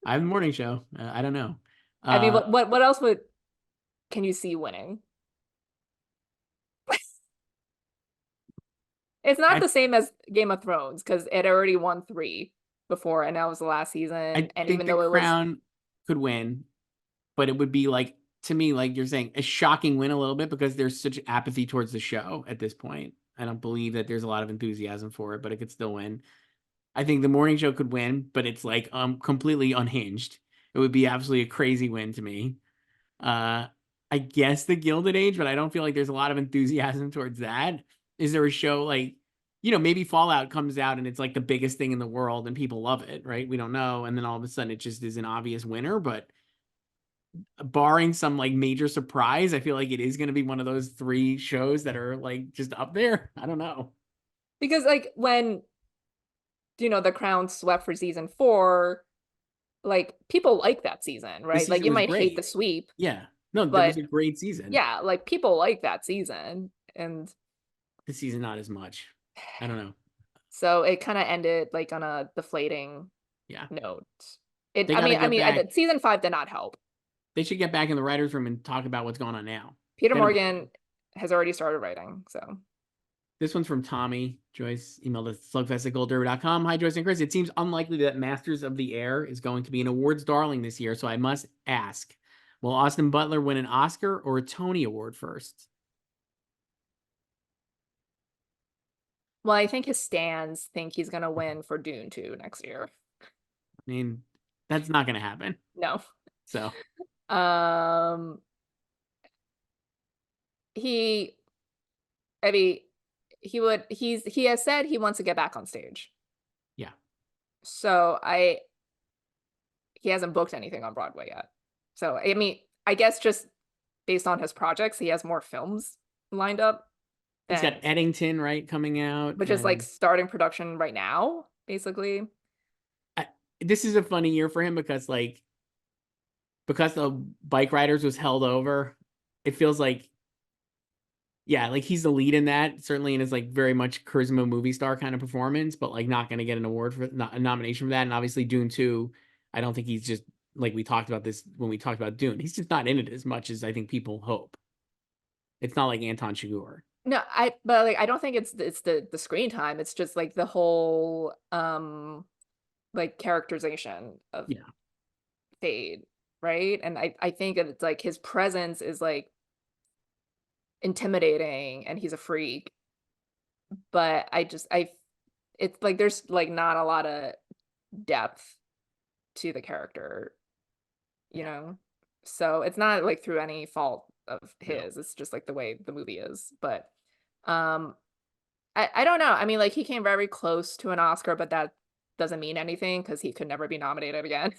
Speaker 1: I have the morning show. I don't know.
Speaker 2: I mean, what else can you see winning? It's not
Speaker 1: I,
Speaker 2: the same as Game of Thrones because it already won 3 before, and that was the last
Speaker 1: I
Speaker 2: season. And
Speaker 1: think
Speaker 2: even
Speaker 1: the
Speaker 2: though it was,
Speaker 1: Crown could win, but it would be like, to me, like you're saying, a shocking win a little bit because there's such apathy towards the show at this point. I don't believe that there's a lot of enthusiasm for it, but it could still win. I think the morning show could win, but it's like completely unhinged. It would be absolutely a crazy win to me. Uh I guess the Gilded Age, but I don't feel like there's a lot of enthusiasm towards that. Is there a show like, maybe Fallout comes out and it's like the biggest thing in the world and people love it, right? We don't know. And then all of a sudden it just is an obvious winner. But barring some like major surprise, I feel like it is going to be one of those 3 shows that are like just up there. I don't know.
Speaker 2: because like when The Crown swept for season 4, like people like that season,
Speaker 1: The
Speaker 2: right? Like
Speaker 1: season
Speaker 2: you
Speaker 1: was
Speaker 2: might hate the
Speaker 1: great.
Speaker 2: sweep,
Speaker 1: Yeah. No, that was
Speaker 2: but
Speaker 1: a great season.
Speaker 2: yeah, like people like that season. And
Speaker 1: This season, not as much. I don't know.
Speaker 2: so it kind of ended like on a deflating
Speaker 1: Yeah.
Speaker 2: note. It,
Speaker 1: They got to get back.
Speaker 2: season 5 did not help.
Speaker 1: They should get back in the writer's room and talk about what's going on now.
Speaker 2: Peter
Speaker 1: They don't.
Speaker 2: Morgan has already started writing. So
Speaker 1: This one's from Tommy. Joyce emailed us slugfest@goldderby.com. Hi, Joyce and Chris. It seems unlikely that Masters of the Air is going to be an awards darling this year, so I must ask, will Austin Butler win an Oscar or a Tony Award first?
Speaker 2: well, I think his stands think he's gonna win for Dune 2 next year.
Speaker 1: I mean, that's not going to happen.
Speaker 2: No.
Speaker 1: So
Speaker 2: Um he I mean he has said he wants to get back on stage.
Speaker 1: yeah,
Speaker 2: So he hasn't booked anything on Broadway yet. So I mean, I guess just based on his projects, he has more films lined up
Speaker 1: he's got
Speaker 2: than
Speaker 1: Eddington right coming out,
Speaker 2: which is like
Speaker 1: and
Speaker 2: starting production right now, basically.
Speaker 1: I, this is a funny year for him because the Bike Riders was held over. It feels like yeah, like he's the lead in that, certainly in his like very much charisma movie star kind of performance, but like not going to get an award for not a nomination for that. And obviously Dune 2, I don't think he's just like we talked about this when we talked about Dune. He's just not in it as much as I think people hope. It's not like Anton Chigurh.
Speaker 2: No, but like I don't think it's the screen time. It's just like the whole like characterization of
Speaker 1: Yeah.
Speaker 2: Fade, right? And I think it's like his presence is like intimidating and he's a freak, but I it's like there's like not a lot of depth to the character, you
Speaker 1: Yeah.
Speaker 2: know? So it's not like through any fault of
Speaker 1: No.
Speaker 2: his. It's just like the way the movie is. But um I don't know. I mean, like he came very close to an Oscar, but that doesn't mean anything because he could never be nominated again.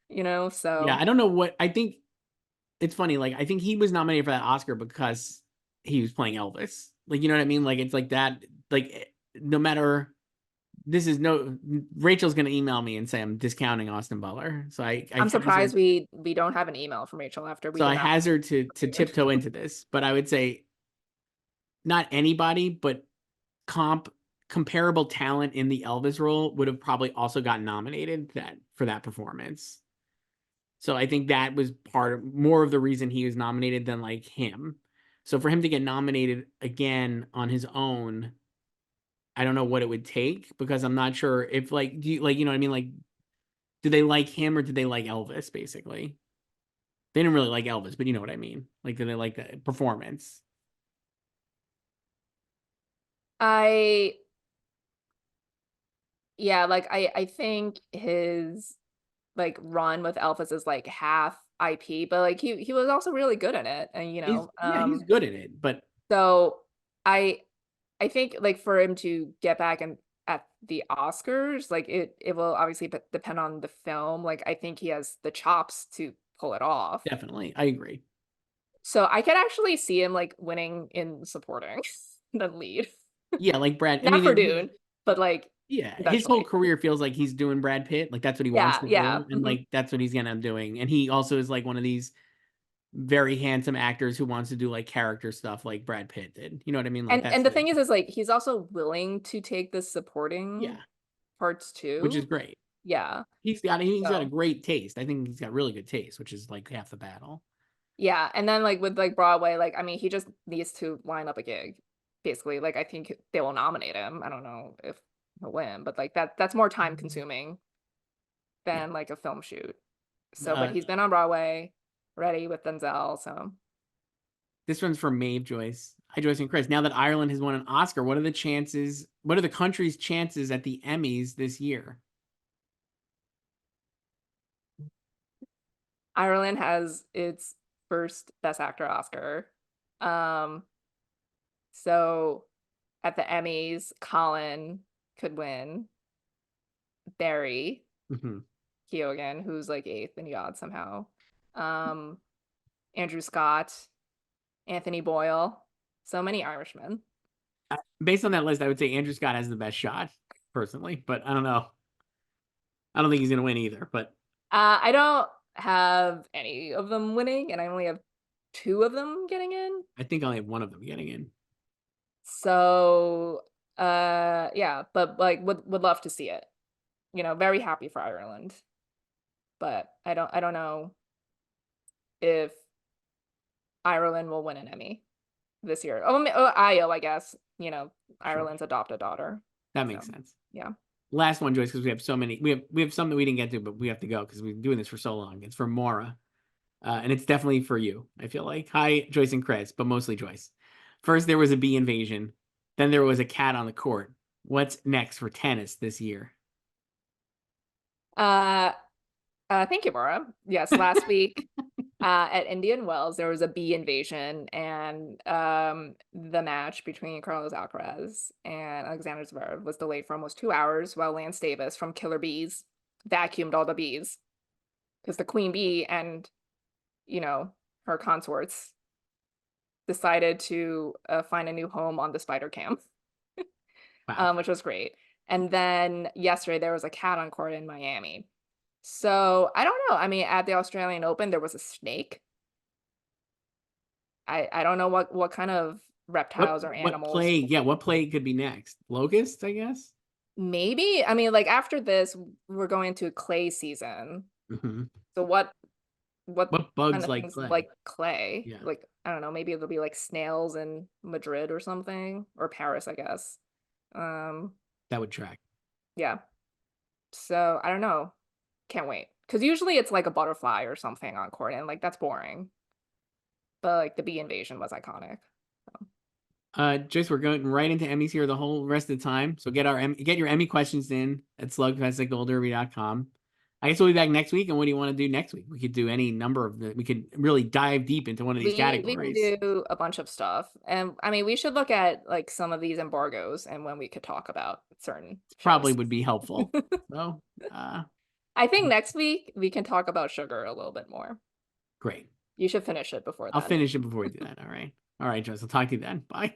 Speaker 2: You know,
Speaker 1: Yeah,
Speaker 2: so
Speaker 1: I don't know what I think it's funny. Like I think he was nominated for that Oscar because he was playing Elvis. Like you know what I mean? Like it's like that. Like no matter this is no Rachel's gonna email me and say I'm discounting Austin Butler. So I
Speaker 2: I'm
Speaker 1: hazard
Speaker 2: surprised we don't have an email from Rachel after we
Speaker 1: so I
Speaker 2: did not
Speaker 1: hazard to
Speaker 2: even.
Speaker 1: tiptoe into this, but I would say not anybody, but comp comparable talent in the Elvis role would have probably also gotten nominated that for that performance. So I think that was part of more of the reason he was nominated than like him. So for him to get nominated again on his own, I don't know what it would take because I'm not sure if like do you like you know what I mean like do they like him or did they like Elvis basically? They didn't really like Elvis, but you know what I mean. Like did they like the performance?
Speaker 2: I yeah, like I think his like run with Elvis is like half IP, but like he was also really good in it. And
Speaker 1: He's yeah, he's good at it, but
Speaker 2: so I I think like for him to get back and at the Oscars, like it will obviously depend on the film. Like I think he has the chops to pull it off.
Speaker 1: definitely, I agree.
Speaker 2: So I could actually see him like winning in supporting the lead.
Speaker 1: Yeah, like Brad. I
Speaker 2: Not
Speaker 1: mean,
Speaker 2: for Dune, but like
Speaker 1: yeah, his whole
Speaker 2: eventually.
Speaker 1: career feels like he's doing Brad Pitt. Like that's what he wants
Speaker 2: Yeah,
Speaker 1: to
Speaker 2: yeah.
Speaker 1: do, and like that's what he's gonna end up doing. And he also is like one of these very handsome actors who wants to do like character stuff like Brad Pitt did. You know what I mean? Like
Speaker 2: And
Speaker 1: that's
Speaker 2: the
Speaker 1: the
Speaker 2: thing is like he's also willing to take the supporting
Speaker 1: yeah,
Speaker 2: parts
Speaker 1: which is
Speaker 2: too.
Speaker 1: great.
Speaker 2: Yeah.
Speaker 1: He's got a
Speaker 2: So
Speaker 1: great taste. I think he's got really good taste, which is like half the battle.
Speaker 2: yeah, and then like with like Broadway, like I mean, he just needs to line up a gig, basically. Like I think they will nominate him. I don't know if he'll win, but like that's more time consuming
Speaker 1: Yeah.
Speaker 2: than like a film shoot. So, but
Speaker 1: Uh,
Speaker 2: he's been on Broadway, ready with Denzel. So
Speaker 1: this one's from Maeve Joyce. Hi, Joyce and Chris. Now that Ireland has won an Oscar, what are the chances? What are the country's chances at the Emmys this year?
Speaker 2: Ireland has its first Best Actor Oscar. Um, so at the Emmys, Colin could win. Barry
Speaker 1: Mhm.
Speaker 2: Keoghan, who's like eighth in the odds somehow. Um, Andrew Scott, Anthony Boyle, so many Irishmen.
Speaker 1: Based on that list, I would say Andrew Scott has the best shot, personally, but I don't know. I don't think he's gonna win either, but
Speaker 2: I don't have any of them winning, and I only have two of them getting in.
Speaker 1: I think I only have one of them getting in.
Speaker 2: So, yeah, but like would love to see it. You know, very happy for Ireland, but I don't know if Ireland will win an Emmy. this year. Oh, Ayo, I guess.
Speaker 1: Sure.
Speaker 2: Ireland's adopted daughter.
Speaker 1: That makes
Speaker 2: So,
Speaker 1: sense.
Speaker 2: yeah.
Speaker 1: Last one, Joyce, because we have so many. We have some that we didn't get to, but we have to go because we've been doing this for so long. It's from Mora, and it's definitely for you. I feel like hi, Joyce and Chris, but mostly Joyce. First, there was a bee invasion. Then there was a cat on the court. What's next for tennis this year?
Speaker 2: Uh, Thank you, Maura. Yes, last week at Indian Wells, there was a bee invasion, and the match between Carlos Alcaraz and Alexander Zverev was delayed for almost 2 hours while Lance Davis from Killer Bees vacuumed all the bees because the queen bee and her consorts decided to find a new home on the spider cam,
Speaker 1: Wow.
Speaker 2: which was great. And then yesterday there was a cat on court in Miami. So I don't know. I mean, at the Australian Open, there was a snake. I don't know what kind of reptiles or
Speaker 1: What
Speaker 2: animals.
Speaker 1: plague? Yeah, what plague could be next? Locusts, I guess.
Speaker 2: Maybe. I mean, like after this, we're going to clay season.
Speaker 1: Hmm.
Speaker 2: So what
Speaker 1: What
Speaker 2: kind
Speaker 1: bugs
Speaker 2: of
Speaker 1: like
Speaker 2: things
Speaker 1: clay?
Speaker 2: like clay?
Speaker 1: Yeah,
Speaker 2: Like I don't know, maybe it'll be like snails in Madrid or something, or Paris, I guess. Um,
Speaker 1: that would track.
Speaker 2: yeah. So I don't know. Can't wait. Because usually it's like a butterfly or something on court, and like that's boring. But like the bee invasion was iconic.
Speaker 1: Joyce, we're going right into Emmys here the whole rest of the time. So get your Emmy questions in at slugfest@goldderby.com. I guess we'll be back next week. And what do you want to do next week? We could do any number of we could really dive deep into one of these
Speaker 2: We can
Speaker 1: categories.
Speaker 2: do a bunch of stuff. And I mean we should look at like some of these embargoes and when we could talk about certain
Speaker 1: Probably
Speaker 2: shows.
Speaker 1: would be helpful. So, uh,
Speaker 2: I think next week we can talk about sugar a little bit more.
Speaker 1: great.
Speaker 2: You should finish it before
Speaker 1: I'll
Speaker 2: then.
Speaker 1: finish it before we do that. All right. All right, Joyce. I'll talk to you then. Bye.